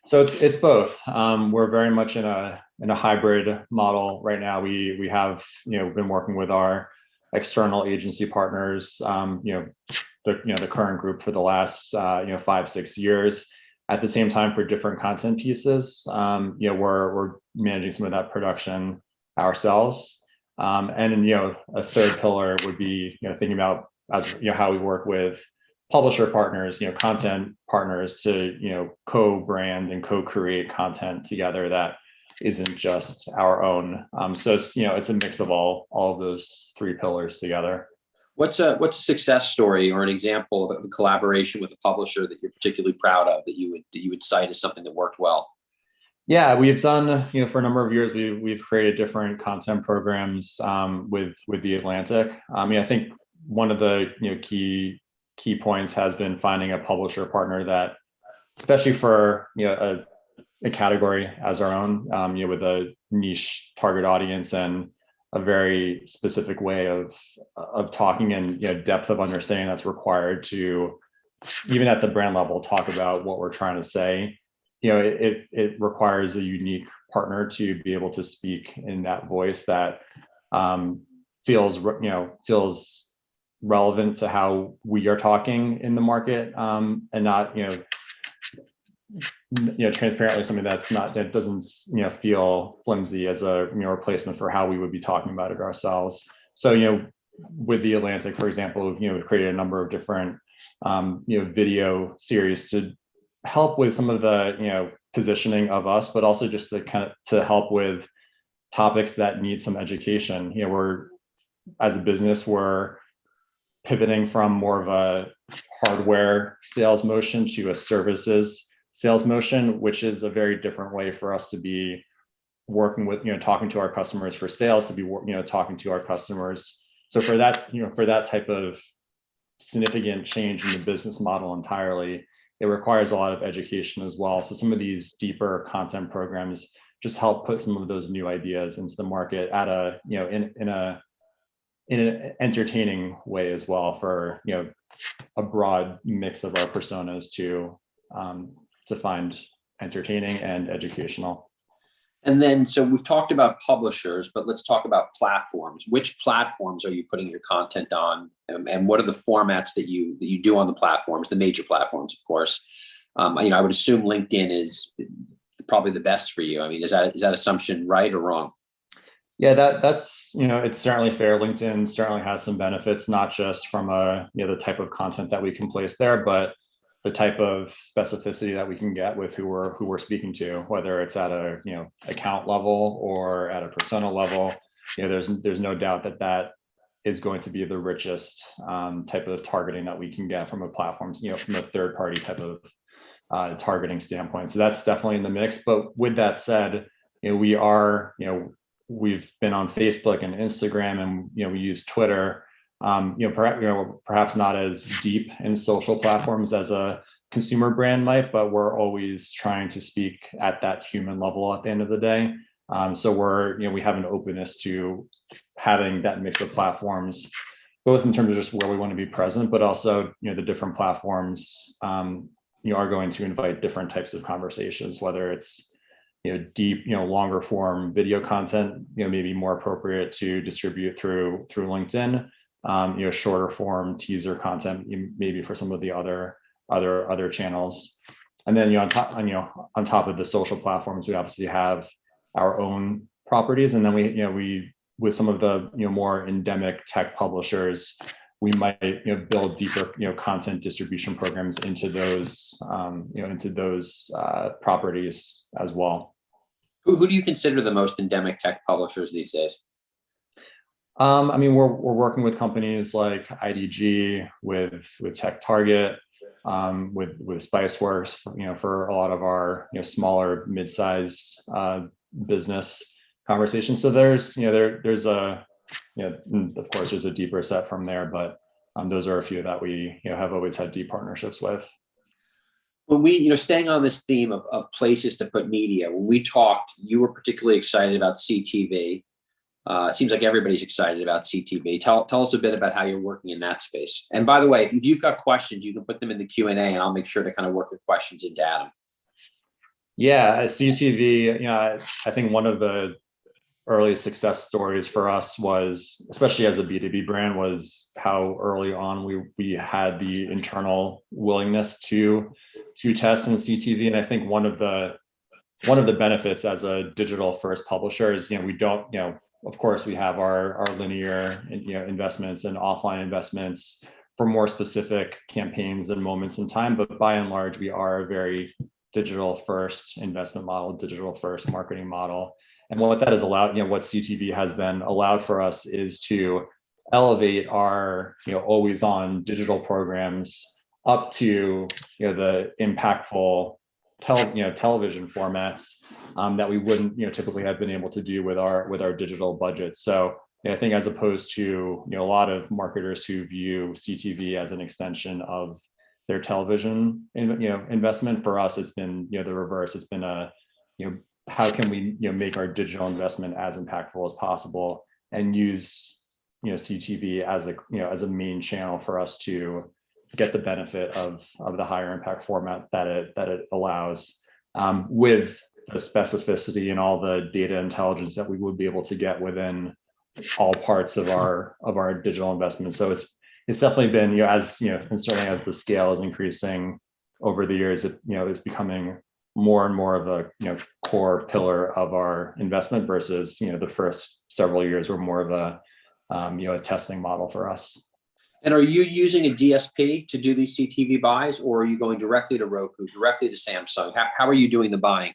So it's both. We're very much in a hybrid model right now. We have been working with our external agency partners, the current group for the last 5-6 years. At the same time, for different content pieces, we're managing some of that production ourselves. And a third pillar would be thinking about as how we work with publisher partners, content partners to co-brand and co-create content together that isn't just our own. So it's a mix of all of those three pillars together. What's a success story or an example of a collaboration with a publisher that you're particularly proud of that you would cite as something that worked well? Yeah, we've done, for a number of years, we've created different content programs with The Atlantic. I think one of the key points has been finding a publisher partner that, especially for a category as our own, with a niche target audience and a very specific way of talking and depth of understanding that's required to, even at the brand level, talk about what we're trying to say. It requires a unique partner to be able to speak in that voice that feels relevant to how we are talking in the market, and not transparently something that doesn't feel flimsy as a replacement for how we would be talking about it ourselves. So with The Atlantic, for example, we've created a number of different video series to help with some of the positioning of us, but also just to help with topics that need some education. We're, as a business, we're pivoting from more of a hardware sales motion to a services sales motion, which is a very different way for us to be working with, talking to our customers, for sales to be, talking to our customers. So for that, for that type of significant change in the business model entirely, it requires a lot of education as well. So some of these deeper content programs just help put some of those new ideas into the market at a, in an entertaining way as well, for a broad mix of our personas to find entertaining and educational. And then, so we've talked about publishers, but let's talk about platforms. Which platforms are you putting your content on, and what are the formats that you do on the platforms, the major platforms, of course? I would assume LinkedIn is probably the best for you. I mean, is that assumption right or wrong? Yeah, that's it's certainly fair. LinkedIn certainly has some benefits, not just from the type of content that we can place there, but the type of specificity that we can get with who we're speaking to, whether it's at a account level or at a persona level. There's no doubt that is going to be the richest type of targeting that we can get from a platform, from a third party type of targeting standpoint. So that's definitely in the mix. But with that said, we are we've been on Facebook and Instagram, and we use Twitter. Perhaps not as deep in social platforms as a consumer brand might, but we're always trying to speak at that human level at the end of the day. So we have an openness to having that mix of platforms, both in terms of just where we want to be present, but also the different platforms are going to invite different types of conversations, whether it's deep, longer form video content, maybe more appropriate to distribute through LinkedIn. Shorter form teaser content, maybe for some of the other channels. And then on top of the social platforms, we obviously have our own properties, and then we with some of the more endemic tech publishers, we might build deeper content distribution programs into those properties as well. Who do you consider the most endemic tech publishers these days? We're working with companies like IDG, with TechTarget, with Spiceworks, for a lot of our smaller mid-size business conversations. So there's of course there's a deeper set from there, but those are a few that we have always had deep partnerships with. When we, staying on this theme of places to put media, when we talked, you were particularly excited about CTV. It seems like everybody's excited about CTV. Tell us a bit about how you're working in that space. And by the way, if you've got questions, you can put them in the Q&A, and I'll make sure to kind of work your questions into Adam. Yeah, CTV, I think one of the early success stories for us was, especially as a B2B brand, was how early on we had the internal willingness to test in CTV. And I think one of the benefits as a digital first publisher is, we don't, of course, we have our linear, investments and offline investments for more specific campaigns and moments in time. But by and large, we are a very digital first investment model, digital first marketing model. And what that has allowed, what CTV has then allowed for us is to elevate our, always on digital programs up to, the impactful television formats that we wouldn't, typically have been able to do with our digital budget. So I think as opposed to, a lot of marketers who view CTV as an extension of their television, investment, for us, it's been, the reverse. It's been how can we, make our digital investment as impactful as possible and use, CTV as a main channel for us to get the benefit of the higher impact format that it allows, with the specificity and all the data intelligence that we would be able to get within all parts of our digital investment. So it's definitely been, and certainly as the scale is increasing over the years, it's becoming more and more of a core pillar of our investment versus the first several years were more of a testing model for us. And are you using a DSP to do these CTV buys, or are you going directly to Roku, directly to Samsung? How are you doing the buying?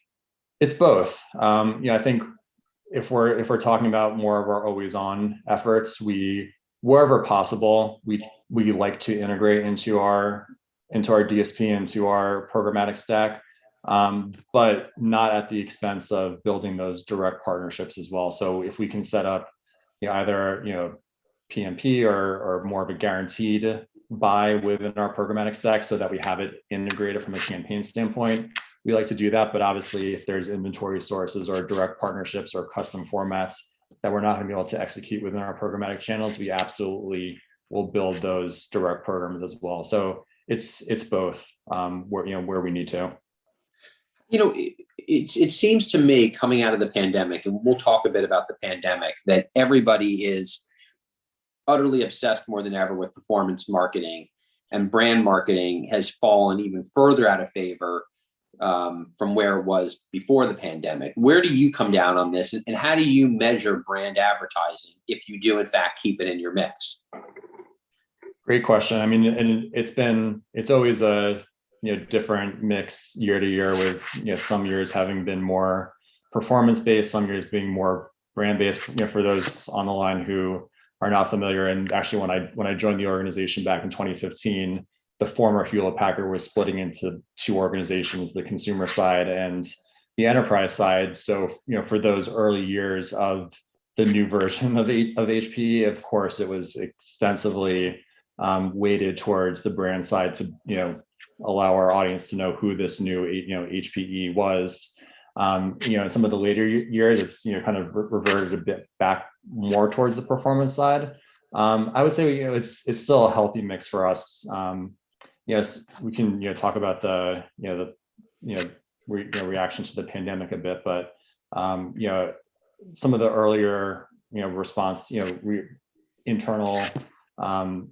It's both. I think if we're talking about more of our always on efforts, wherever possible, we like to integrate into our DSP, into our programmatic stack, but not at the expense of building those direct partnerships as well. So if we can set up either PMP or more of a guaranteed buy within our programmatic stack so that we have it integrated from a campaign standpoint, we like to do that. But obviously, if there's inventory sources or direct partnerships or custom formats that we're not going to be able to execute within our programmatic channels, we absolutely will build those direct programs as well. So it's both, where we need to. It seems to me, coming out of the pandemic, and we'll talk a bit about the pandemic, that everybody is utterly obsessed more than ever with performance marketing, and brand marketing has fallen even further out of favor from where it was before the pandemic. Where do you come down on this, and how do you measure brand advertising if you do in fact keep it in your mix? Great question. I mean, and it's always a different mix year to year, with some years having been more performance based, some years being more brand based. For those on the line who are not familiar, and actually when I joined the organization back in 2015, the former Hewlett Packard was splitting into two organizations, the consumer side and the enterprise side. So for those early years of the new version of HPE, of course, it was extensively weighted towards the brand side to allow our audience to know who this new HPE was. In some of the later years, it's kind of reverted a bit back more towards the performance side. I would say it's still a healthy mix for us. Yes, we can talk about the reaction to the pandemic a bit, but some of the earlier response, internal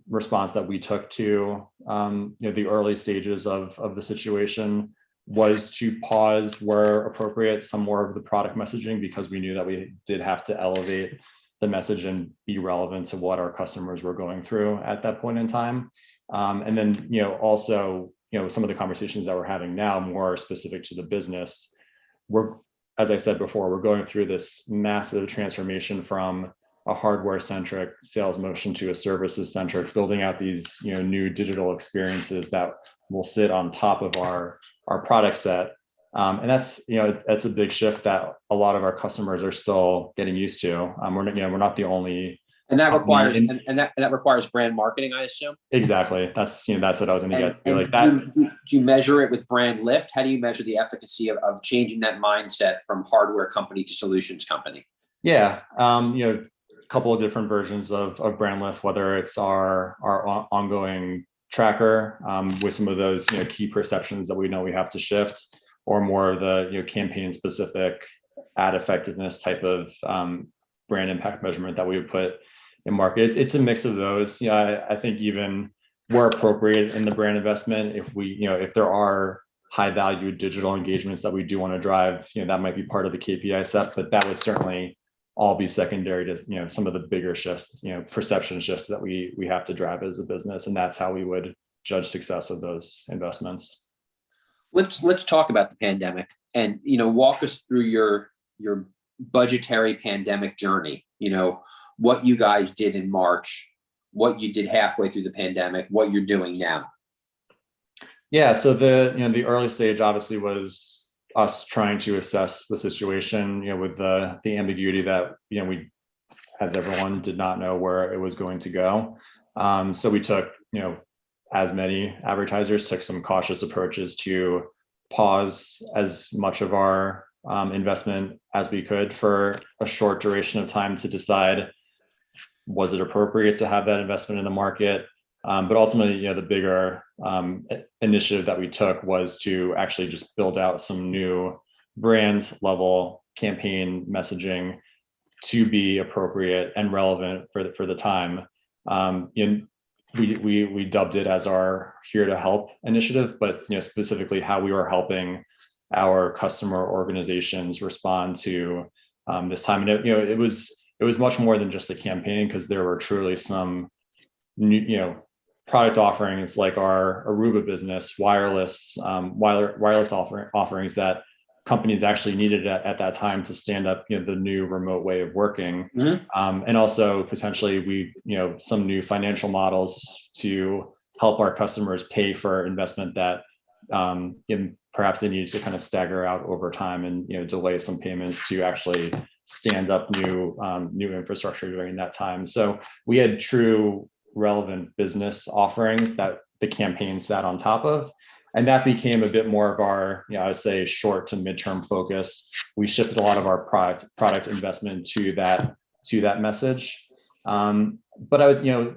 response that we took to the early stages of the situation was to pause where appropriate some more of the product messaging, because we knew that we did have to elevate the message and be relevant to what our customers were going through at that point in time. And then also some of the conversations that we're having now, more specific to the business, as I said before, we're going through this massive transformation from a hardware-centric sales motion to a services-centric, building out these new digital experiences that will sit on top of our product set, and that's a big shift that a lot of our customers are still getting used to. We're not the only, and that requires that requires brand marketing, I assume. Exactly. That's what I was going to get. And like that. Do you measure it with brand lift? How do you measure the efficacy of changing that mindset from hardware company to solutions company? Yeah. Couple of different versions of brand lift, whether it's our ongoing tracker with some of those key perceptions that we know we have to shift, or more of the campaign specific ad effectiveness type of brand impact measurement that we would put in market. It's a mix of those. I think even where appropriate in the brand investment, if there are high value digital engagements that we do want to drive, that might be part of the KPI set, but that was certainly all be secondary to, you know, some of the bigger shifts, you know, perception shifts that we have to drive as a business. And that's how we would judge success of those investments. Let's talk about the pandemic, and, you know, walk us through your budgetary pandemic journey. You know, what you guys did in March, what you did halfway through the pandemic, what you're doing now. Yeah, so the early stage obviously was us trying to assess the situation, you know, with the ambiguity that, you know, we, as everyone, did not know where it was going to go. So we took, you know, as many advertisers took some cautious approaches to pause as much of our investment as we could for a short duration of time to decide, was it appropriate to have that investment in the market? But ultimately, you know, the bigger initiative that we took was to actually just build out some new brand level campaign messaging to be appropriate and relevant for the time. We dubbed it as our Here to Help initiative, but, you know, specifically how we were helping our customer organizations respond to this time. And it was much more than just a campaign, because there were truly some new, you know, product offerings like our Aruba business, wireless offerings that companies actually needed at that time to stand up, you know, the new remote way of working. And also potentially some new financial models to help our customers pay for investment that perhaps they needed to kind of stagger out over time and, you know, delay some payments to actually stand up new infrastructure during that time. So we had true relevant business offerings that the campaign sat on top of. And that became a bit more of our, you know, I would say, short to midterm focus. We shifted a lot of our product investment to that message. But I was, you know,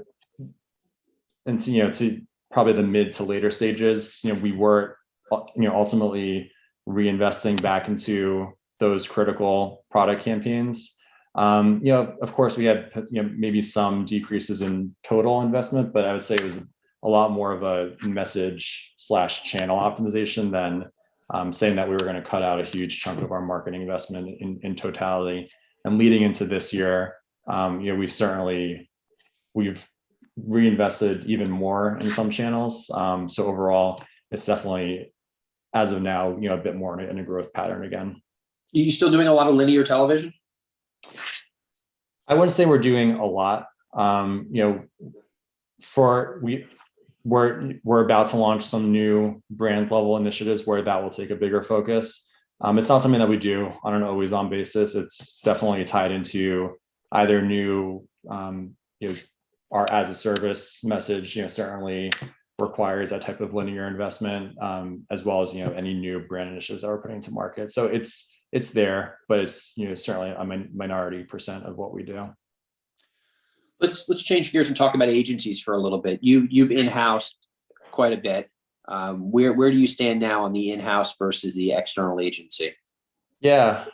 and you know, to probably the mid to later stages, you know, we were, you know, ultimately reinvesting back into those critical product campaigns. You know, of course, we had, you know, maybe some decreases in total investment, but I would say it was a lot more of a message/channel optimization than saying that we were going to cut out a huge chunk of our marketing investment in totality. And leading into this year, you know, we've reinvested even more in some channels. So overall, it's definitely, as of now, you know, a bit more in a growth pattern again. Are you still doing a lot of linear television? I wouldn't say we're doing a lot. You know, we're about to launch some new brand level initiatives where that will take a bigger focus. It's not something that we do on an always on basis. It's definitely tied into either new, you know, our as a service message, you know, certainly requires that type of linear investment, as well as, you know, any new brand initiatives that we're putting to market. So it's there, but it's, you know, certainly a minority percent of what we do. Let's change gears and talk about agencies for a little bit. You've in-housed quite a bit. Where do you stand now on the in-house versus the external agency? Yeah,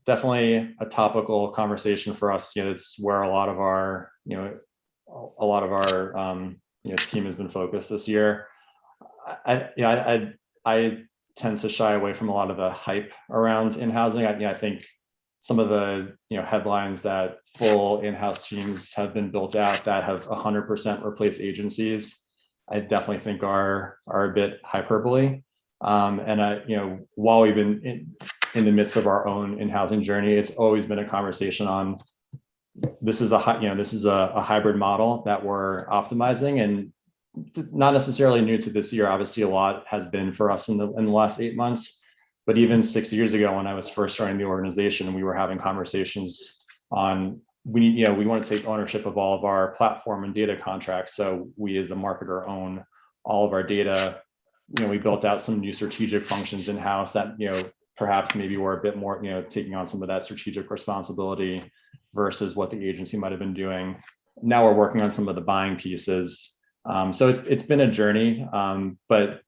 definitely a topical conversation for us. You know, it's where a lot of our team has been focused this year. I tend to shy away from a lot of the hype around in-housing. I think some of the, you know, headlines that full in-house teams have been built out that have 100% replaced agencies, I definitely think are a bit hyperbole. And you know, while we've been in the midst of our own in-housing journey, it's always been a conversation on this is a hybrid model that we're optimizing, and not necessarily new to this year. Obviously, a lot has been for us in the last 8 months, but even 6 years ago when I was first starting the organization, we were having conversations on we want to take ownership of all of our platform and data contracts. So we as the marketer own all of our data. You know, we built out some new strategic functions in-house that, you know, perhaps maybe we're a bit more, you know, taking on some of that strategic responsibility versus what the agency might have been doing. Now we're working on some of the buying pieces. So it's been a journey, but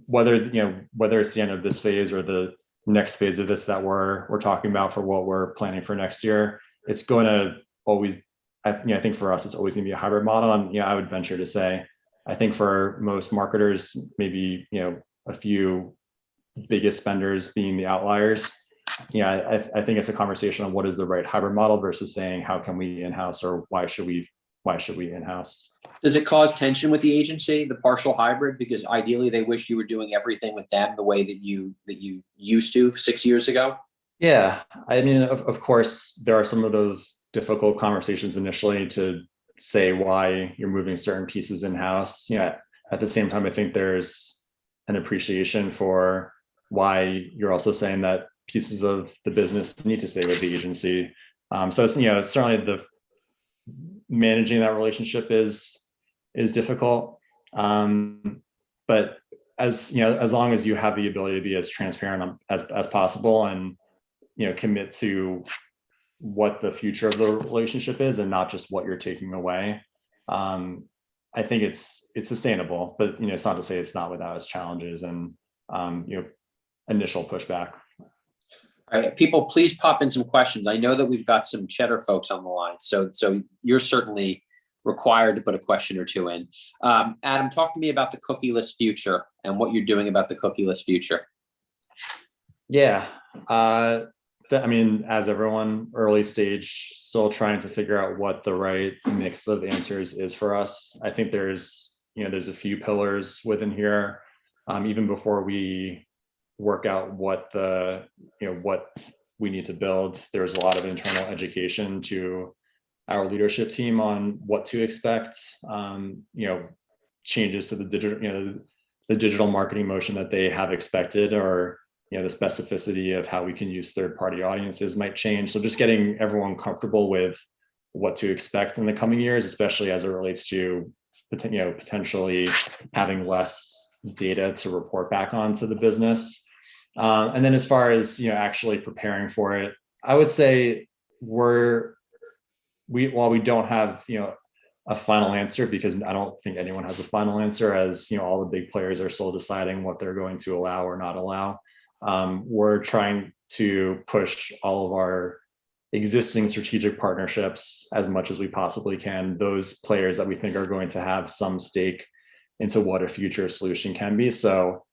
whether it's the end of this phase or the next phase of this that we're talking about for what we're planning for next year, it's going to always, I think for us, it's always going to be a hybrid model. And, you know, I would venture to say, I think for most marketers, maybe, you know, a few biggest spenders being the outliers, I think it's a conversation on what is the right hybrid model versus saying how can we in-house or why should we in-house. Does it cause tension with the agency, the partial hybrid? Because ideally they wish you were doing everything with them the way that you used to 6 years ago. Yeah, I mean, of course, there are some of those difficult conversations initially to say why you're moving certain pieces in-house. At the same time, I think there's an appreciation for why you're also saying that pieces of the business need to stay with the agency. So it's, certainly the managing that relationship is difficult. But as long as you have the ability to be as transparent as possible and commit to what the future of the relationship is and not just what you're taking away, I think it's sustainable. But it's not to say it's not without its challenges and initial pushback. All right, people, please pop in some questions. I know that we've got some Cheddar folks on the line, so you're certainly required to put a question or two in. Adam, talk to me about the cookieless future and what you're doing about the cookieless future. Yeah, I mean, as everyone, early stage, still trying to figure out what the right mix of answers is for us. I think there's a few pillars within here. Even before we work out what we need to build, there's a lot of internal education to our leadership team on what to expect. Changes to the digital marketing motion that they have expected, or the specificity of how we can use third-party audiences might change. So just getting everyone comfortable with what to expect in the coming years, especially as it relates to potentially having less data to report back onto the business. And then as far as actually preparing for it, I would say while we don't have a final answer, because I don't think anyone has a final answer, as all the big players are still deciding what they're going to allow or not allow. We're trying to push all of our existing strategic partnerships as much as we possibly can, those players that we think are going to have some stake into what a future solution can be, so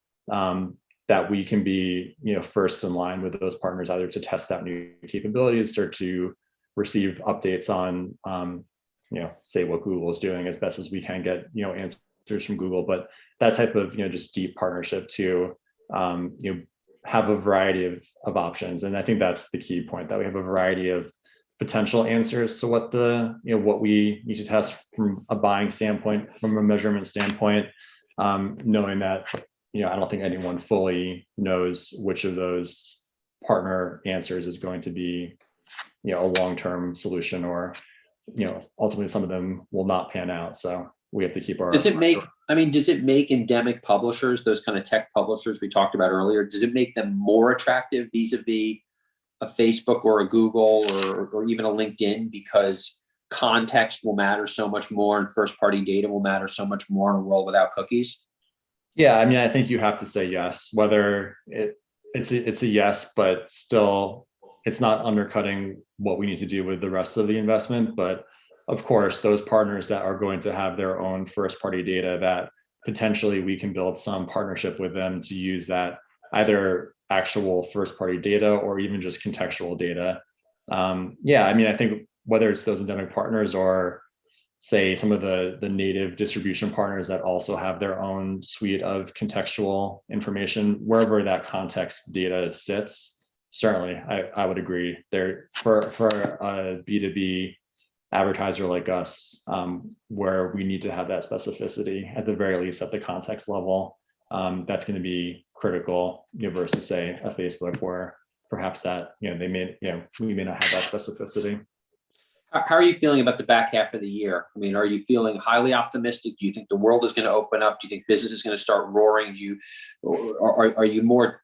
that we can be first in line with those partners, either to test out new capabilities or to receive updates on say what Google is doing, as best as we can get answers from Google. But that type of just deep partnership to have a variety of options. And I think that's the key point, that we have a variety of potential answers to what what we need to test from a buying standpoint, from a measurement standpoint, knowing that I don't think anyone fully knows which of those partner answers is going to be a long-term solution, or ultimately some of them will not pan out. So we have to keep our. Does it make endemic publishers, those kind of tech publishers we talked about earlier, does it make them more attractive vis-a-vis a Facebook or a Google or even a LinkedIn, because context will matter so much more and first-party data will matter so much more in a world without cookies? Yeah, I mean, I think you have to say yes, whether it's a yes, but still it's not undercutting what we need to do with the rest of the investment. But of course, those partners that are going to have their own first-party data, that potentially we can build some partnership with them to use that, either actual first-party data or even just contextual data. Yeah, I mean, I think whether it's those endemic partners or say some of the native distribution partners that also have their own suite of contextual information, wherever that context data sits, certainly I would agree. There, for a B2B advertiser like us, where we need to have that specificity, at the very least at the context level, that's going to be critical, versus say a Facebook, where perhaps that we may not have that specificity. How are you feeling about the back half of the year? I mean, are you feeling highly optimistic? Do you think the world is going to open up? Do you think business is going to start roaring? Are you more,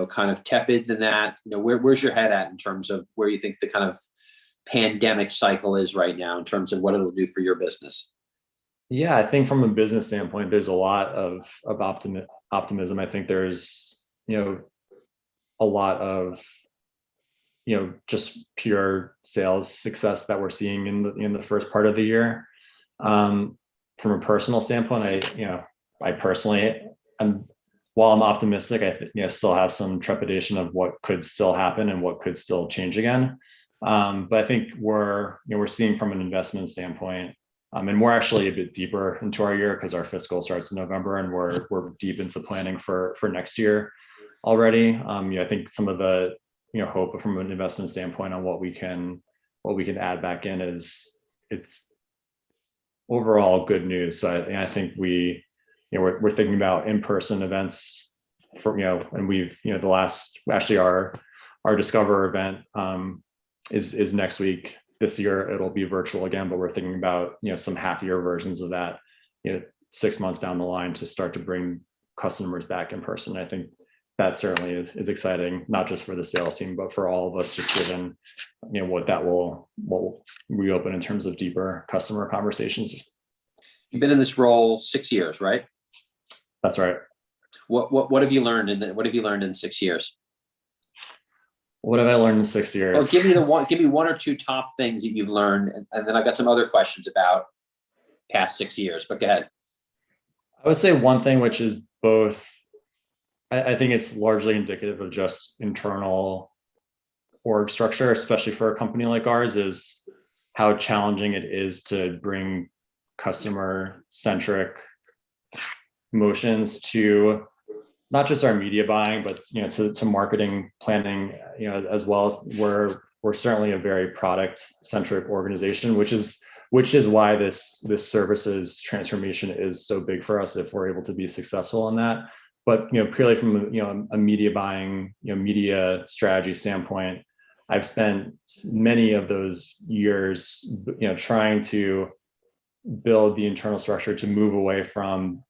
kind of tepid than that? Where's your head at in terms of where you think the kind of pandemic cycle is right now in terms of what it'll do for your business? Yeah, I think from a business standpoint, there's a lot of optimism. I think there's, a lot of, just pure sales success that we're seeing in the first part of the year. From a personal standpoint, I personally am while I'm optimistic, I still have some trepidation of what could still happen and what could still change again. But I think we're seeing from an investment standpoint, and we're actually a bit deeper into our year because our fiscal starts in November, and we're deep into planning for next year already. I think some of the hope from an investment standpoint on what we can add back in it's overall good news. So I think we're thinking about in-person events for and we've the last actually our Discover event is next week. This year it'll be virtual again, but we're thinking about some half-year versions of that 6 months down the line to start to bring customers back in person. I think that certainly is exciting, not just for the sales team, but for all of us, just given what that will reopen in terms of deeper customer conversations. You've been in this role 6 years, right? That's right. What have you learned in 6 years? What have I learned in 6 years? Oh, give me one or two top things that you've learned, and then I've got some other questions about past 6 years, but go ahead. I would say one thing, which is both, I think it's largely indicative of just internal org structure, especially for a company like ours, is how challenging it is to bring customer-centric motions to not just our media buying, but to marketing planning, as well as we're certainly a very product-centric organization, which is why this services transformation is so big for us if we're able to be successful in that. But purely from a media buying, media strategy standpoint, I've spent many of those years trying to build the internal structure to move away from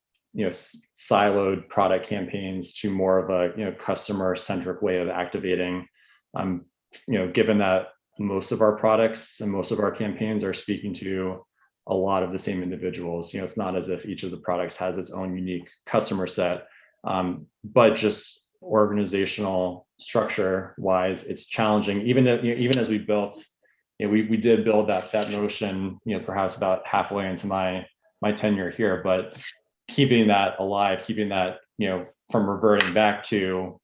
siloed product campaigns to more of a customer centric way of activating. Given that most of our products and most of our campaigns are speaking to a lot of the same individuals, it's not as if each of the products has its own unique customer set. But just organizational structure wise, it's challenging. Even as we built, we did build that notion, perhaps about halfway into my tenure here, but keeping that alive, keeping that, from reverting back to,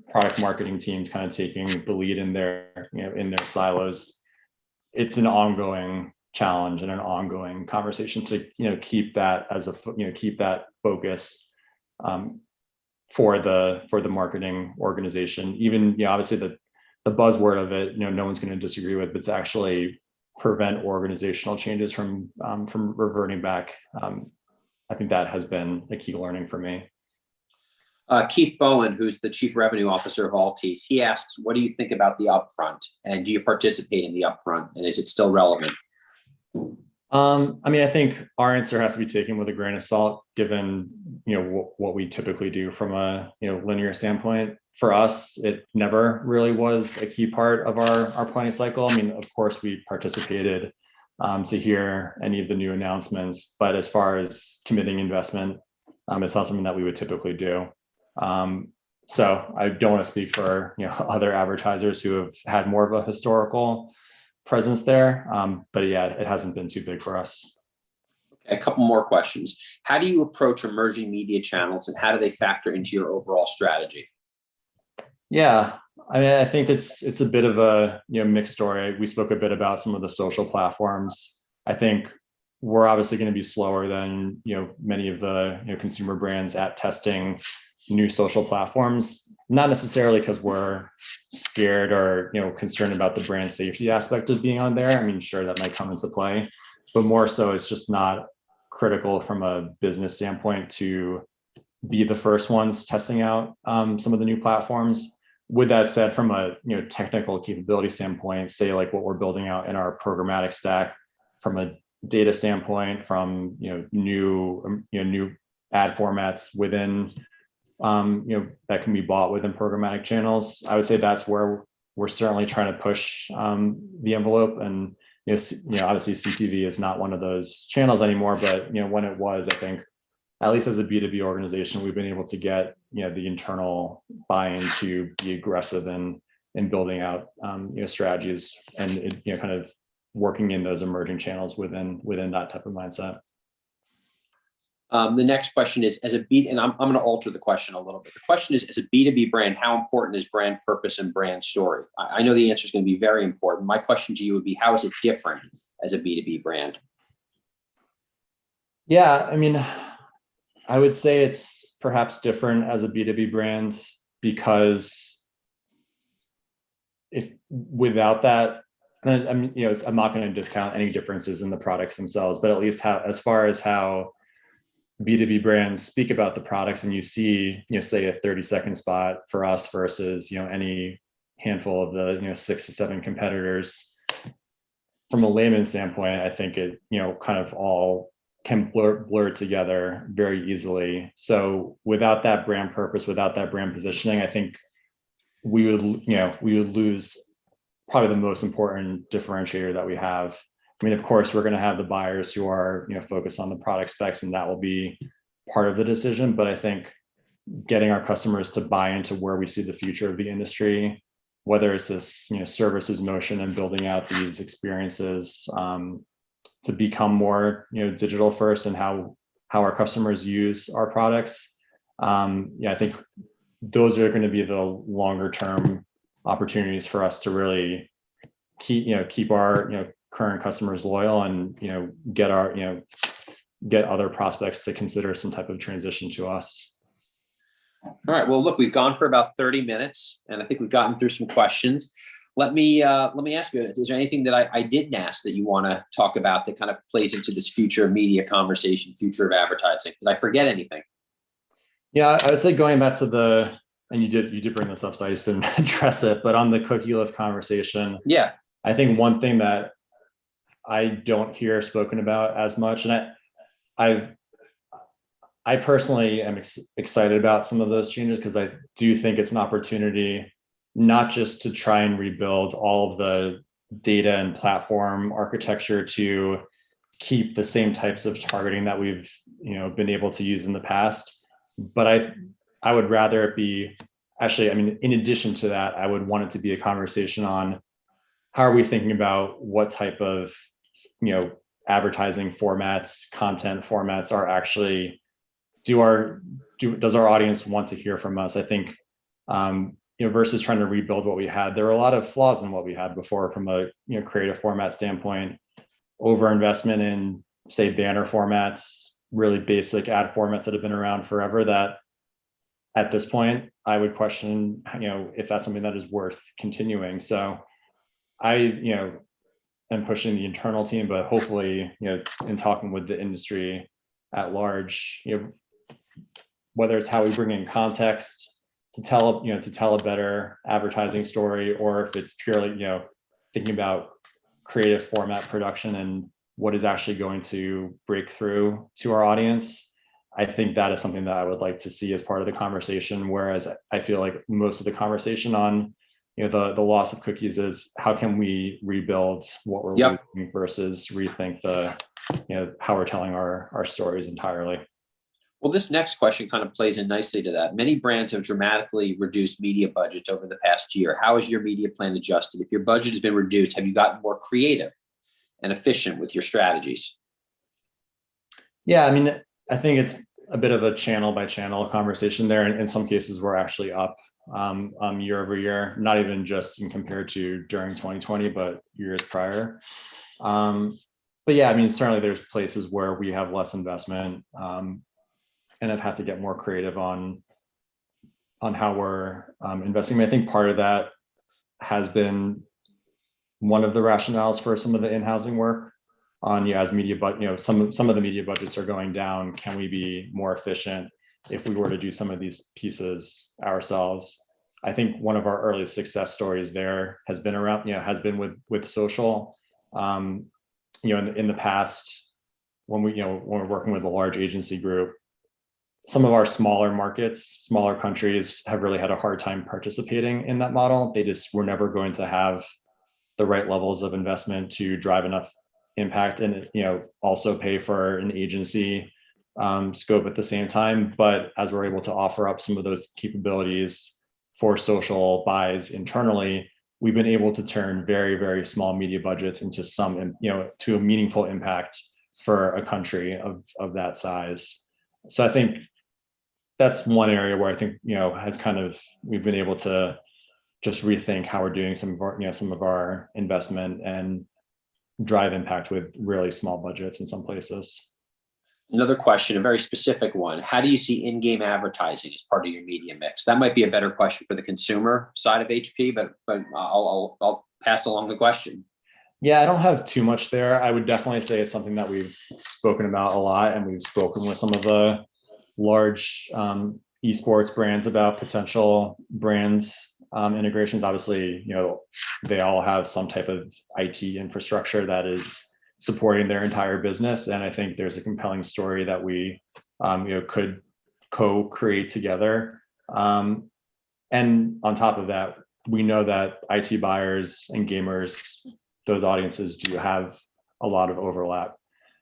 product marketing teams kind of taking the lead in their silos. It's an ongoing challenge and an ongoing conversation to, keep that as keep that focus, for the marketing organization. Even obviously the buzzword of it, no one's going to disagree with, but to actually prevent organizational changes from reverting back. I think that has been a key learning for me. Keith Bowen, who's the Chief Revenue Officer of Altice, he asks, what do you think about the upfront, and do you participate in the upfront, and is it still relevant? I think our answer has to be taken with a grain of salt, given what we typically do from a linear standpoint. For us, it never really was a key part of our planning cycle. Of course, we participated to hear any of the new announcements, but as far as committing investment, it's not something that we would typically do. So I don't want to speak for other advertisers who have had more of a historical presence there, but yeah, it hasn't been too big for us. Okay, a couple more questions. How do you approach emerging media channels, and how do they factor into your overall strategy? Yeah, I think it's a bit of a mixed story. We spoke a bit about some of the social platforms. I think we're obviously going to be slower than many of the consumer brands at testing new social platforms, not necessarily because we're scared or concerned about the brand safety aspect of being on there. Sure, that might come into play, but more so it's just not critical from a business standpoint to be the first ones testing out some of the new platforms. With that said, from a technical capability standpoint, say like what we're building out in our programmatic stack, from a data standpoint, from new ad formats within that can be bought within programmatic channels, I would say that's where we're certainly trying to push the envelope. And obviously CTV is not one of those channels anymore, but when it was, I think at least as a B2B organization, we've been able to get the internal buy-in to be aggressive in building out strategies and kind of working in those emerging channels within that type of mindset. The next question is, as a B, and I'm going to alter the question a little bit. The question is, as a B2B brand, how important is brand purpose and brand story? I know the answer is going to be very important. My question to you would be, how is it different as a B2B brand? Yeah, I mean, I would say it's perhaps different as a B2B brand because if without that, I mean, you know, I'm not going to discount any differences in the products themselves, but at least as far as how B2B brands speak about the products, and you see, you know, say a 30-second spot for us versus, you know, any handful of the, you know, 6 to 7 competitors. From a layman's standpoint, I think it, you know, kind of all can blur together very easily. So without that brand purpose, without that brand positioning, I think we would lose probably the most important differentiator that we have. I mean, of course, we're going to have the buyers who are, you know, focused on the product specs, and that will be part of the decision. But I think getting our customers to buy into where we see the future of the industry, whether it's this, you know, services motion and building out these experiences to become more, you know, digital first, and how our customers use our products. Yeah, I think those are going to be the longer term opportunities for us to really keep our, you know, current customers loyal, and, you know, get other prospects to consider some type of transition to us. All right. Well, look, we've gone for about 30 minutes, and I think we've gotten through some questions. Let me ask you, is there anything that I didn't ask that you want to talk about that kind of plays into this future of media conversation, future of advertising? Did I forget anything? Yeah, I would say going back to and you did bring this up, so I just didn't address it, but on the cookieless conversation, yeah, I think one thing that I don't hear spoken about as much, and I personally am excited about some of those changes, because I do think it's an opportunity not just to try and rebuild all of the data and platform architecture to keep the same types of targeting that we've, you know, been able to use in the past, but I would rather it be, actually, I mean, in addition to that, I would want it to be a conversation on how are we thinking about what type of, you know, advertising formats, content formats are actually, does our audience want to hear from us? I think, you know, versus trying to rebuild what we had, there were a lot of flaws in what we had before from a, you know, creative format standpoint, overinvestment in, say, banner formats, really basic ad formats that have been around forever, that at this point, I would question, you know, if that's something that is worth continuing. So I, you know, am pushing the internal team, but hopefully, you know, in talking with the industry at large, you know, whether it's how we bring in context to tell a better advertising story, or if it's purely, you know, thinking about creative format production and what is actually going to break through to our audience. I think that is something that I would like to see as part of the conversation. Whereas I feel like most of the conversation on, you know, the loss of cookies is how can we rebuild what we're losing versus rethink the, you know, how we're telling our stories entirely. Well, this next question kind of plays in nicely to that. Many brands have dramatically reduced media budgets over the past year. How has your media plan adjusted? If your budget has been reduced, have you gotten more creative and efficient with your strategies? Yeah, I mean, I think it's a bit of a channel by channel conversation there. And in some cases, we're actually up year over year, not even just in compared to during 2020, but years prior. But yeah, I mean, certainly there's places where we have less investment and have had to get more creative on how we're investing. I think part of that has been one of the rationales for some of the in-housing work on, yeah, as media, but, you know, some of the media budgets are going down. Can we be more efficient if we were to do some of these pieces ourselves? I think one of our earliest success stories there has been around, you know, has been with social. You know, in the past, when we're working with a large agency group, some of our smaller markets, smaller countries have really had a hard time participating in that model. They just were never going to have the right levels of investment to drive enough impact and, you know, also pay for an agency scope at the same time. But as we're able to offer up some of those capabilities for social buys internally, we've been able to turn very, very small media budgets into some, you know, to a meaningful impact for a country of that size. So I think that's one area where I think, has kind of, we've been able to just rethink how we're doing some of our investment and drive impact with really small budgets in some places. Another question, a very specific one. How do you see in-game advertising as part of your media mix? That might be a better question for the consumer side of HP, but I'll pass along the question. Yeah, I don't have too much there. I would definitely say it's something that we've spoken about a lot, and we've spoken with some of the large esports brands about potential brands integrations. Obviously, they all have some type of IT infrastructure that is supporting their entire business, and I think there's a compelling story that we could co-create together. And on top of that, we know that IT buyers and gamers, those audiences do have a lot of overlap.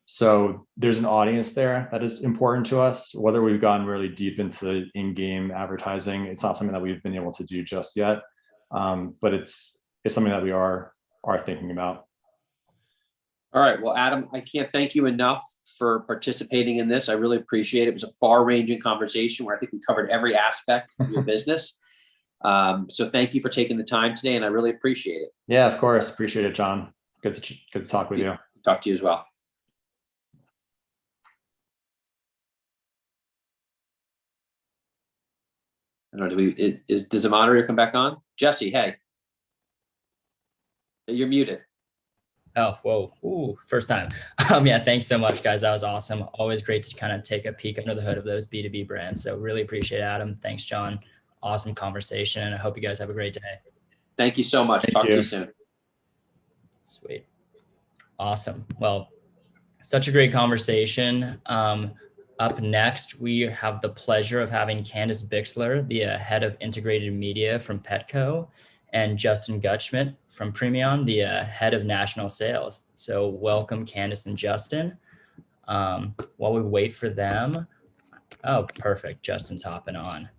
So there's an audience there that is important to us. Whether we've gone really deep into in-game advertising, it's not something that we've been able to do just yet, but it's something that we are thinking about. All right, well, Adam, I can't thank you enough for participating in this. I really appreciate it. It was a far-ranging conversation where I think we covered every aspect of your business. So thank you for taking the time today, and I really appreciate it. Yeah, of course. Appreciate it, John. Good to talk with you. Talk to you as well. I don't know, does the moderator come back on? Jesse, hey. You're muted. Oh, whoa. Ooh, first time. Yeah, thanks so much, guys. That was awesome. Always great to kind of take a peek under the hood of those B2B brands. So really appreciate it, Adam. Thanks, John. Awesome conversation. I hope you guys have a great day. Thank you so much. Talk to you soon. Sweet. Awesome. Well, such a great conversation. Up next, we have the pleasure of having Candace Bixler, the head of integrated media from Petco, and Justin Gutschmidt from Premion, the head of national sales. So welcome, Candace and Justin. While we wait for them, oh, perfect. Justin's hopping on.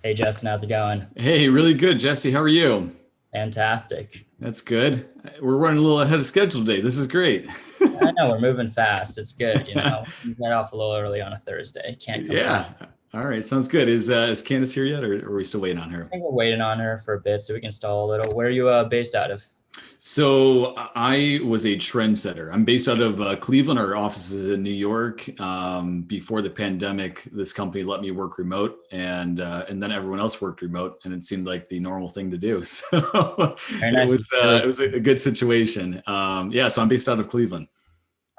Hey, Justin, how's it going? Hey, really good, Jesse. How are you? Fantastic. That's good. We're running a little ahead of schedule today. This is great. I know, we're moving fast. It's good, you know. We get off a little early on a Thursday. Can't come on. All right, sounds good. Is Candace here yet, or are we still waiting on her? I think we're waiting on her for a bit so we can stall a little. Where are you based out of? So I was a trendsetter. I'm based out of Cleveland. Our office is in New York. Before the pandemic, this company let me work remote, and then everyone else worked remote, and it seemed like the normal thing to do. So it was a good situation. So I'm based out of Cleveland.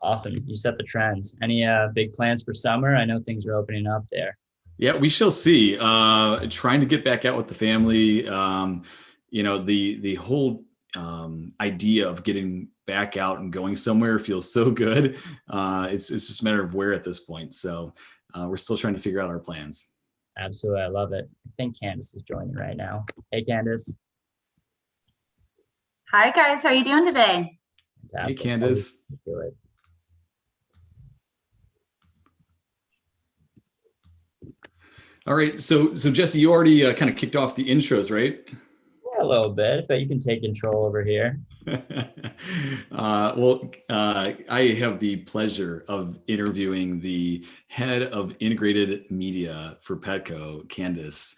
Awesome. You set the trends. Any big plans for summer? I know things are opening up there. Yeah, we shall see. Trying to get back out with the family. The whole idea of getting back out and going somewhere feels so good. It's just a matter of where at this point. So we're still trying to figure out our plans. Absolutely. I love it. I think Candace is joining right now. Hey, Candace. Hi, guys. How are you doing today? Fantastic. Hey, Candace. Do it. All right. So Jesse, you already kind of kicked off the intros, right? Yeah, a little bit, but you can take control over here. I have the pleasure of interviewing the head of integrated media for Petco, Candace.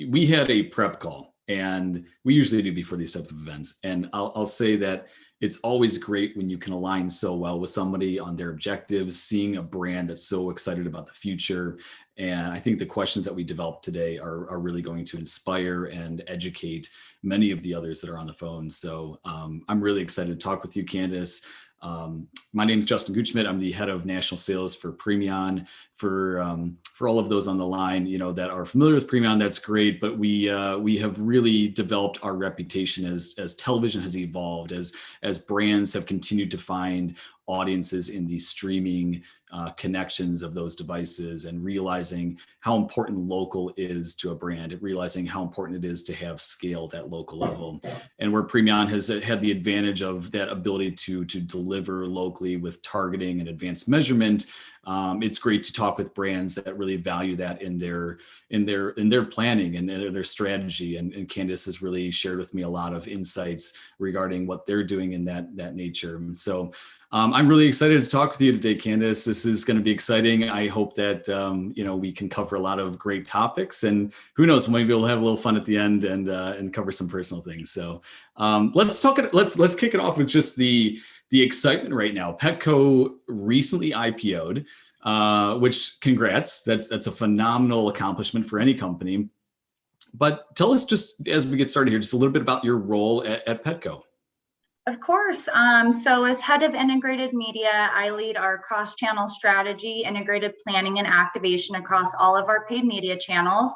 We had a prep call, and we usually do before these types of events. And I'll say that it's always great when you can align so well with somebody on their objectives, seeing a brand that's so excited about the future. And I think the questions that we developed today are really going to inspire and educate many of the others that are on the phone. So I'm really excited to talk with you, Candace. My name is Justin Gutschmidt. I'm the head of national sales for Premion. For all of those on the line, that are familiar with Premion, that's great. But we have really developed our reputation as television has evolved, as brands have continued to find audiences in the streaming connections of those devices, and realizing how important local is to a brand, and realizing how important it is to have scale at that local level. And where Premion has had the advantage of that ability to deliver locally with targeting and advanced measurement, it's great to talk with brands that really value that in their planning and their strategy. And Candace has really shared with me a lot of insights regarding what they're doing in that nature. And so I'm really excited to talk with you today, Candace. This is going to be exciting. I hope that we can cover a lot of great topics, and who knows, maybe we'll have a little fun at the end and cover some personal things. So let's kick it off with just the excitement right now. Petco recently IPO'd, which congrats. That's a phenomenal accomplishment for any company. But tell us, just as we get started here, just a little bit about your role at Petco. Of course. So as head of integrated media, I lead our cross-channel strategy, integrated planning and activation across all of our paid media channels.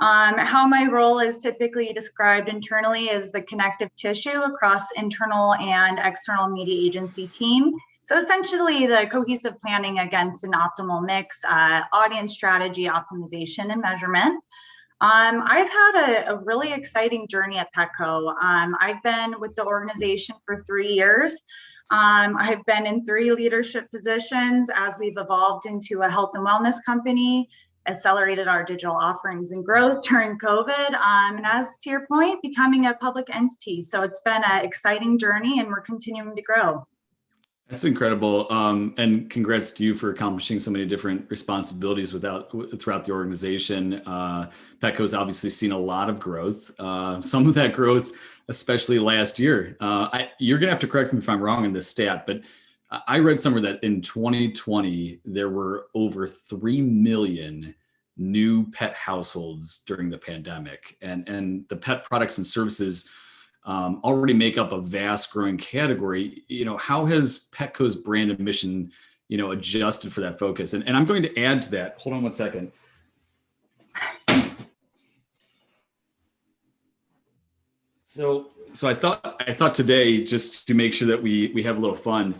How my role is typically described internally as the connective tissue across internal and external media agency team. So essentially the cohesive planning against an optimal mix, audience strategy, optimization, and measurement. I've had a really exciting journey at Petco. I've been with the organization for 3 years. I've been in 3 leadership positions as we've evolved into a health and wellness company, accelerated our digital offerings and growth during COVID, and as to your point, becoming a public entity. So it's been an exciting journey, and we're continuing to grow. That's incredible. And congrats to you for accomplishing so many different responsibilities throughout the organization. Petco's obviously seen a lot of growth. Some of that growth, especially last year. You're going to have to correct me if I'm wrong in this stat, but I read somewhere that in 2020, there were over 3 million new pet households during the pandemic. And the pet products and services already make up a vast growing category. How has Petco's brand and mission, adjusted for that focus? And I'm going to add to that. Hold on one second. So I thought today, just to make sure that we have a little fun,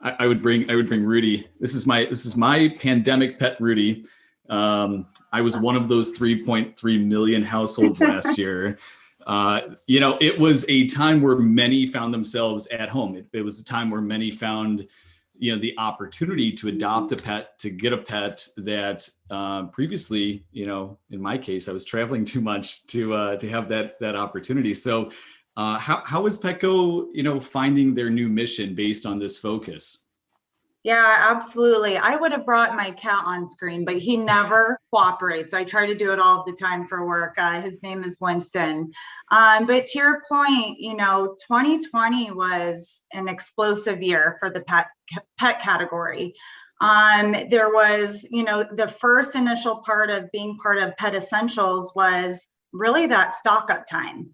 I would bring Rudy. This is my pandemic pet, Rudy. I was one of those 3.3 million households last year. It was a time where many found themselves at home. It was a time where many found, the opportunity to adopt a pet, to get a pet that previously, in my case, I was traveling too much to have that opportunity. So how is Petco, finding their new mission based on this focus? Yeah, absolutely. I would have brought my cat on screen, but he never cooperates. I try to do it all the time for work. His name is Winston. But to your point, 2020 was an explosive year for the pet category. There was, the first initial part of being part of Pet Essentials was really that stock up time.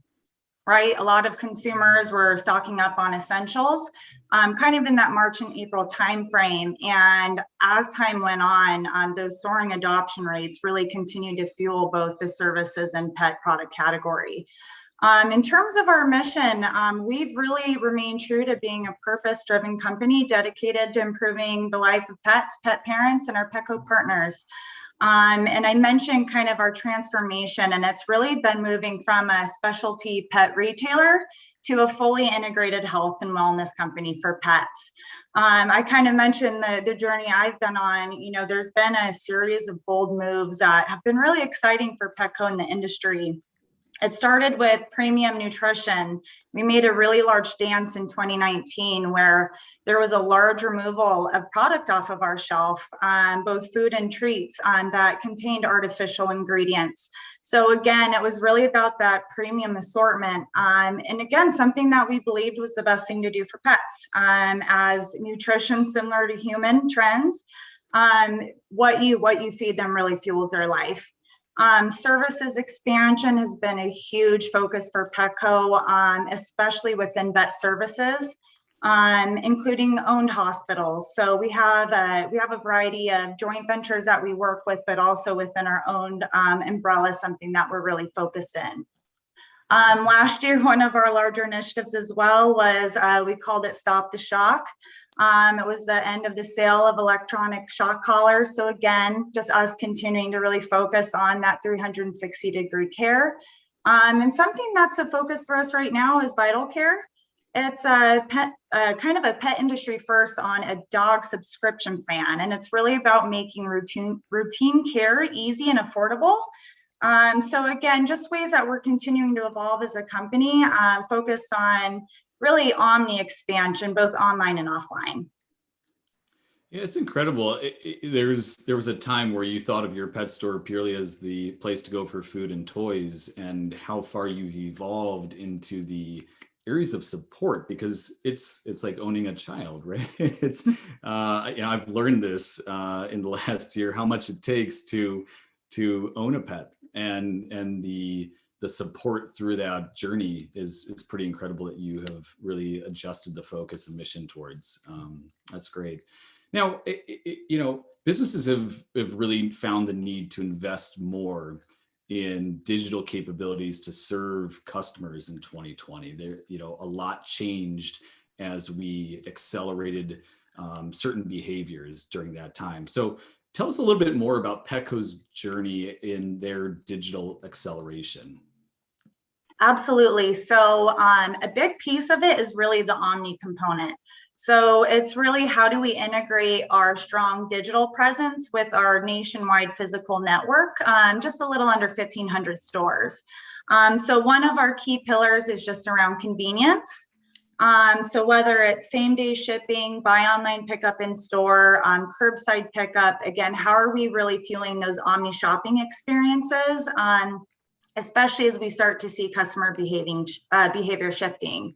Right? A lot of consumers were stocking up on essentials, kind of in that March and April timeframe. And as time went on, those soaring adoption rates really continued to fuel both the services and pet product category. In terms of our mission, we've really remained true to being a purpose-driven company dedicated to improving the life of pets, pet parents, and our Petco partners. And I mentioned kind of our transformation, and it's really been moving from a specialty pet retailer to a fully integrated health and wellness company for pets. I kind of mentioned the journey I've been on. There's been a series of bold moves that have been really exciting for Petco in the industry. It started with premium nutrition. We made a really large dance in 2019 where there was a large removal of product off of our shelf, both food and treats, that contained artificial ingredients. So again, it was really about that premium assortment. And again, something that we believed was the best thing to do for pets, as nutrition similar to human trends. What you feed them really fuels their life. Services expansion has been a huge focus for Petco, especially within vet services, including owned hospitals. So we have a variety of joint ventures that we work with, but also within our own umbrella, something that we're really focused in. Last year, one of our larger initiatives as well was we called it Stop the Shock. It was the end of the sale of electronic shock collars. So again, just us continuing to really focus on that 360-degree care. And something that's a focus for us right now is Vital Care. It's a kind of a pet industry first on a dog subscription plan, and it's really about making routine care easy and affordable. So again, just ways that we're continuing to evolve as a company, focused on really omni expansion, both online and offline. Yeah, it's incredible. There was a time where you thought of your pet store purely as the place to go for food and toys, and how far you've evolved into the areas of support, because it's like owning a child, right? It's I've learned this in the last year, how much it takes to own a pet, and the support through that journey is pretty incredible that you have really adjusted the focus and mission towards. That's great. Now, businesses have really found the need to invest more in digital capabilities to serve customers in 2020. There, a lot changed as we accelerated certain behaviors during that time. So tell us a little bit more about Petco's journey in their digital acceleration. Absolutely. So a big piece of it is really the omni component. So it's really, how do we integrate our strong digital presence with our nationwide physical network, just a little under 1,500 stores. So one of our key pillars is just around convenience. So whether it's same day shipping, buy online, pickup in store, curbside pickup, again, how are we really fueling those omni shopping experiences? Especially as we start to see customer behavior shifting.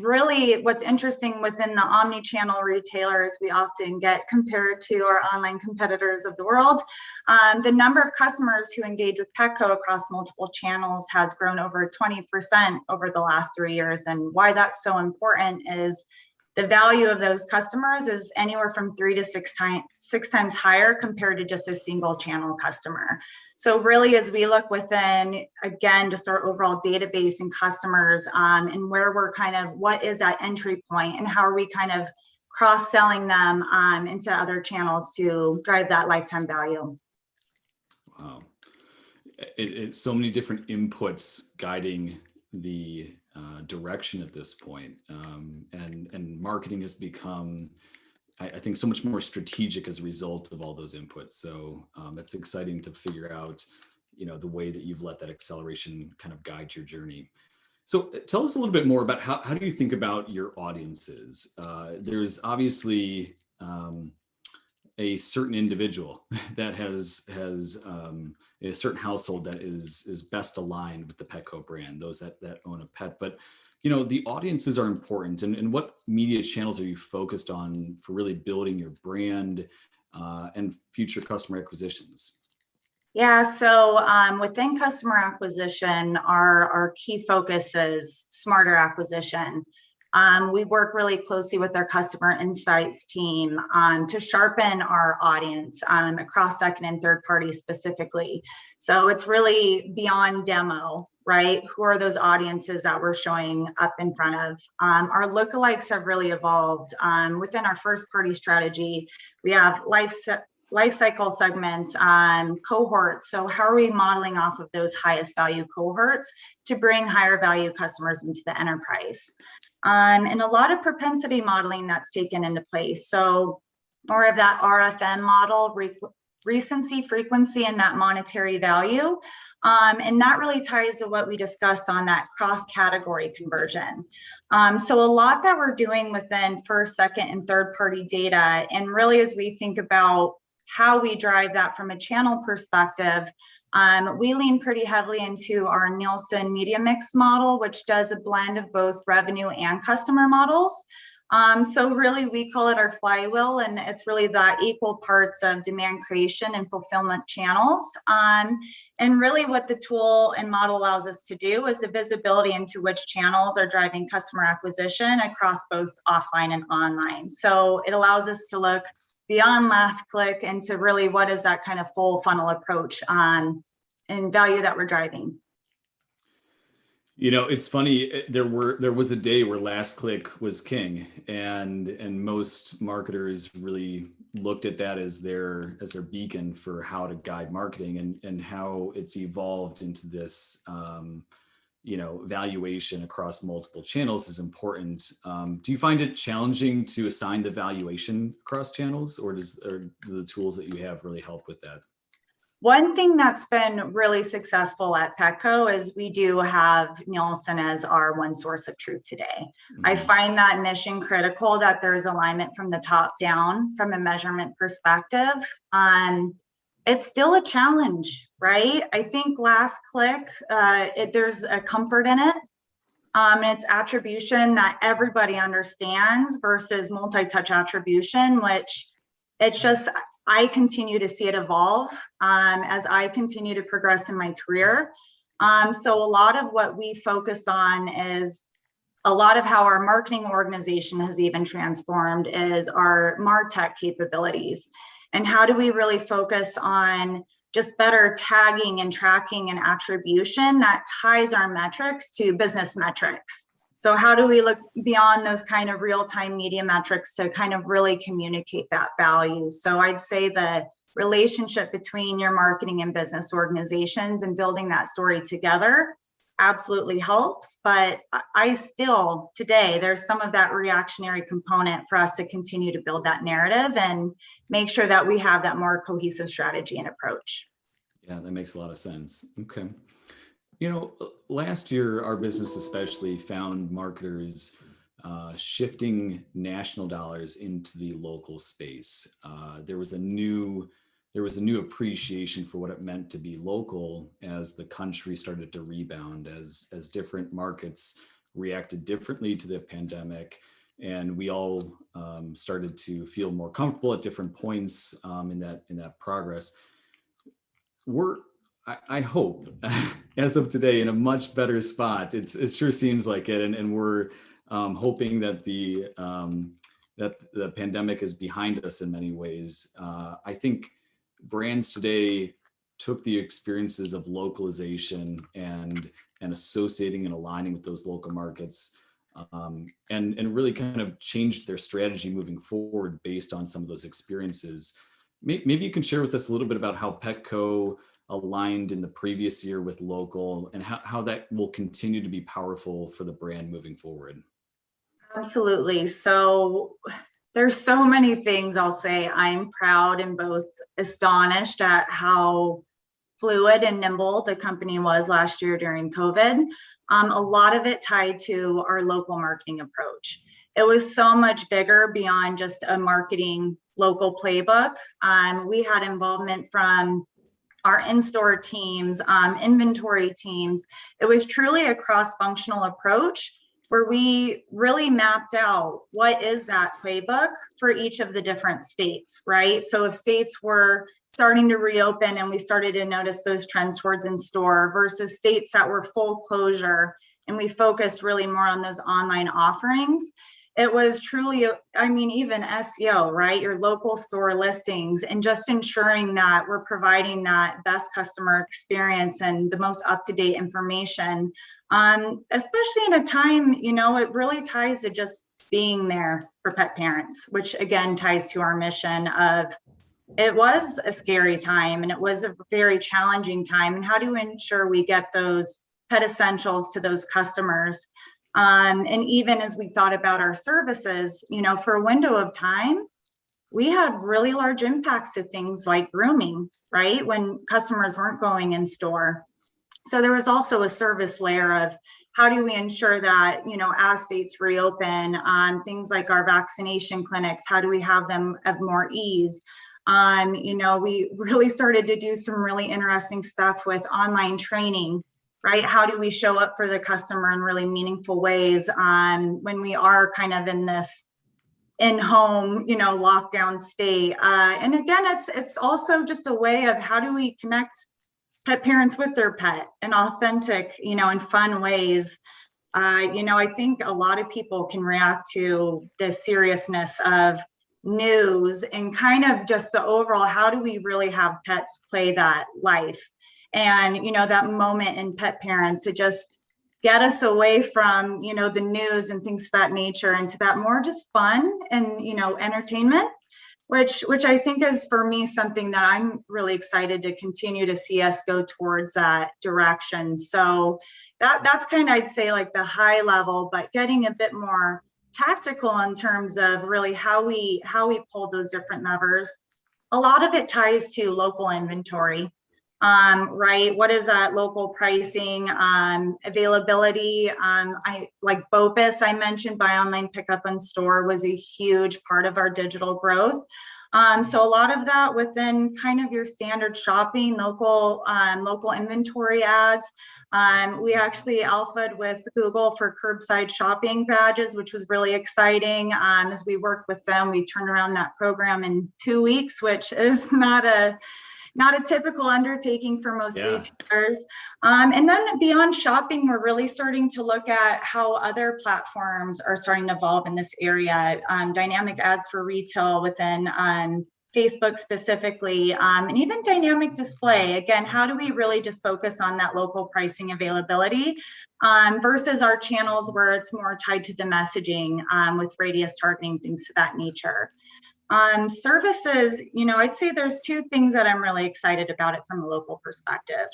Really, what's interesting within the omni-channel retailers, we often get compared to our online competitors of the world. The number of customers who engage with Petco across multiple channels has grown over 20% over the last 3 years. And why that's so important is the value of those customers is anywhere from 3 to 6 times higher compared to just a single channel customer. So really, as we look within, again, just our overall database and customers, and where we're kind of, what is that entry point and how are we kind of cross-selling them into other channels to drive that lifetime value. Wow. It's so many different inputs guiding the direction at this point. And marketing has become, I think, so much more strategic as a result of all those inputs. So it's exciting to figure out, the way that you've let that acceleration kind of guide your journey. So tell us a little bit more about how do you think about your audiences? There's obviously a certain individual that has a certain household that is best aligned with the Petco brand, those that own a pet. But the audiences are important, and what media channels are you focused on for really building your brand and future customer acquisitions? Yeah, so within customer acquisition, our key focus is smarter acquisition. We work really closely with our customer insights team to sharpen our audience across second and third party specifically. So it's really beyond demo, right? Who are those audiences that we're showing up in front of? Our lookalikes have really evolved. Within our first party strategy, we have life cycle segments, cohorts. So how are we modeling off of those highest value cohorts to bring higher value customers into the enterprise? And a lot of propensity modeling that's taken into place. So more of that RFM model, recency, frequency, and that monetary value. And that really ties to what we discussed on that cross-category conversion. So a lot that we're doing within first, second, and third party data. And really, as we think about how we drive that from a channel perspective, we lean pretty heavily into our Nielsen media mix model, which does a blend of both revenue and customer models. So really, we call it our flywheel, and it's really that equal parts of demand creation and fulfillment channels. And really what the tool and model allows us to do is the visibility into which channels are driving customer acquisition across both offline and online. So it allows us to look beyond last click into really what is that kind of full funnel approach and value that we're driving. You know, it's funny. There was a day where last click was king, and most marketers really looked at that as their beacon for how to guide marketing, and how it's evolved into this valuation across multiple channels is important. Do you find it challenging to assign the valuation across channels, or do the tools that you have really help with that? One thing that's been really successful at Petco is we do have Nielsen as our one source of truth today. I find that mission critical that there's alignment from the top down from a measurement perspective. It's still a challenge, right? I think last click, there's a comfort in it. And it's attribution that everybody understands versus multi-touch attribution, which it's just, I continue to see it evolve as I continue to progress in my career. So a lot of what we focus on is a lot of how our marketing organization has even transformed is our MarTech capabilities. And how do we really focus on just better tagging and tracking and attribution that ties our metrics to business metrics? So how do we look beyond those kind of real-time media metrics to kind of really communicate that value? So I'd say the relationship between your marketing and business organizations and building that story together absolutely helps. But I still, today, there's some of that reactionary component for us to continue to build that narrative and make sure that we have that more cohesive strategy and approach. Yeah, that makes a lot of sense. Okay. You know, last year, our business especially found marketers shifting national dollars into the local space. There was a new appreciation for what it meant to be local as the country started to rebound, as different markets reacted differently to the pandemic, and we all started to feel more comfortable at different points in that progress. I hope, as of today, in a much better spot. It sure seems like it, and we're hoping that the pandemic is behind us in many ways. I think brands today took the experiences of localization and associating and aligning with those local markets, and really kind of changed their strategy moving forward based on some of those experiences. Maybe you can share with us a little bit about how Petco aligned in the previous year with local, and how that will continue to be powerful for the brand moving forward. Absolutely. So there's so many things I'll say. I'm proud and both astonished at how fluid and nimble the company was last year during COVID. A lot of it tied to our local marketing approach. It was so much bigger beyond just a marketing local playbook. We had involvement from our in-store teams, inventory teams. It was truly a cross-functional approach where we really mapped out what is that playbook for each of the different states, right? So if states were starting to reopen and we started to notice those trends towards in-store versus states that were full closure, and we focused really more on those online offerings, it was truly, I mean, even SEO, right? Your local store listings, and just ensuring that we're providing that best customer experience and the most up-to-date information, especially in a time, it really ties to just being there for pet parents, which again ties to our mission of, it was a scary time and it was a very challenging time. And how do we ensure we get those pet essentials to those customers? And even as we thought about our services, for a window of time, we had really large impacts to things like grooming, right? When customers weren't going in store. So there was also a service layer of how do we ensure that, as states reopen, things like our vaccination clinics, how do we have them of more ease? We really started to do some really interesting stuff with online training, right? How do we show up for the customer in really meaningful ways when we are kind of in this in-home, lockdown state? And again, it's also just a way of how do we connect pet parents with their pet in authentic, and fun ways. I think a lot of people can react to the seriousness of news and kind of just the overall, how do we really have pets play that life? And, that moment in pet parents, it just, get us away from, the news and things of that nature into that more just fun and, entertainment, which I think is for me something that I'm really excited to continue to see us go towards that direction. So that's kind of, I'd say, like the high level, but getting a bit more tactical in terms of really how we pull those different levers. A lot of it ties to local inventory. Right? What is that local pricing, availability? I like BOPIS, I mentioned, buy online, pick up in store, was a huge part of our digital growth. So a lot of that within kind of your standard shopping, local inventory ads. We actually alphaed with Google for curbside shopping badges, which was really exciting. As we worked with them, we turned around that program in 2 weeks, which is not a typical undertaking for most retailers. And then beyond shopping, we're really starting to look at how other platforms are starting to evolve in this area. Dynamic ads for retail within Facebook specifically, and even dynamic display. Again, how do we really just focus on that local pricing availability versus our channels where it's more tied to the messaging with radius targeting, things of that nature. Services, I'd say there's two things that I'm really excited about it from a local perspective.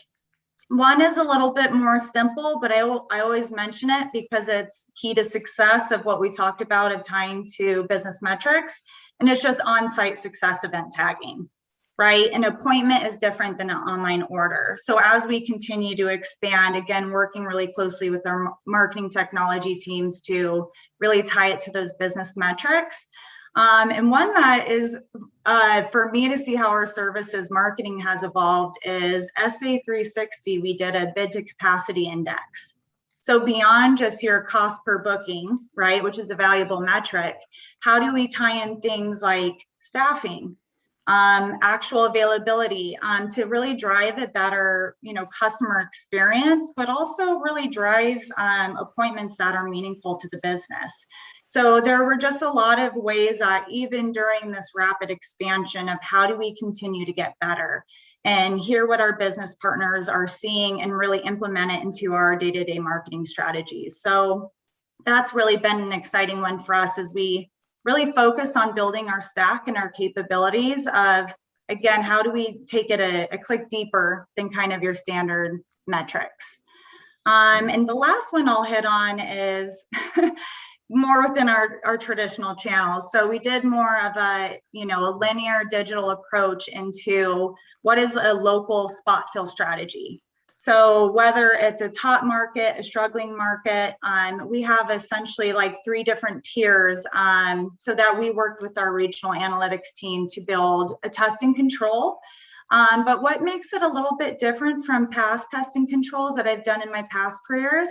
One is a little bit more simple, but I always mention it because it's key to success of what we talked about of tying to business metrics. And it's just on-site success event tagging, right? An appointment is different than an online order. So as we continue to expand, again, working really closely with our marketing technology teams to really tie it to those business metrics. And one that is for me to see how our services marketing has evolved is SA360. We did a bid to capacity index. So beyond just your cost per booking, right, which is a valuable metric, how do we tie in things like staffing, actual availability to really drive a better, customer experience, but also really drive appointments that are meaningful to the business. So there were just a lot of ways that even during this rapid expansion of how do we continue to get better and hear what our business partners are seeing and really implement it into our day-to-day marketing strategies. So that's really been an exciting one for us as we really focus on building our stack and our capabilities of, again, how do we take it a click deeper than kind of your standard metrics. And the last one I'll hit on is more within our traditional channels. So we did more of a linear digital approach into what is a local spot fill strategy. So whether it's a top market, a struggling market, we have essentially like 3 different tiers so that we worked with our regional analytics team to build a test and control. But what makes it a little bit different from past testing controls that I've done in my past careers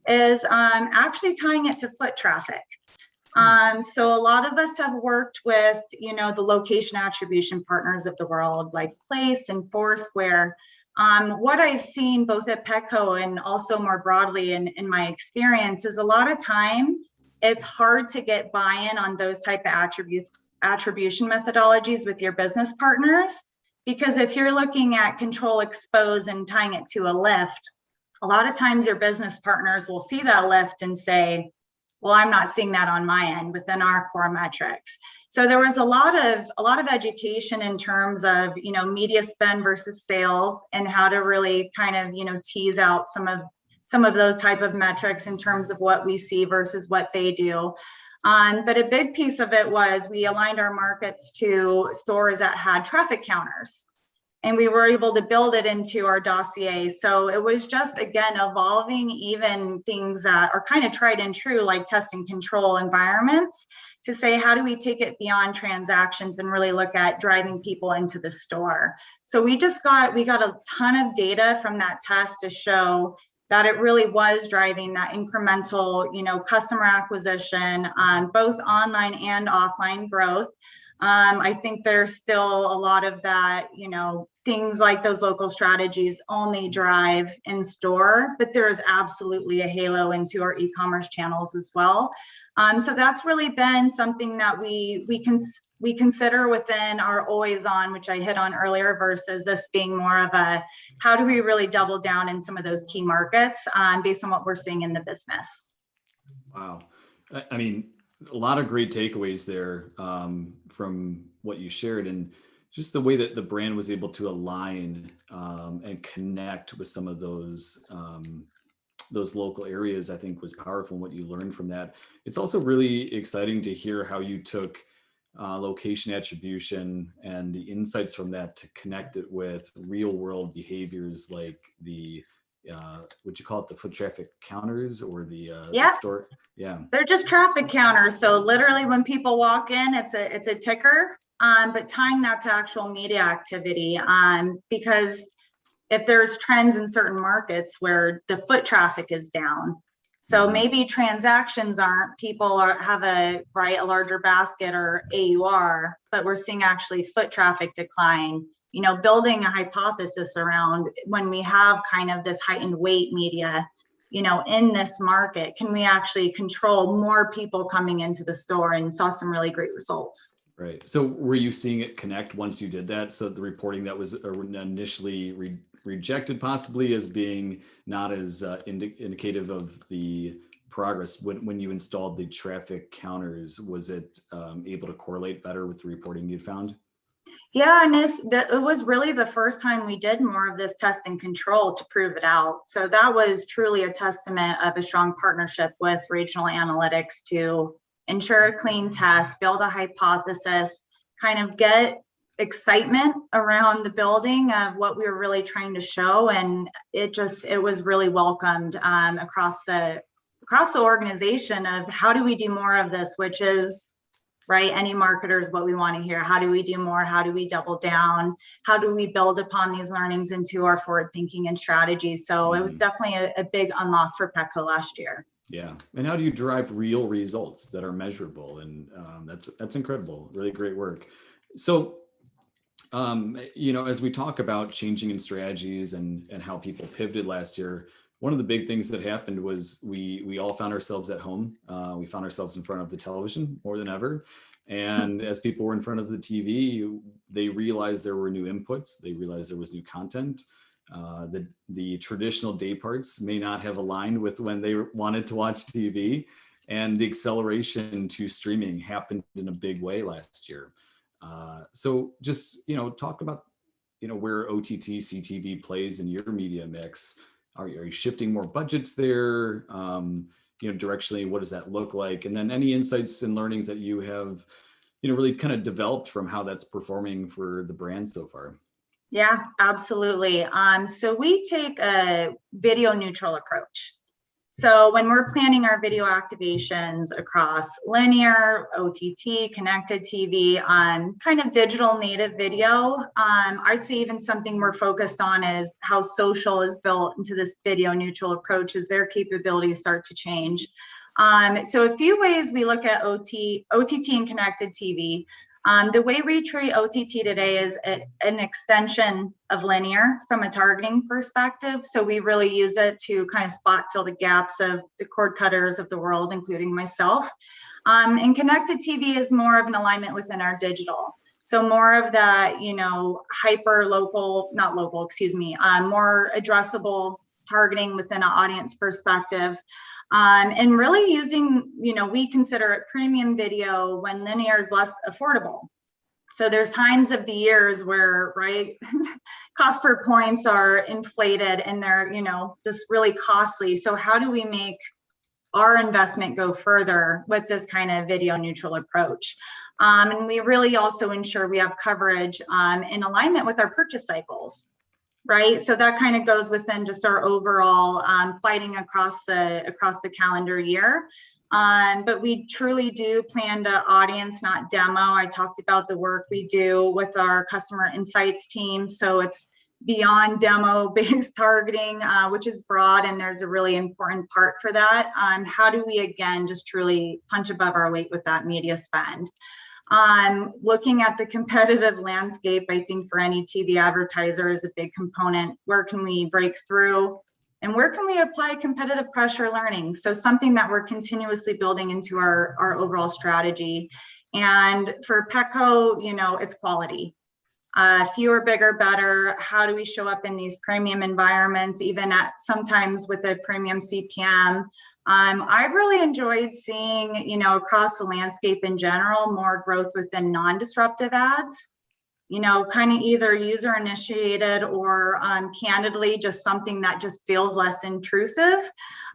is actually tying it to foot traffic. So a lot of us have worked with, the location attribution partners of the world, like Place and Foursquare. What I've seen both at Petco and also more broadly in my experience is a lot of time it's hard to get buy-in on those type of attribution methodologies with your business partners. Because if you're looking at control expose and tying it to a lift, a lot of times your business partners will see that lift and say, well, I'm not seeing that on my end within our core metrics. So there was a lot of education in terms of, media spend versus sales and how to really kind of, tease out some of those type of metrics in terms of what we see versus what they do. But a big piece of it was we aligned our markets to stores that had traffic counters. And we were able to build it into our dossier. So it was just, again, evolving even things that are kind of tried and true, like test and control environments, to say, how do we take it beyond transactions and really look at driving people into the store? So we got a ton of data from that test to show that it really was driving that incremental, customer acquisition, both online and offline growth. I think there's still a lot of that, things like those local strategies only drive in store, but there is absolutely a halo into our e-commerce channels as well. So that's really been something that we we consider within our always on, which I hit on earlier, versus this being more of a, how do we really double down in some of those key markets based on what we're seeing in the business? Wow. I mean, a lot of great takeaways there from what you shared, and just the way that the brand was able to align and connect with some of those local areas, I think was powerful. And what you learned from that. It's also really exciting to hear how you took location attribution and the insights from that to connect it with real world behaviors like the would you call it the foot traffic counters or the store? Yeah, they're just traffic counters. So literally when people walk in, it's a ticker, but tying that to actual media activity, because if there's trends in certain markets where the foot traffic is down, so maybe transactions aren't, people have a larger basket or AUR, but we're seeing actually foot traffic decline. You know, building a hypothesis around when we have kind of this heightened weight media, you know, in this market, can we actually control more people coming into the store, and saw some really great results. Right. So were you seeing it connect once you did that? So the reporting that was initially rejected possibly as being not as indicative of the progress when you installed the traffic counters, was it able to correlate better with the reporting you'd found? Yeah, and it was really the first time we did more of this test and control to prove it out. So that was truly a testament of a strong partnership with regional analytics to ensure a clean test, build a hypothesis, kind of get excitement around the building of what we were really trying to show. And it was really welcomed across the organization of how do we do more of this, which is, right, any marketer is what we want to hear. How do we do more? How do we double down? How do we build upon these learnings into our forward thinking and strategy? So it was definitely a big unlock for Petco last year. Yeah. And how do you drive real results that are measurable? And that's incredible. Really great work. So, you know, as we talk about changing in strategies and how people pivoted last year, one of the big things that happened was we all found ourselves at home. We found ourselves in front of the television more than ever. And as people were in front of the TV, they realized there were new inputs. They realized there was new content. The traditional day parts may not have aligned with when they wanted to watch TV. And the acceleration to streaming happened in a big way last year. So just, you know, talk about, you know, where OTT, CTV plays in your media mix. Are you shifting more budgets there? You know, directionally, what does that look like? And then any insights and learnings that you have, you know, really kind of developed from how that's performing for the brand so far. Yeah, absolutely. So we take a video neutral approach. So when we're planning our video activations across linear, OTT, connected TV, kind of digital native video, I'd say even something we're focused on is how social is built into this video neutral approach as their capabilities start to change. So a few ways we look at OTT and connected TV. The way we treat OTT today is an extension of linear from a targeting perspective. So we really use it to kind of spot fill the gaps of the cord cutters of the world, including myself. And connected TV is more of an alignment within our digital. So more of that, you know, hyper local, not local, excuse me, more addressable targeting within an audience perspective. And really using, you know, we consider it premium video when linear is less affordable. So there's times of the years where, right, cost per points are inflated and they're, you know, just really costly. So how do we make our investment go further with this kind of video neutral approach? And we really also ensure we have coverage in alignment with our purchase cycles. Right, so that kind of goes within just our overall fighting across the calendar year. But we truly do plan to audience, not demo. I talked about the work we do with our customer insights team. So it's beyond demo-based targeting, which is broad, and there's a really important part for that. How do we, again, just truly punch above our weight with that media spend? Looking at the competitive landscape, I think for any TV advertiser is a big component. Where can we break through and where can we apply competitive pressure learning? So something that we're continuously building into our overall strategy And for Petco, you know, it's quality. Fewer, bigger, better. How do we show up in these premium environments, even at sometimes with a premium CPM? I've really enjoyed seeing, you know, across the landscape in general, more growth within non-disruptive ads, you know, kind of either user initiated or candidly just something that just feels less intrusive.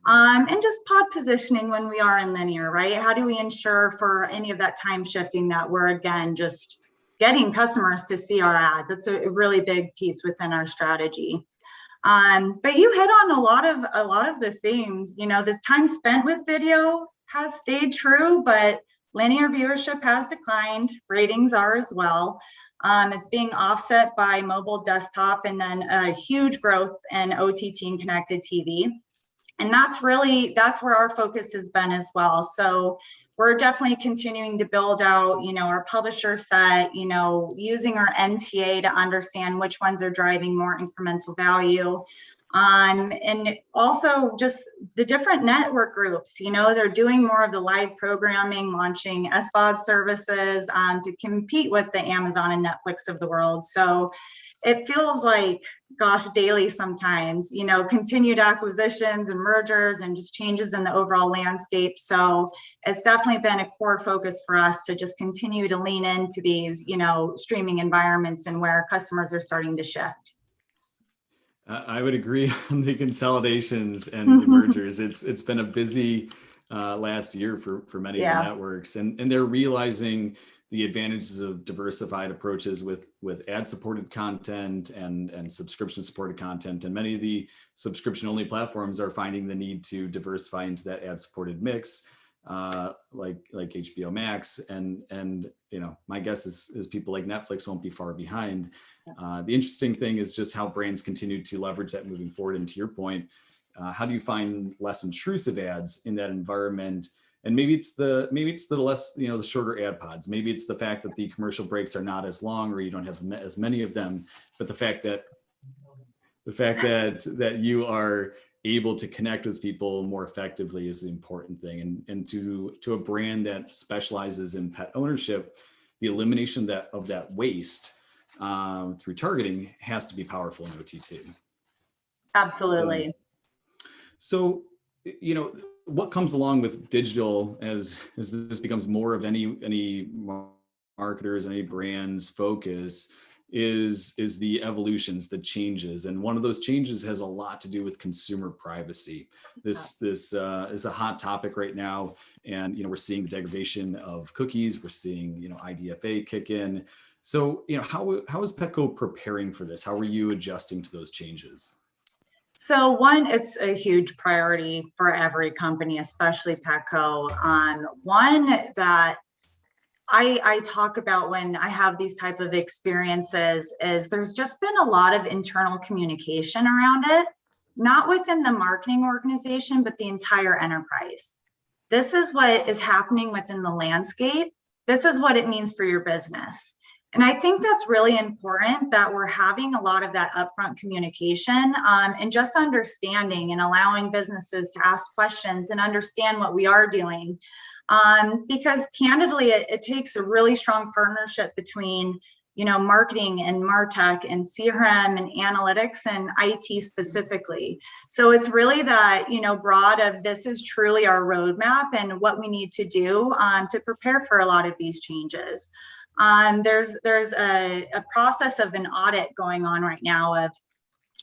And just pod positioning when we are in linear, right? How do we ensure for any of that time shifting that we're, again, just getting customers to see our ads? It's a really big piece within our strategy. But you hit on a lot of the themes. You know, the time spent with video has stayed true, but linear viewership has declined. Ratings are as well. It's being offset by mobile, desktop, and then a huge growth in OTT and connected TV. And that's where our focus has been as well. So we're definitely continuing to build out, you know, our publisher set, you know, using our NTA to understand which ones are driving more incremental value. And also just the different network groups, you know, they're doing more of the live programming, launching SVOD services to compete with the Amazon and Netflix of the world. So it feels like, gosh, daily sometimes, you know, continued acquisitions and mergers and just changes in the overall landscape. So it's definitely been a core focus for us to just continue to lean into these, you know, streaming environments and where customers are starting to shift. I would agree on the consolidations and the mergers. It's been a busy last year for many of the networks, and they're realizing the advantages of diversified approaches with ad-supported content and subscription-supported content. And many of the subscription-only platforms are finding the need to diversify into that ad-supported mix, like HBO Max. And you know, my guess is people like Netflix won't be far behind. The interesting thing is just how brands continue to leverage that moving forward. And to your point, how do you find less intrusive ads in that environment? And maybe it's the less, you know, the shorter ad pods. Maybe it's the fact that the commercial breaks are not as long, or you don't have as many of them. But the fact that you are able to connect with people more effectively is the important thing. And to a brand that specializes in pet ownership, the elimination of that waste through targeting has to be powerful in OTT. Absolutely. So, you know, what comes along with digital as this becomes more of any marketers, any brand's focus is the evolutions, the changes. And one of those changes has a lot to do with consumer privacy. This is a hot topic right now. And, you know, we're seeing the degradation of cookies. We're seeing, you know, IDFA kick in. So, you know, how is Petco preparing for this? How are you adjusting to those changes? So one, it's a huge priority for every company, especially Petco. One that I talk about when I have these type of experiences is there's just been a lot of internal communication around it, not within the marketing organization, but the entire enterprise. This is what is happening within the landscape. This is what it means for your business. And I think that's really important that we're having a lot of that upfront communication and just understanding and allowing businesses to ask questions and understand what we are doing. Because candidly, it takes a really strong partnership between, you know, marketing and MarTech and CRM and analytics and IT specifically. So it's really that, you know, broad of this is truly our roadmap and what we need to do to prepare for a lot of these changes. There's a process of an audit going on right now of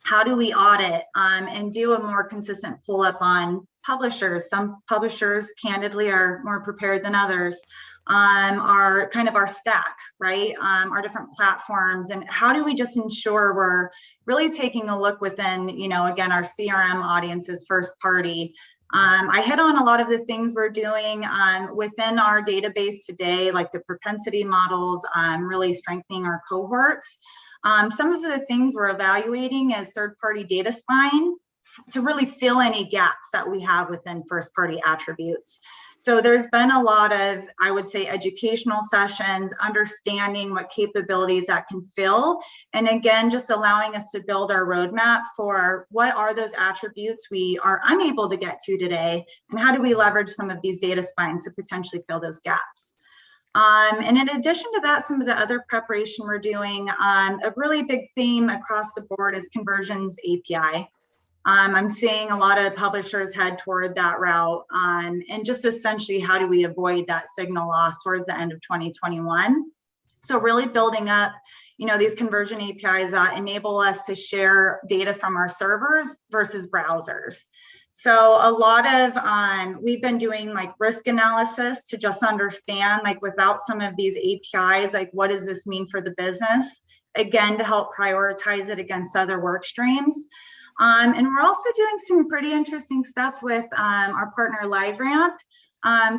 how do we audit and do a more consistent pull up on publishers. Some publishers candidly are more prepared than others, are kind of our stack, right? Our different platforms, and how do we just ensure we're really taking a look within, you know, again, our CRM audiences, first party. I hit on a lot of the things we're doing within our database today, like the propensity models, really strengthening our cohorts. Some of the things we're evaluating is third-party data spine to really fill any gaps that we have within first-party attributes. So there's been a lot of, I would say, educational sessions, understanding what capabilities that can fill. And again, just allowing us to build our roadmap for what are those attributes we are unable to get to today, and how do we leverage some of these data spines to potentially fill those gaps. And in addition to that, some of the other preparation we're doing, a really big theme across the board is conversions API. I'm seeing a lot of publishers head toward that route, and just essentially how do we avoid that signal loss towards the end of 2021. So really building up, these conversion APIs that enable us to share data from our servers versus browsers. So a lot of, we've been doing like risk analysis to just understand, like without some of these APIs, like what does this mean for the business? Again, to help prioritize it against other work streams. And we're also doing some pretty interesting stuff with our partner LiveRamp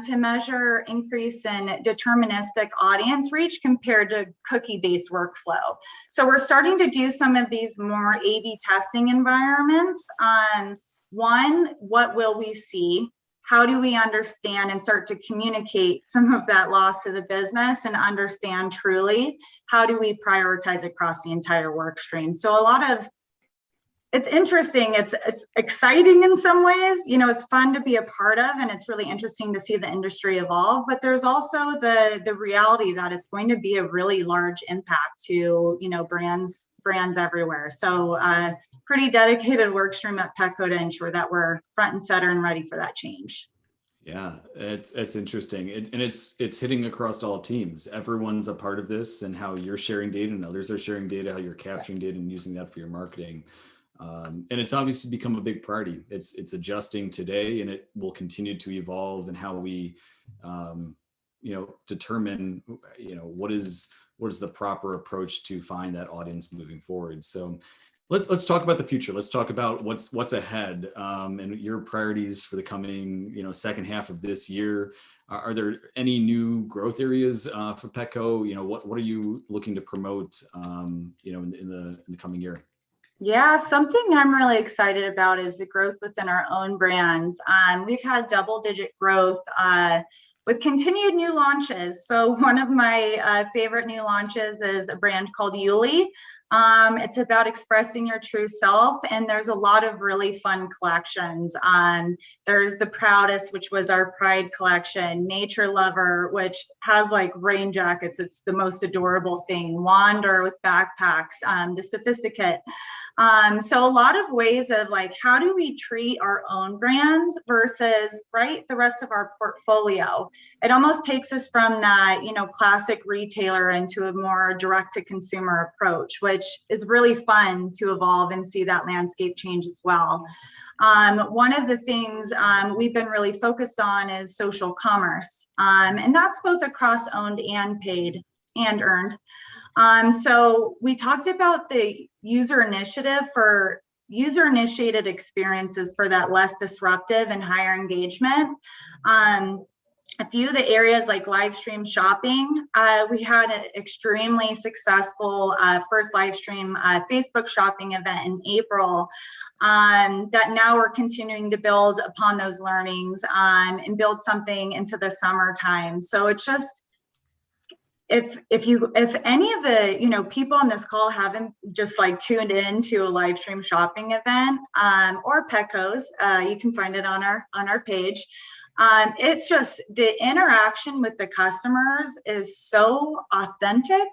to measure increase in deterministic audience reach compared to cookie-based workflow. So we're starting to do some of these more A/B testing environments. One, what will we see? How do we understand and start to communicate some of that loss to the business and understand truly how do we prioritize across the entire work stream? So a lot of, it's interesting, it's exciting in some ways, it's fun to be a part of, and it's really interesting to see the industry evolve, but there's also the reality that it's going to be a really large impact to, brands everywhere. So pretty dedicated work stream at Petco to ensure that we're front and center and ready for that change. Yeah, it's interesting, and it's hitting across all teams. Everyone's a part of this, and how you're sharing data and others are sharing data, how you're capturing data and using that for your marketing. And it's obviously become a big priority. It's adjusting today, and it will continue to evolve in how we, determine, what is the proper approach to find that audience moving forward. So let's talk about the future. Let's talk about what's ahead, and your priorities for the coming, second half of this year. Are there any new growth areas for Petco? What are you looking to promote, in the coming year? Yeah, something I'm really excited about is the growth within our own brands. We've had double-digit growth with continued new launches. So one of my favorite new launches is a brand called Yuli. It's about expressing your true self, and there's a lot of really fun collections. There's the Proudest, which was our Pride collection, Nature Lover, which has like rain jackets. It's the most adorable thing. Wander with backpacks, the Sophisticate. So a lot of ways of like, how do we treat our own brands versus the rest of our portfolio? It almost takes us from that, classic retailer into a more direct to consumer approach, which is really fun to evolve and see that landscape change as well. One of the things we've been really focused on is social commerce, and that's both across owned and paid and earned. So we talked about the user initiative for user-initiated experiences for that less disruptive and higher engagement. A few of the areas like live stream shopping, we had an extremely successful first live stream Facebook shopping event in April that now we're continuing to build upon those learnings and build something into the summertime. So it's just, if any of the people on this call haven't just like tuned in to a live stream shopping event or Petco's, you can find it on our page. It's just the interaction with the customers is so authentic,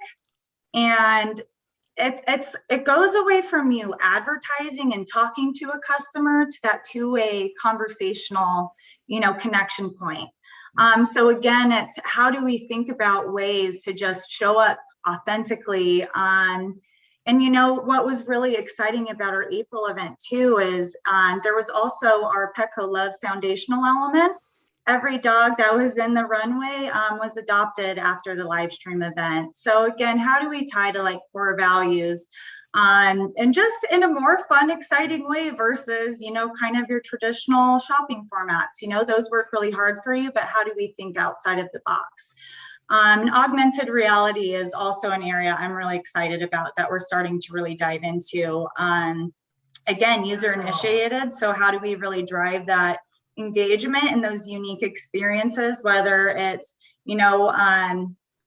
and it goes away from you advertising and talking to a customer to that two-way conversational connection point. So again, it's how do we think about ways to just show up authentically. And what was really exciting about our April event too is there was also our Petco Love foundational element. Every dog that was in the runway was adopted after the live stream event. So again, how do we tie to like core values and just in a more fun, exciting way versus, kind of your traditional shopping formats, those work really hard for you, but how do we think outside of the box? Augmented reality is also an area I'm really excited about that we're starting to really dive into. Again, user initiated. So how do we really drive that engagement and those unique experiences, whether it's,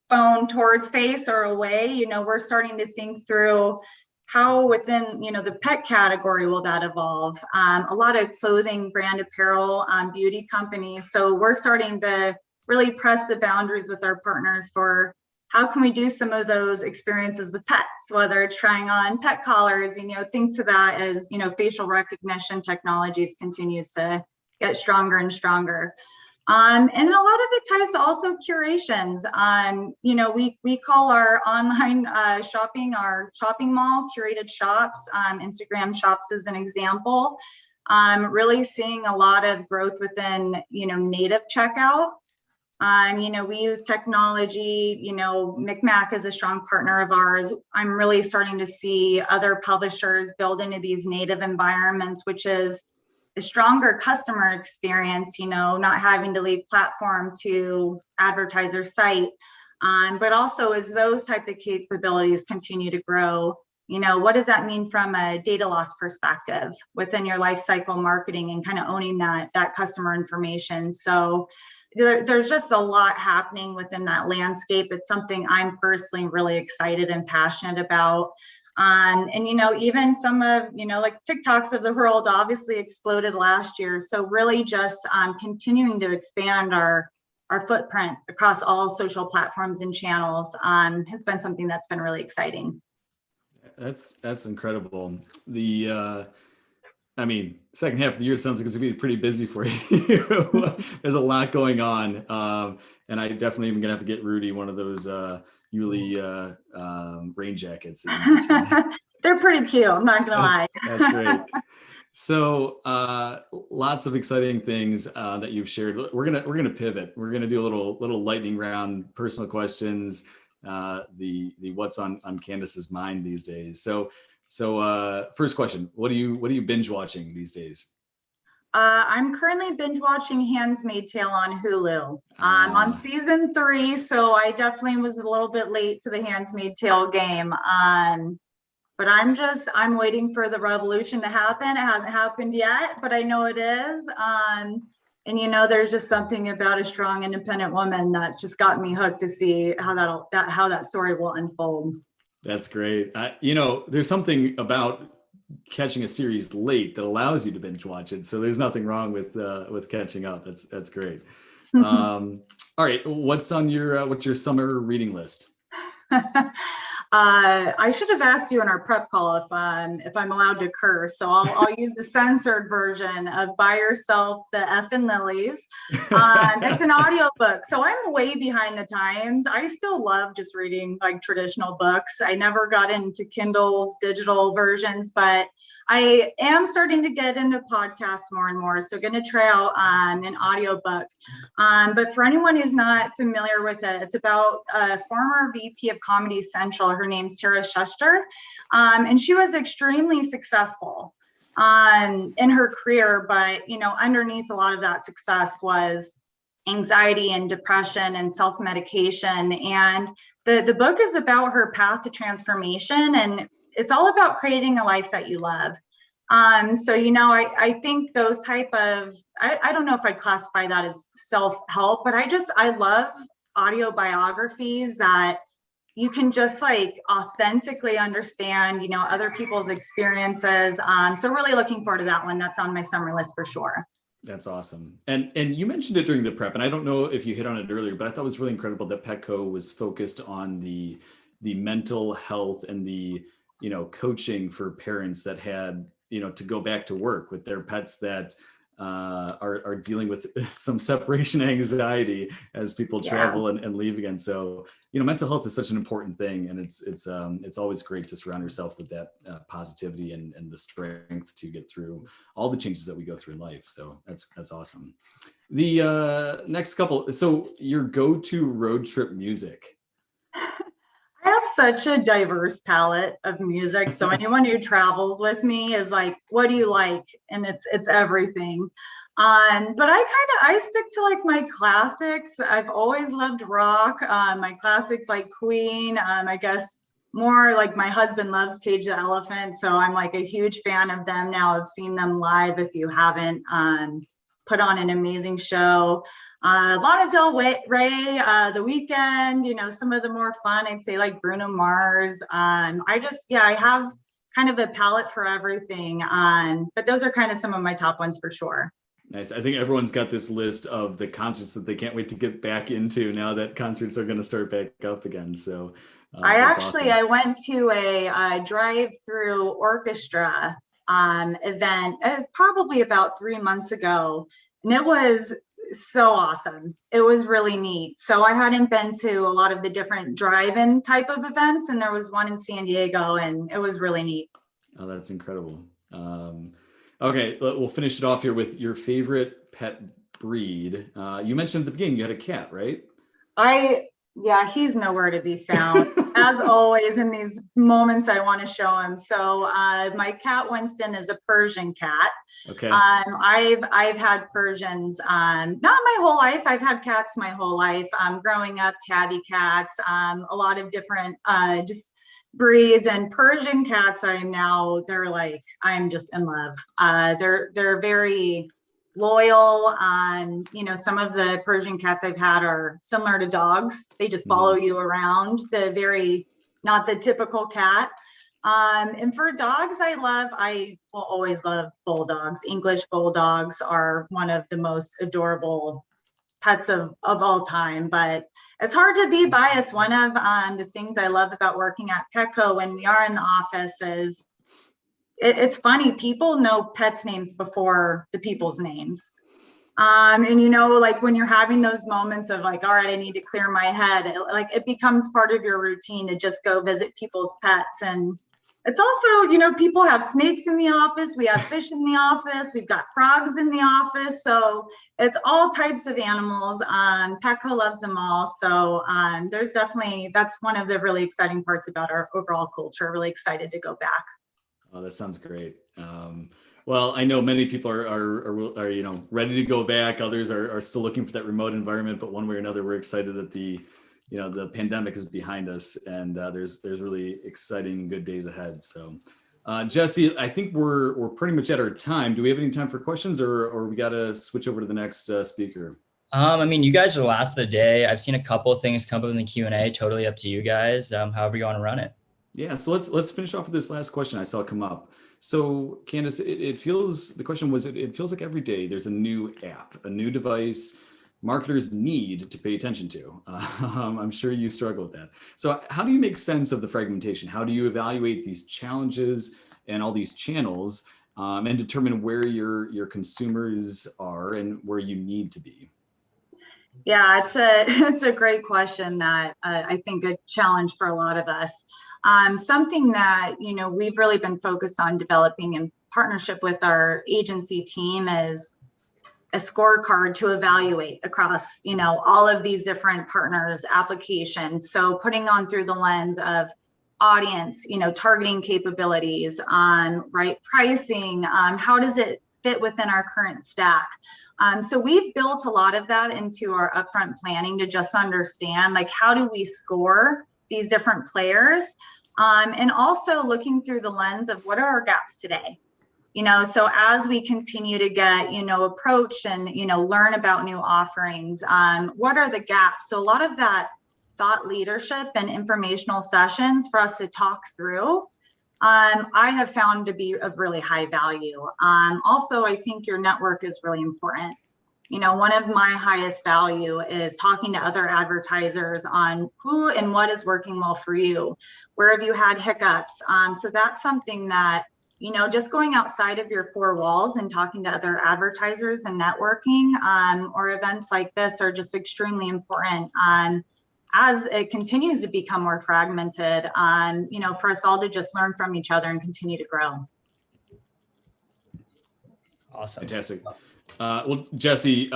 phone towards face or away, we're starting to think through how within, the pet category will that evolve? A lot of clothing, brand apparel, beauty companies. So we're really press the boundaries with our partners for how can we do some of those experiences with pets, whether it's trying on pet collars, things to that as, facial recognition technologies continues to get stronger and stronger. And a lot of it ties to also curations. We call our online shopping, our shopping mall, curated shops. Instagram shops is an example. Really seeing a lot of growth within, native checkout. We use technology, MicMac is a strong partner of ours. I'm really starting to see other publishers build into these native environments, which is a stronger customer experience, not having to leave platform to advertiser site. But also as those type of capabilities continue to grow, what does that mean from a data loss perspective within your life cycle marketing and kind of owning that customer information? So there's just a lot happening within that landscape. It's something I'm personally really excited and passionate about. And even some of, like TikToks of the world obviously exploded last year. So really just continuing to expand our footprint across all social platforms and channels has been something that's been really exciting. That's incredible. Second half of the year sounds like it's gonna be pretty busy for you. There's a lot going on. And I definitely am gonna have to get Rudy one of those Yuli rain jackets. They're pretty cute, I'm not gonna lie. That's great. So lots of exciting things that you've shared. We're gonna pivot. We're gonna do a little lightning round, personal questions, the what's on Candace's mind these days. So first question, what are you binge watching these days? I'm currently binge watching Handmaid's Tale on Hulu. I'm on season 3, so I definitely was a little bit late to the Handmaid's Tale game. But I'm waiting for the revolution to happen. It hasn't happened yet, but I know it is. And there's just something about a strong, independent woman that just got me hooked to see how that story will unfold. That's great. There's something about catching a series late that allows you to binge watch it. So there's nothing wrong with catching up. That's great. All right, what's your summer reading list? I should have asked you in our prep call if I'm allowed to curse, so I'll use the censored version of Buy Yourself the Effin' Lilies. It's an audiobook, so I'm way behind the times. I still love just reading like traditional books. I never got into Kindle's digital versions, but I am starting to get into podcasts more and more, so going to try out an audiobook. But for anyone who's not familiar with it, it's about a former VP of Comedy Central. Her name's Tara Schuster, and she was extremely successful in her career. But underneath a lot of that success was anxiety and depression and self-medication. And the book is about her path to transformation, and it's all about creating a life that you love. So, I think those type of, I don't know if I'd classify that as self-help, but I love audio biographies that you can just like authentically understand, other people's experiences. So really looking forward to that one. That's on my summer list for sure. That's awesome. And you mentioned it during the prep, and I don't know if you hit on it earlier, but I thought it was really incredible that Petco was focused on the mental health and the coaching for parents that had, to go back to work with their pets that are dealing with some separation anxiety as people travel and leave again. So, mental health is such an important thing, and it's always great to surround yourself with that positivity and the strength to get through all the changes that we go through in life. So that's awesome. The next couple, so your go-to road trip music. I have such a diverse palette of music. So anyone who travels with me is like, what do you like? And it's everything. But I stick to like my classics. I've always loved rock. My classics like Queen, I guess more like my husband loves Cage the Elephant. So I'm like a huge fan of them now. I've seen them live. If you haven't, put on an amazing show. Lana Del Rey, The Weeknd, some of the more fun, I'd say like Bruno Mars. I have kind of a palette for everything. But those are kind of some of my top ones for sure. Nice. I think everyone's got this list of the concerts that they can't wait to get back into now that concerts are going to start back up again. So that's awesome. I went to a drive-through orchestra event probably about 3 months ago, and it was so awesome. It was really neat. So I hadn't been to a lot of the different drive-in type of events, and there was one in San Diego, and it was really neat. Oh, that's incredible. Okay, we'll finish it off here with your favorite pet breed. You mentioned at the beginning you had a cat, right? Yeah, he's nowhere to be found. As always, in these moments, I want to show him. So my cat Winston is a Persian cat. Okay. I've had Persians, not my whole life. I've had cats my whole life. Growing up, tabby cats, a lot of different just breeds, and Persian cats. I'm just in love. They're very loyal. Some of the Persian cats I've had are similar to dogs. They just follow you around. Not the typical cat. And for dogs, I will always love bulldogs. English bulldogs are one of the most adorable pets of all time, but it's hard to be biased. One of the things I love about working at Petco when we are in the office is it's funny, people know pets' names before the people's names. And when you're having those moments of all right, I need to clear my head, it becomes part of your routine to just go visit people's pets. And it's also, people have snakes in the office, we have fish in the office, we've got frogs in the office. So it's all types of animals. Petco loves them all. So that's one of the really exciting parts about our overall culture. Really excited to go back. Oh, that sounds great. Well, I know many people are ready to go back. Others are still looking for that remote environment, but one way or another, we're excited that the pandemic is behind us, and there's really exciting, good days ahead. So, Jesse, I think we're pretty much at our time. Do we have any time for questions, or we got to switch over to the next speaker? You guys are the last of the day. I've seen a couple of things come up in the Q&A. Totally up to you guys. However you want to run it. Yeah, so let's finish off with this last question I saw come up. So Candace, it feels like every day there's a new app, a new device marketers need to pay attention to. I'm sure you struggle with that. So how do you make sense of the fragmentation? How do you evaluate these challenges and all these channels and determine where your consumers are and where you need to be? Yeah, it's a great question that I think a challenge for a lot of us. Something that, we've really been focused on developing in partnership with our agency team is a scorecard to evaluate across, all of these different partners' applications. So putting on through the lens of audience, targeting capabilities, right pricing, how does it fit within our current stack? So we've built a lot of that into our upfront planning to just understand, how do we score these different players, and also looking through the lens of what are our gaps today. So as we continue to get, approached and, learn about new offerings, what are the gaps? So a lot of that thought leadership and informational sessions for us to talk through, I have found to be of really high value. Also, I think your network is really important. One of my highest value is talking to other advertisers on who and what is working well for you. Where have you had hiccups? So that's something that, just going outside of your four walls and talking to other advertisers and networking or events like this are just extremely important as it continues to become more fragmented, for us all to just learn from each other and continue to grow. Awesome. Fantastic. Well, Jesse,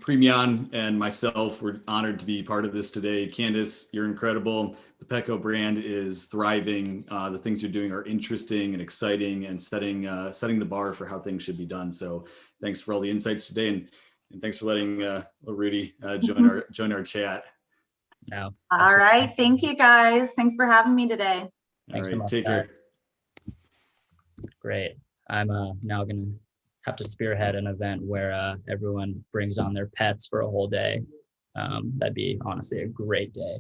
Premion and myself, we're honored to be part of this today. Candace, you're incredible. The Petco brand is thriving. The things you're doing are interesting and exciting and setting the bar for how things should be done. So thanks for all the insights today. And thanks for letting Rudy join our chat. No. All right. Thank you, guys. Thanks for having me today. Thanks all right, so much. take care. Great. I'm now going to have to spearhead an event where everyone brings on their pets for a whole day. That'd be honestly a great day.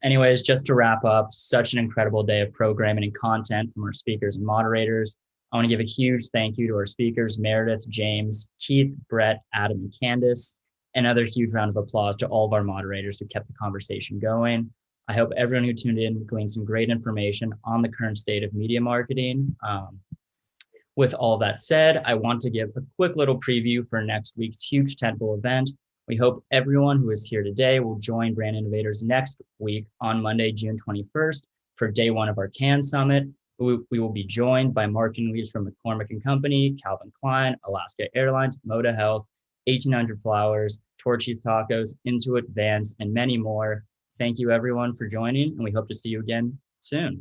Anyways, just to wrap up, such an incredible day of programming and content from our speakers and moderators. I want to give a huge thank you to our speakers, Meredith, James, Keith, Brett, Adam, and Candace. Another huge round of applause to all of our moderators who kept the conversation going. I hope everyone who tuned in gleaned some great information on the current state of media marketing. With all that said, I want to give a quick little preview for next week's huge tentpole event. We hope everyone who is here today will join Brand Innovators next week on Monday, June 21st for day one of our Cannes Summit. We will be joined by marketing leaders from McCormick & Company, Calvin Klein, Alaska Airlines, Moda Health, 1800 Flowers, Torchy's Tacos, Intuit, Vans, and many more. Thank you everyone for joining, and we hope to see you again soon.